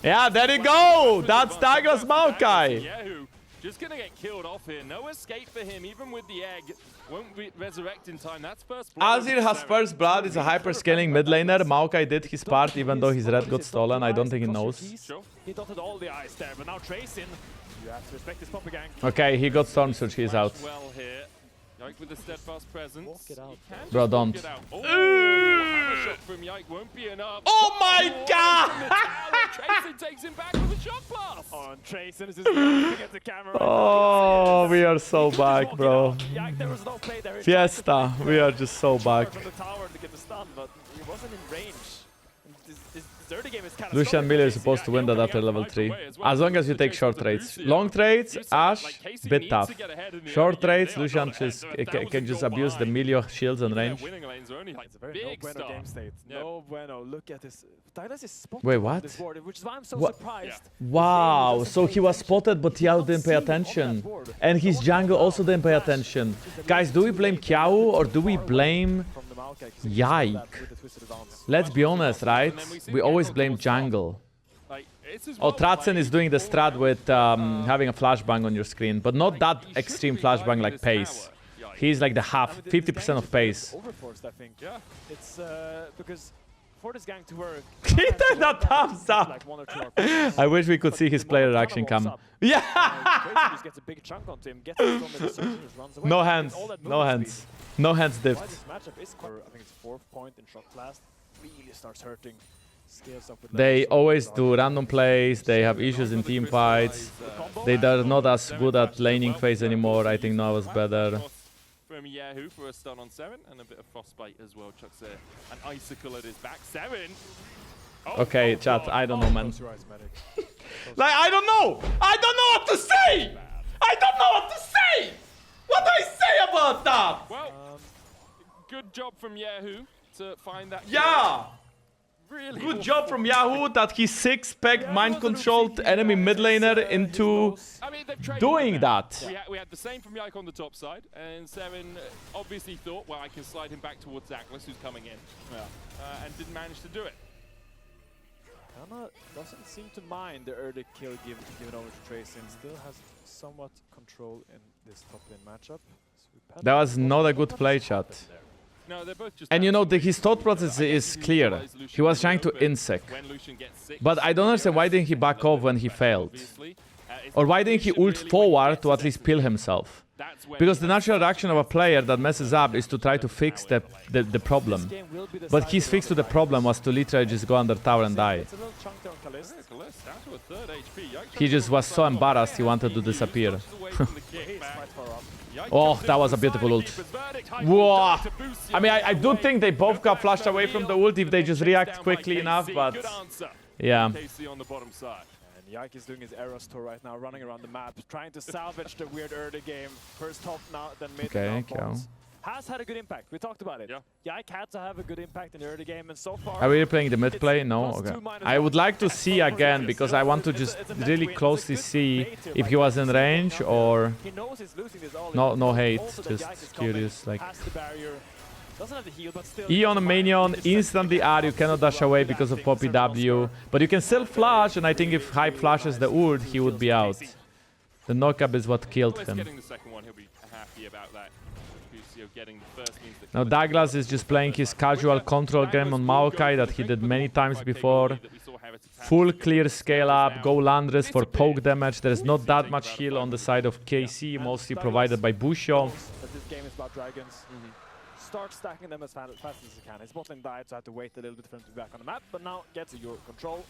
Yeah, there you go! That's Daglas Maokai! Just gonna get killed off here. No escape for him, even with the egg. Won't resurrect in time. That's first blood. Azir has first blood. It's a hyper-scaling mid laner. Maokai did his part, even though his red got stolen. I don't think he knows. He dotted all the eyes there, but now Tracyn. You have to respect this Poppy gang. Okay, he got Storm Surge. He's out. Well here. Yike with the steadfast presence. Bro, don't. Oh, hammer shot from Yike won't be enough. Oh my god! Tracyn takes him back with a shock blast. Oh, and Tracyn is just looking at the camera. Oh, we are so back, bro. Yike, there was no play there. Fiesta, we are just so back. From the tower to get the stun, but he wasn't in range. This early game is kind of Lucian Miller is supposed to win that after level 3. As long as you take short trades. Long trades, Ash, bit tough. Short trades, Lucian just can just abuse the Milio shields and range. It's a very no bueno game state. No bueno. Look at this. Daglas is spotted. Wait, what? This board, which is why I'm so surprised. Wow, so he was spotted, but Yao didn't pay attention. And his jungle also didn't pay attention. Guys, do we blame kyeahoo or do we blame Yike? Let's be honest, right? We always blame jungle. Oh, Tracyn is doing the strat with having a flashbang on your screen, but not that extreme flashbang like pace. He's like the half, 50% of pace. Overforced, I think. Yeah. It's because for this gang to work. He did that thumbs up. I wish we could see his player reaction come. Yeah. Just gets a big chunk onto him. Gets it from the surge, runs away. No hands. No hands. No hands diff. This matchup is, I think it's 4th point in shot blast. Really starts hurting. Scales up with they always do random plays. They have issues in team fights. They are not as good at laning phase anymore. I think now was better. From kyeahoo for a stun on Serin and a bit of frostbite as well. Chucks there an icicle at his back. Serin. Okay, chat. I don't know, man. Like, I don't know. I don't know what to say. I don't know what to say. What do I say about that? Well, good job from kyeahoo to find that. Yeah. really Good job from kyeahoo that he six-packed mind-controlled enemy mid laner into I mean, they've traded doing with that. We had the same from Yike on the top side, and Serin obviously thought, well, I can slide him back towards Daglas, who's coming in, and didn't manage to do it. Canna doesn't seem to mind the early kill given over to Tracyn. Still has somewhat control in this top lane matchup. So That was not a good play, chat. No, they're both just And you know, his thought process is clear. He was trying to insec. But I don't understand why didn't he back off when he failed? Or why didn't he ult forward to at least peel himself? Because the natural reaction of a player that messes up is to try to fix the problem. But his fix to the problem was to literally just go under tower and die. it's a little chunk there on Caliste. Caliste down to a third HP. Yike He just was so embarrassed he wanted to disappear. away from the kick He's back. quite far up. Yike Oh, comes in that was a with beautiful ult. Keeper's verdict. High Whoa! to Busio. I mean, I do think they both got flashed away from the ult if they just react quickly enough, but Good answer. yeah. KC on the bottom side. And Yike is doing his Eros tour right now, running around the map, trying to salvage the weird early game. First top, now then mid, Okay, now okay. bottom. Has had a good impact. We talked about it. Yeah. Yike had to have a good impact in the early game, and so far... Are we playing the mid play? No? Plus Okay. 2 minus I would 1. like to see again, because I want to just really closely see if he was in range or... He knows he's losing this all. No hate, Also that just Yike is coming curious, like... past the barrier. Doesn't have the heal, but still... E on a minion, instantly R, you cannot dash away because of Poppy W. But you can still flash, and I think if Hype flashes the ult, he would be out. The knockup is what killed him. Getting the second one, he'll be happy about that. Busio getting the first means that Now Daglas is just playing his casual control game on Maokai that he did many times before. Full clear scale up, go Landris for poke damage. There is not that much heal on the side of KC, mostly provided by Busio. That this game is about dragons. Start stacking them as fast as you can. His bot lane died, so I had to wait a little bit for him to be back on the map, but now gets a Euro control.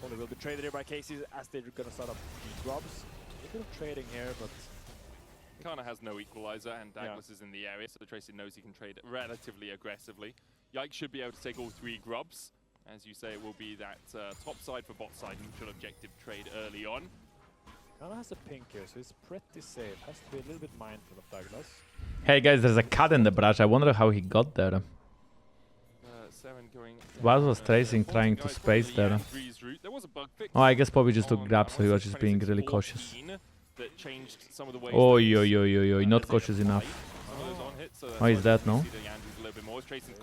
Only will be traded here by Casey as they're gonna start up grubs. A bit of trading here, but Canna has no equalizer, and Daglas is in the area, so Tracyn knows he can trade relatively aggressively. Yike should be able to take all 3 grubs. As you say, it will be that top side for bot side neutral objective trade early on. Canna has a pink here, so he's pretty safe. Has to be a little bit mindful of Daglas. Hey guys, there's a cut in the brush. I wonder how he got there. Serin going What was Tracyn trying to space there? There was a bug fix. Oh, I guess Poby just took grab, so he was just being really cautious. Oi, not cautious enough. Oh, he's dead, no?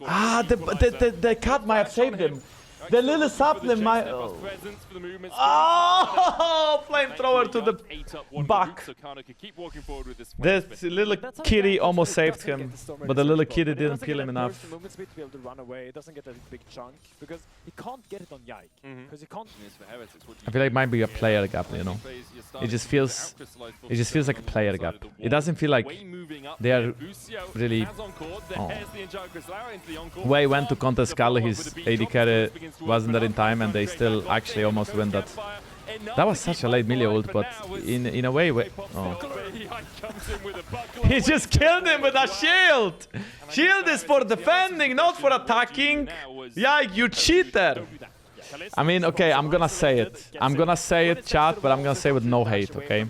Ah, the cut might have saved him. The little sapling might... Oh, flamethrower to the back. The little kitty almost saved him, but the little kitty didn't kill him enough. Movement speed to be able to run away. It doesn't get a big chunk because he can't get it on Yike. Because he can't. I feel like it might be a player gap, you know. It just feels like a player gap. It doesn't feel like they are really... Oh. Wei went to contest Skull, his AD carry wasn't there in time, and they still actually almost win that. That was such a late melee ult, but in a way... Oh. He just killed him with a shield! Shield is for defending, not for attacking! Yeah, you cheater! I mean, okay, I'm gonna say it. I'm gonna say it, chat, but I'm gonna say it with no hate, okay?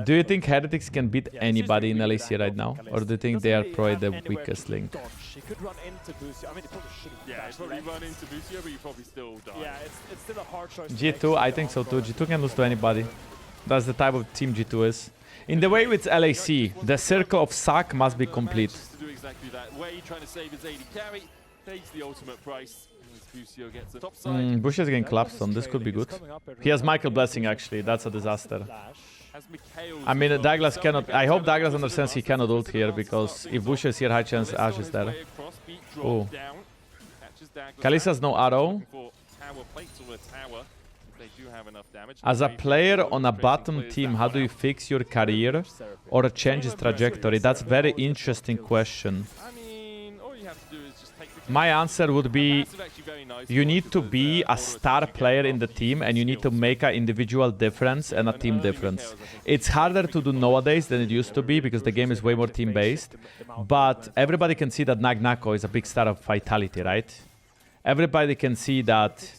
Do you think Heretics can beat anybody in LEC right now? Or do you think they are probably the weakest link? He could run into Busio. I mean, he probably shouldn't. Yeah, probably run into Busio, but you probably still die. Yeah, it's still a hard choice. G2, I think so too. G2 can lose to anybody. That's the type of team G2 is. In the way with LAC, the circle of suck must be complete. To do exactly that. Way trying to save his AD carry, pays the ultimate price. Busio gets the top side. Busio is getting collapsed on. This could be good. He has Michael Blessing actually. That's a disaster. I mean, Daglas cannot... I hope Daglas understands he cannot ult here, because if Busio is here, high chance Ash is there. Oh. Caliste has no arrow. As a player on a bottom team, how do you fix your career or change its trajectory? That's a very interesting question. My answer would be, you need to be a star player in the team, and you need to make an individual difference and a team difference. It's harder to do nowadays than it used to be, because the game is way more team-based. But everybody can see that Nagnako is a big star of Vitality, right? Everybody can see that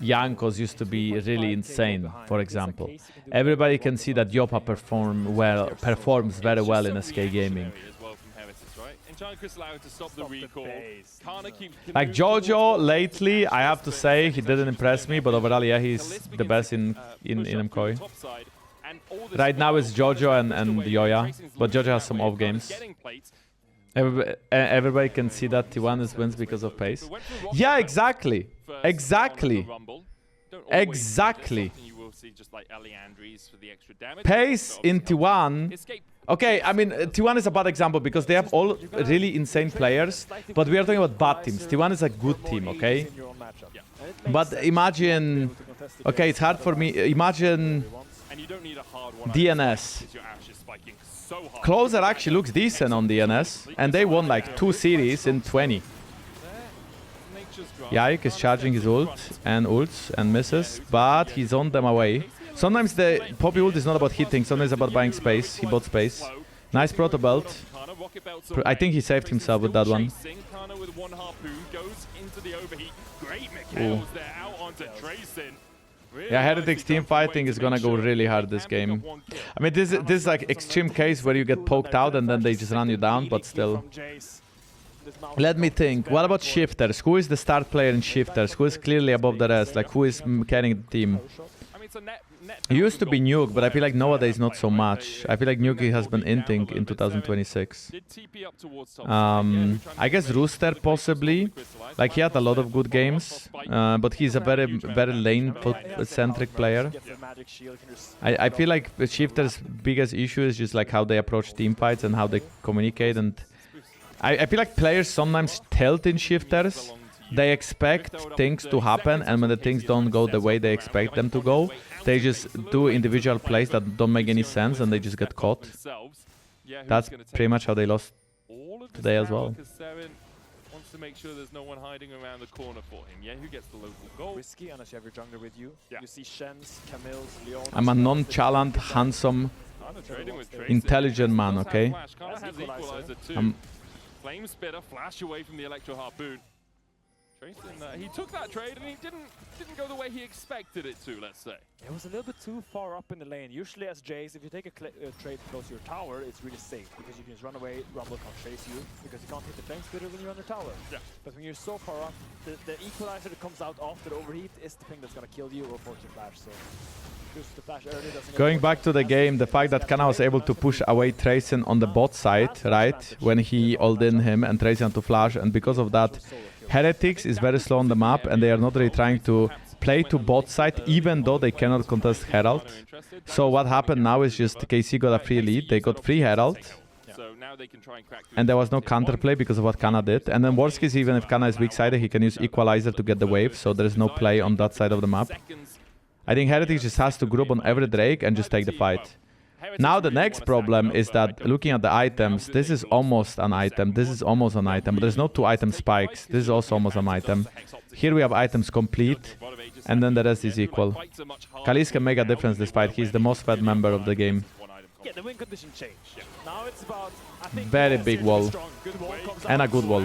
JANKOS used to be really insane, for example. Everybody can see that Yopa performs very well in SK Gaming. JANKOS allowed to stop the recall. Canna keeps Like Jojo lately, I have to say he didn't impress me, but overall, yeah, he's the best in MKOI. Right now it's Jojo and Yoya, but Jojo has some off games. Everybody can see that T1 is wins because of pace. Yeah, exactly. Exactly. Exactly. Pace in T1. Okay, I mean, T1 is a bad example because they have all really insane players, but we are talking about bad teams. T1 is a good team, okay? But imagine... Okay, it's hard for me. Imagine DNS. Closer actually looks decent on DNS, and they won like 2 series in 20. Yike is charging his ult and ults and misses, but he's on them away. Sometimes the Poby ult is not about hitting, sometimes it's about buying space. He bought space. Nice proto belt. I think he saved himself with that one. Ooh. Yeah, Heretics team fighting is gonna go really hard this game. I mean, this is like extreme case where you get poked out and then they just run you down, but still. Let me think. What about shifters? Who is the start player in shifters? Who is clearly above the rest? Like, who is carrying the team? It used to be Nuke, but I feel like nowadays not so much. I feel like Nuke has been inting in 2026. I guess Rooster possibly. Like, he had a lot of good games, but he's a very lane-centric player. I feel like the shifters' biggest issue is just like how they approach team fights and how they communicate. And I feel like players sometimes tilt in shifters. They expect things to happen, and when the things don't go the way they expect them to go, they just do individual plays that don't make any sense, and they just get caught. That's pretty much how they lost today as well. Serin wants to make sure there's no one hiding around the corner for him. Yeah, who gets the local goal? Risky unless you have your jungler with you. You see Shen's, Camille's, Leon. I'm a nonchalant, handsome, intelligent man, okay? Flame Spitter flash away from the Electro Harpoon. Tracyn, he took that trade and he didn't go the way he expected it to, let's say. It was a little bit too far up in the lane. Usually as Jace, if you take a trade close to your tower, it's really safe because you can just run away, Rumble can't chase you because you can't hit the Flame Spitter when you're on the tower. Yeah. But when you're so far up, the equalizer that comes out after the overheat is the thing that's gonna kill you or force your flash. So the flash early doesn't going back to the game, the fact that Canna was able to push away Tracyn on the bot side, right, when he ult in him and Tracyn had to flash, and because of that, Heretics is very slow on the map and they are not really trying to play to bot side even though they cannot contest Herald. So what happened now is just KC got a free lead, they got free Herald. And there was no counterplay because of what Canna did. And then worst case, even if Canna is weak-sided, he can use Equalizer to get the wave, so there is no play on that side of the map. I think Heretics just has to group on every Drake and just take the fight. Now the next problem is that looking at the items, this is almost an item, this is almost an item, but there's no 2 item spikes, this is also almost an item. Here we have items complete, and then the rest is equal. Caliste can make a difference this fight, he's the most fed member of the game. Yeah, the win condition changed. Now it's about, I think, very big wall. And a good wall.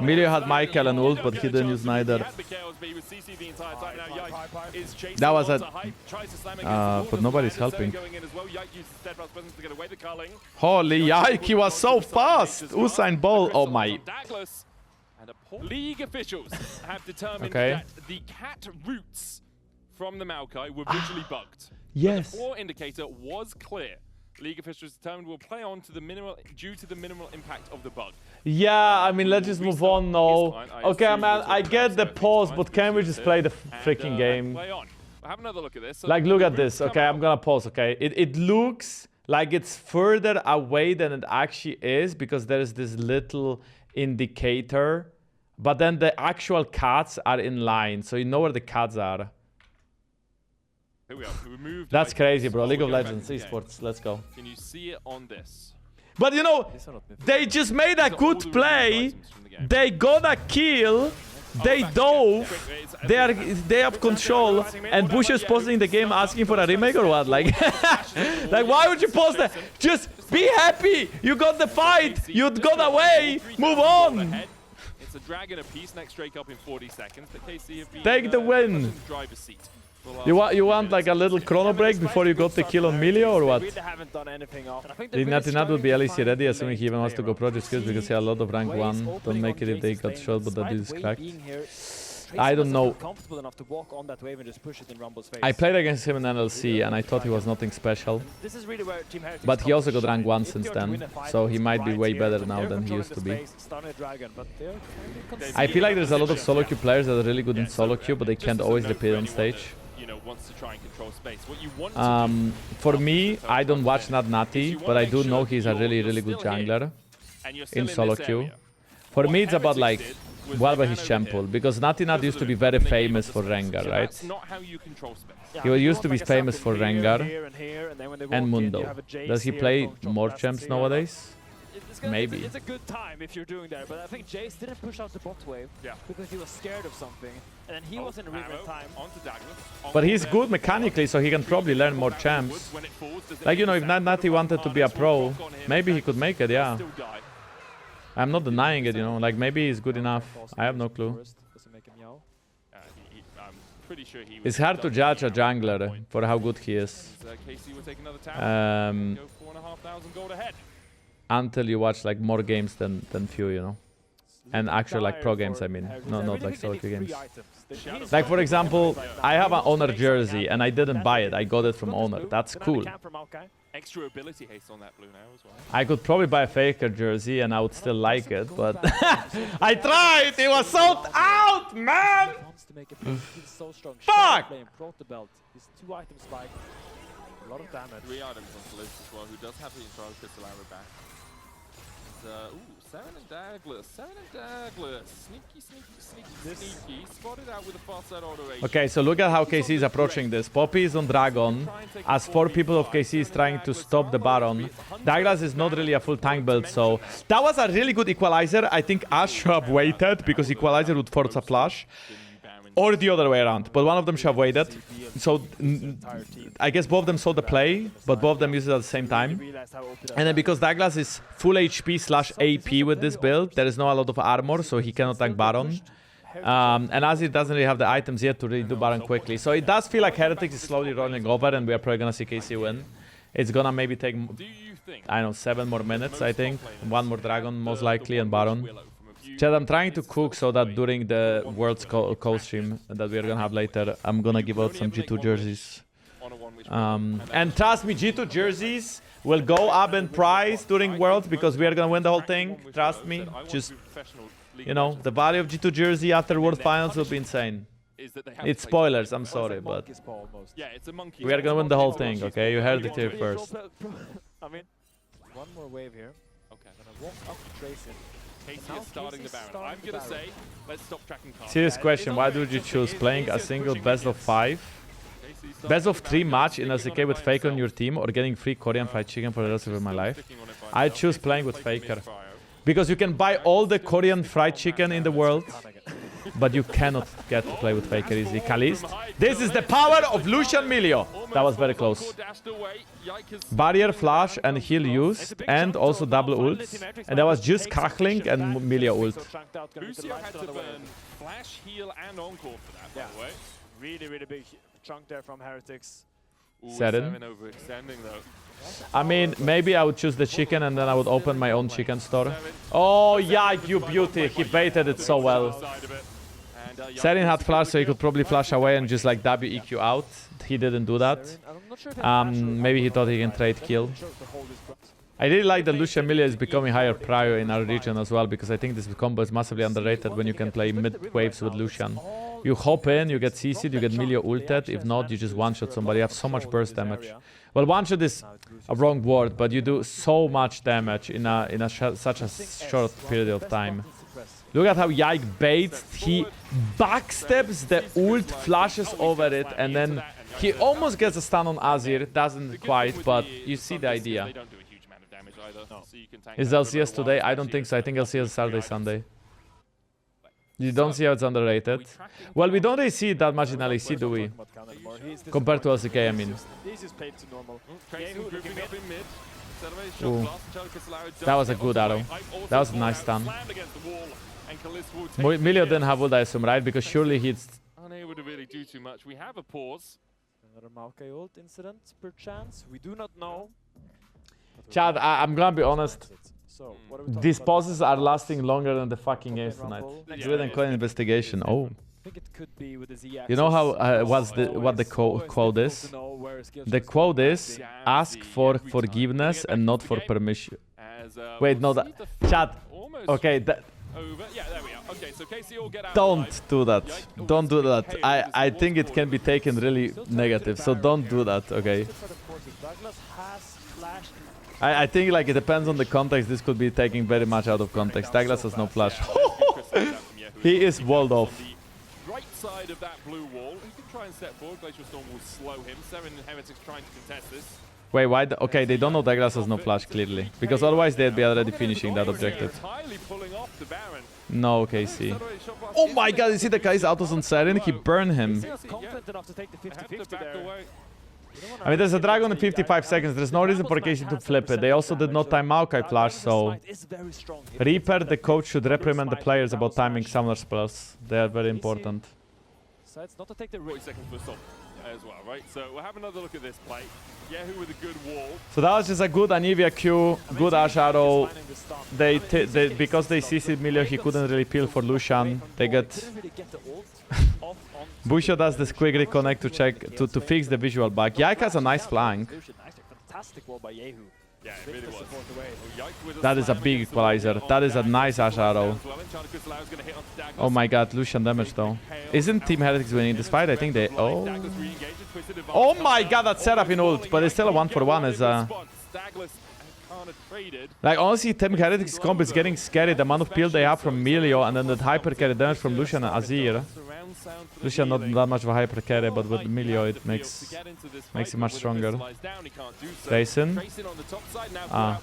Milio had Michael and ult, but he didn't use neither. That was a... but nobody's helping. Holy Yike, he was so fast! Usain Bolt, oh my... League officials have determined that the cat roots from the Maokai were visually bugged. Yes. The floor indicator was clear. League officials determined will play on to the minimal due to the minimal impact of the bug. Yeah, I mean, let's just move on now. Okay, man, I get the pause, but can we just play the freaking game? Play on. Have another look at this. Like, look at this. Okay, I'm gonna pause, okay? It looks like it's further away than it actually is because there is this little indicator, but then the actual cards are in line, so you know where the cards are. Here we are. That's crazy, bro. League of Legends, esports. Let's go. Can you see it on this? But you know, they just made a good play. They got a kill. They dove. They have control. And Busio is pausing the game asking for a remake or what? Like, like why would you pause that? Just be happy. You got the fight. You got away. Move on. It's a dragon apiece. Next Drake up in 40 seconds. But KC have been take the win. Driver's seat. You want like a little chrono break before you got the kill on Milio or what? The Natinat will be LEC ready, assuming he even wants to go project skills because he had a lot of rank 1. Don't make it if they got shot, but that is cracked. I don't know. I played against him in NLC and I thought he was nothing special. But he also got rank 1 since then, so he might be way better now than he used to be. I feel like there's a lot of solo queue players that are really good in solo queue, but they can't always repeat on stage. For me, I don't watch Nati, but I do know he's a really good jungler in solo queue. For me, it's about like well by his champ pool, because Nat used to be very famous for Rengar, right? He used to be famous for Rengar and Mundo. Does he play more champs nowadays? Maybe. It's a good time if you're doing that, but I think Jace didn't push out the bot wave because he was scared of something, and then he wasn't really in time. But he's good mechanically, so he can probably learn more champs. Like, you know, if Nati wanted to be a pro, maybe he could make it, yeah. I'm not denying it, you know, like maybe he's good enough. I have no clue. It's hard to judge a jungler for how good he is. Until you watch like more games than few, you know. And actually like pro games, I mean, not like solo queue games. Like for example, I have an Owner jersey and I didn't buy it, I got it from Owner. That's cool. Extra ability haste on that blue now as well. I could probably buy a Faker jersey and I would still like it, but I tried! It was sold out, man! Fuck! A lot of damage. 3 items on Caliste as well, who does have the entire crystal arrow back. Serin and Daglas. Sneaky. Spotted out with a fast side auto rage. Okay, so look at how KC is approaching this. Poby is on Dragon, as 4 people of KC is trying to stop the Baron. Daglas is not really a full tank build, so... That was a really good equalizer. I think Ash should have waited, because equalizer would force a flash. Or the other way around, but one of them should have waited. So, I guess both of them saw the play, but both of them used it at the same time. And then because Daglas is full HP / AP with this build, there is not a lot of armor, so he cannot tank Baron. And Azir doesn't really have the items yet to really do Baron quickly. So it does feel like Heretics is slowly rolling over, and we are probably gonna see KC win. It's gonna maybe take, I don't know, 7 more minutes, I think. 1 more Dragon, most likely, and Baron. Chad, I'm trying to cook so that during the World's co-stream that we are gonna have later, I'm gonna give out some G2 jerseys. And trust me, G2 jerseys will go up in price during Worlds because we are gonna win the whole thing. Trust me. Just, you know, the value of G2 jersey after World Finals will be insane. It's spoilers, I'm sorry, but we are gonna win the whole thing, okay? You heard it here first. I mean, one more wave here. Okay. Gonna walk up to Tracyn. KC is starting the Baron. I'm gonna say, let's stop tracking cards. Serious question, why would you choose playing a single best of 5? Best of 3 match in SK with Faker on your team, or getting free Korean fried chicken for the rest of my life? I choose playing with Faker. Because you can buy all the Korean fried chicken in the world, but you cannot get to play with Faker easily. Caliste. This is the power of Lucian Milio. That was very close. Barrier, flash, and heal used, and also double ults. And that was just crackling and Milio ult. Busio had to burn flash, heal, and encore for that, by the way. Really big chunk there from Heretics. Serin. Overextending though. I mean, maybe I would choose the chicken and then I would open my own chicken store. Oh, Yike, you beauty. He baited it so well. Serin had flash, so he could probably flash away and just like WEQ out. He didn't do that. Maybe he thought he can trade kill. I really like that Lucian Milio is becoming higher prior in our region as well, because I think this combo is massively underrated when you can play mid waves with Lucian. You hop in, you get CC'd, you get Milio ulted. If not, you just one-shot somebody. You have so much burst damage. Well, one-shot is a wrong word, but you do so much damage in such a short period of time. Look at how Yike baits. He backsteps the ult, flashes over it, and then he almost gets a stun on Azir. Doesn't quite, but you see the idea. Is LCS today? I don't think so. I think LCS is Saturday, Sunday. You don't see how it's underrated? Well, we don't really see it that much in LEC, do we? Compared to LCK, I mean. Ooh. That was a good arrow. That was a nice stun. Milio didn't have ult, I assume, right? Because surely he's... do too much. We have a pause. Another Maokai ult incident, perchance. We do not know. Chad, I'm gonna be honest. So, what are we talking These about? pauses are lasting longer than the fucking games tonight. Yeah, Do it and call an investigation. Oh. I think it could be with the Z You know how axis. what the quote is? The quote is ask for forgiveness and not for permission. Wait, no, that Chad. Okay, that Over. Yeah, there we are. Okay, so Casey will get out don't alive. do that. Don't do that. I think it can be taken really negative. So don't do that. Okay. Daglas has flashed. I think like it depends on the context. This could be taken very much out of context. Daglas has no flash. He is walled off. Right side of that blue wall. He can try and step forward. Glacial Storm will slow him. Serin and Heretics trying to contest this. Wait, why? Okay, they don't know Daglas has no flash clearly, because otherwise they'd be already finishing that objective. Entirely pulling off the Baron. No, KC. Oh my God! You see the guy's autos on Serin? He burned him. Confident enough to take the 50-50 there. I mean, there's a dragon in 55 seconds. There's no reason for Casey to flip it. They also did not time Maokai flash, so Reaper, the coach, should reprimand the players about timing summoner spells. They are very important. Decides not to take the 40 risk. seconds for Storm as well, right? So we'll have another look at this play. Kyeahoo with a good wall. So that was just a good Anivia Q, good Ash Arrow. They because they CC'd Milio, he couldn't really peel for Lucian. They get Busio does this quick reconnect to check to fix the visual bug. Yike has a nice flank. Fantastic wall by Kyeahoo. Yeah, it really was. That is a big equalizer. That is a nice Ash Arrow. Oh my God, Lucian damage though. Isn't Team Heretics winning this fight? I think they. Oh. Oh my God, that's Seraphine ult, but it's still a 1-for-1 as like honestly, Team Heretics comp is getting scary. The amount of peel they have from Milio and then the hyper carry damage from Lucian and Azir. Lucian not that much of a hyper carry, but with Milio it makes it much stronger. Tracyn. Ah.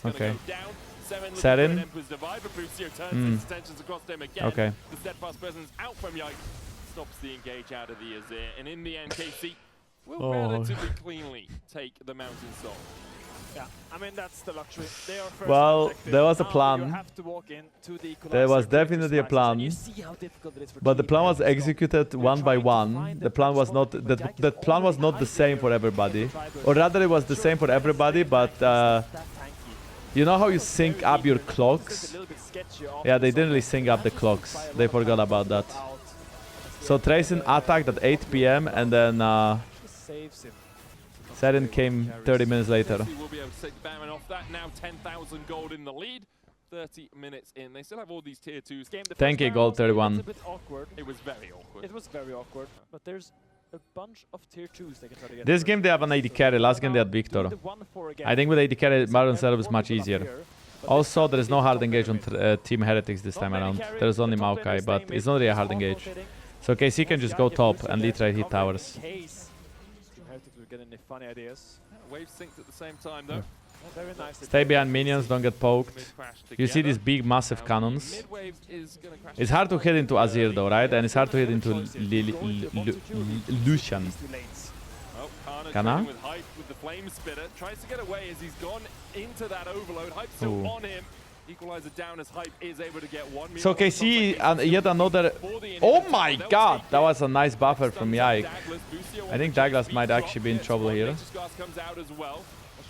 Okay. Serin. Okay. The steadfast presence out from Yike stops the engage out of the Azir, and in the end, KC will relatively cleanly take the Mountain Soul. Yeah, I mean that's the luxury. They are first Well, objective. there was a Now plan. you have to walk into the There was equalizer, definitely a create the spikes, and plan. you see how difficult it is for But the Team plan was Heretics. executed one by one. The plan was not that plan was not the same for everybody, or rather it was the same for everybody. But you know how you sync up your clocks? Yeah, they didn't really sync up the clocks. They forgot about that. So Tracyn attacked at 8 PM and then Serin came 30 minutes later. We'll be able to take the Baron off that. Now 10,000 gold in the lead. 30 minutes in. They still have all these tier 2s. Thank you, gold 31. It was very awkward. It was very awkward, but there's a bunch of tier 2s they can try to get. This game they have an AD carry, last game they had Victor. I think with AD carry, Baron setup is much easier. Also, there is no hard engage on Team Heretics this time around. There's only Maokai, but it's not really a hard engage. So KC can just go top and literally hit towers. We're getting funny ideas. Wave synced at the same time though. Very nice. Stay behind minions, don't get poked. You see these big massive cannons. It's hard to hit into Azir though, right? And it's hard to hit into Lucian. Canna? With the flame spitter tries to get away as he's gone into that overload. Hype still on him. Equalizer down as Hype is able to get one. So KC and yet another. Oh my God, that was a nice buffer from Yike. I think Daglas might actually be in trouble here.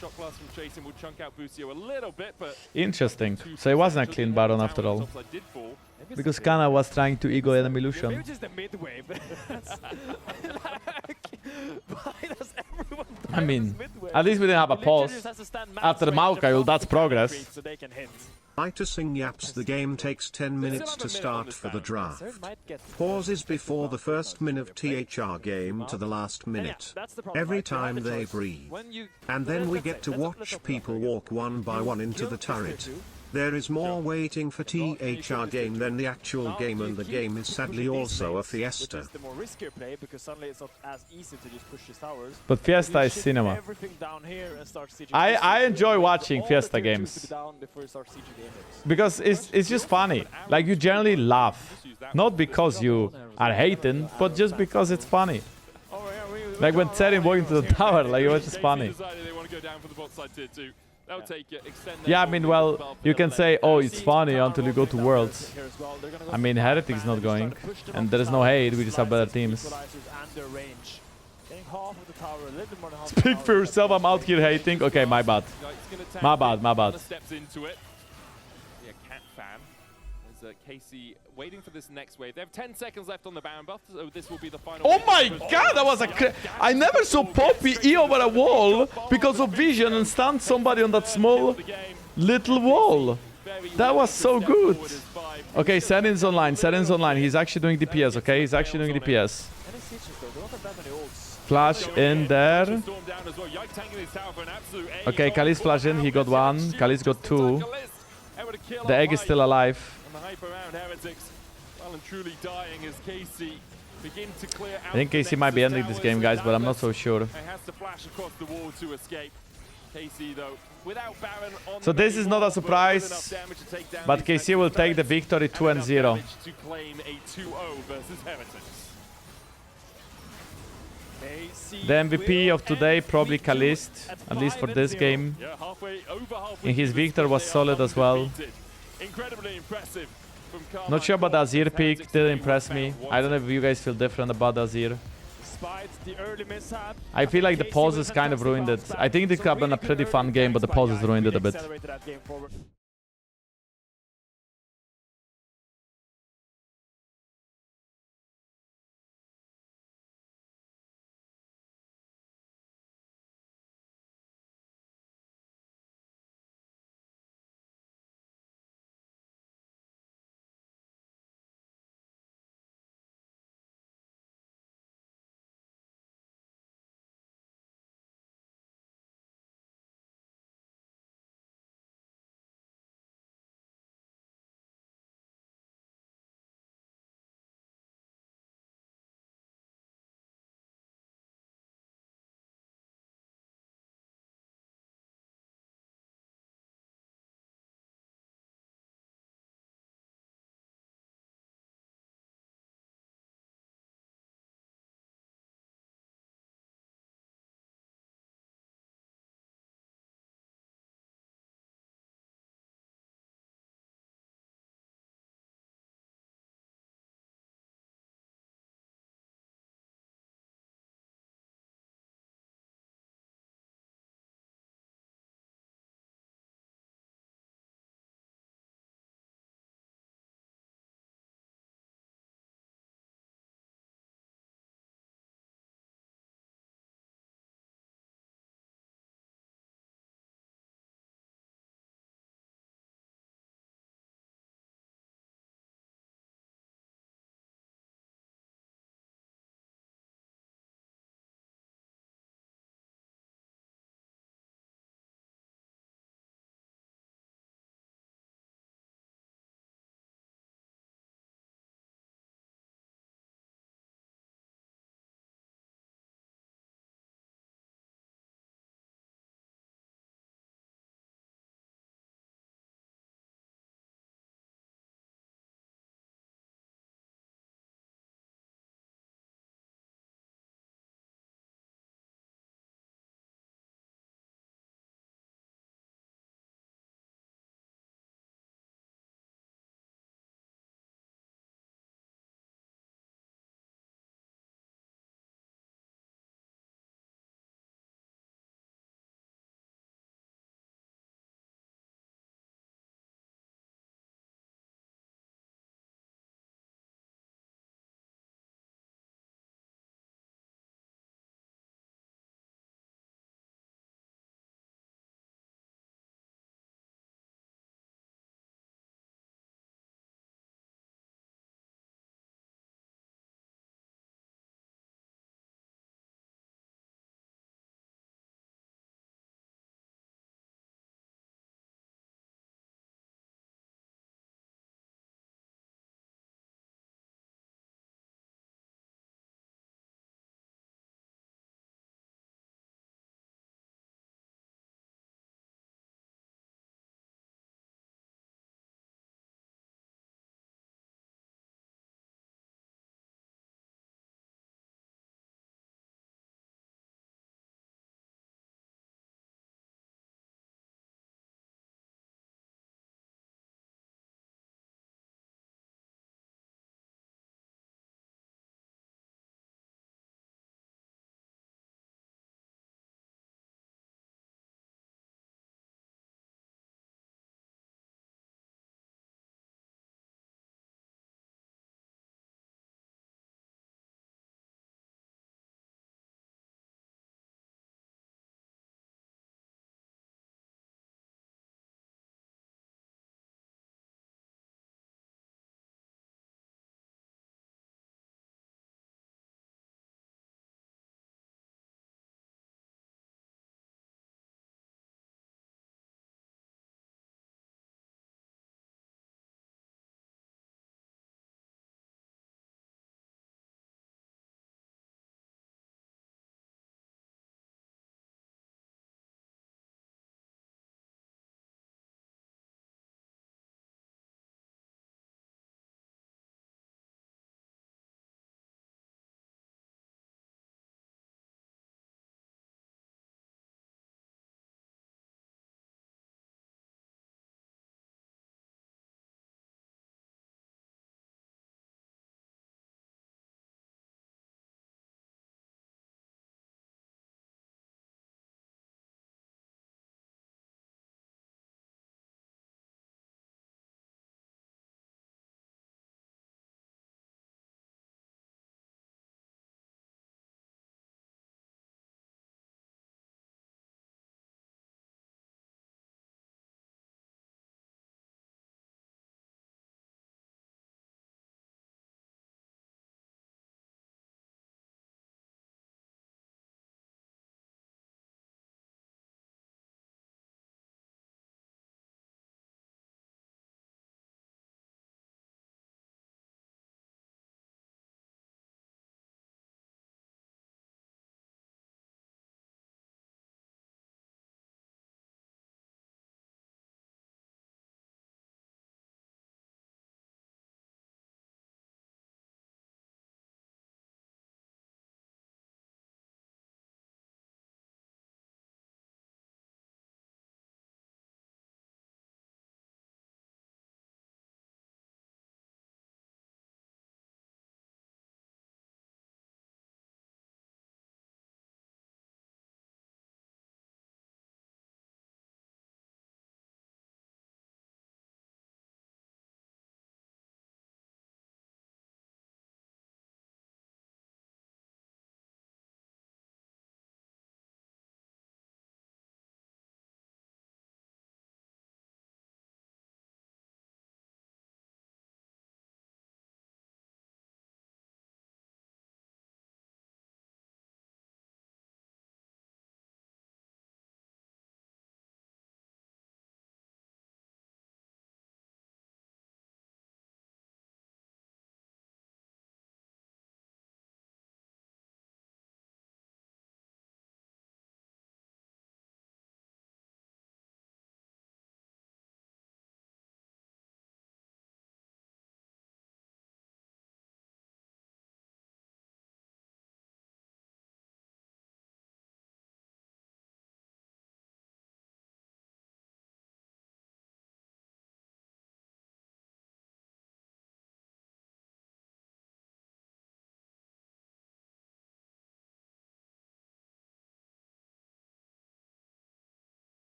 Shot blast from Tracyn will chunk out Busio a little bit, but Interesting. So it wasn't a clean Baron after all. Because Canna was trying to ego enemy Lucian. Maybe just the mid wave. Why does everyone I mean, at least we didn't have a pause. After the Maokai, that's progress. So they can hit. Itasing yaps the game takes 10 minutes to start for the draft. Pauses before the first min of THR game to the last minute. Every time they breathe. And then we get to watch people walk one by one into the turret. There is more waiting for THR game than the actual game, and the game is sadly also a fiesta. But Fiesta is cinema. I enjoy watching Fiesta games. Because it's just funny. Like you generally laugh. Not because you are hating, but just because it's funny. Like when Serin walked into the tower, like it was just funny. They'll take it, extend Yeah, I mean, well, you can say, oh, it's funny until you go to Worlds. I mean, Heretic's not going, and there is no hate, we just have better teams. Speak for yourself, I'm out here hating. Okay, my bad. My bad, my bad. Steps into it. Yeah, cat fan. There's Casey waiting for this next wave. They have 10 seconds left on the Baron buff, so this will be the final. Oh my god, that was a I never saw Poby E over a wall because of vision and stunned somebody on that small little wall. That was so good. Okay, Serin's online, Serin's online. He's actually doing DPS, okay? He's actually doing DPS. Flash in there. Okay, Caliste flash in, he got one. Caliste got two. The egg is still alive. I think Casey might be ending this game, guys, but I'm not so sure. So this is not a surprise, but Casey will take the victory 2-0. The MVP of today, probably Caliste, at least for this game. And his victor was solid as well. Not sure about the Azir pick, didn't impress me. I don't know if you guys feel different about the Azir. I feel like the pauses kind of ruined it. I think they could have been a pretty fun game, but the pauses ruined it a bit.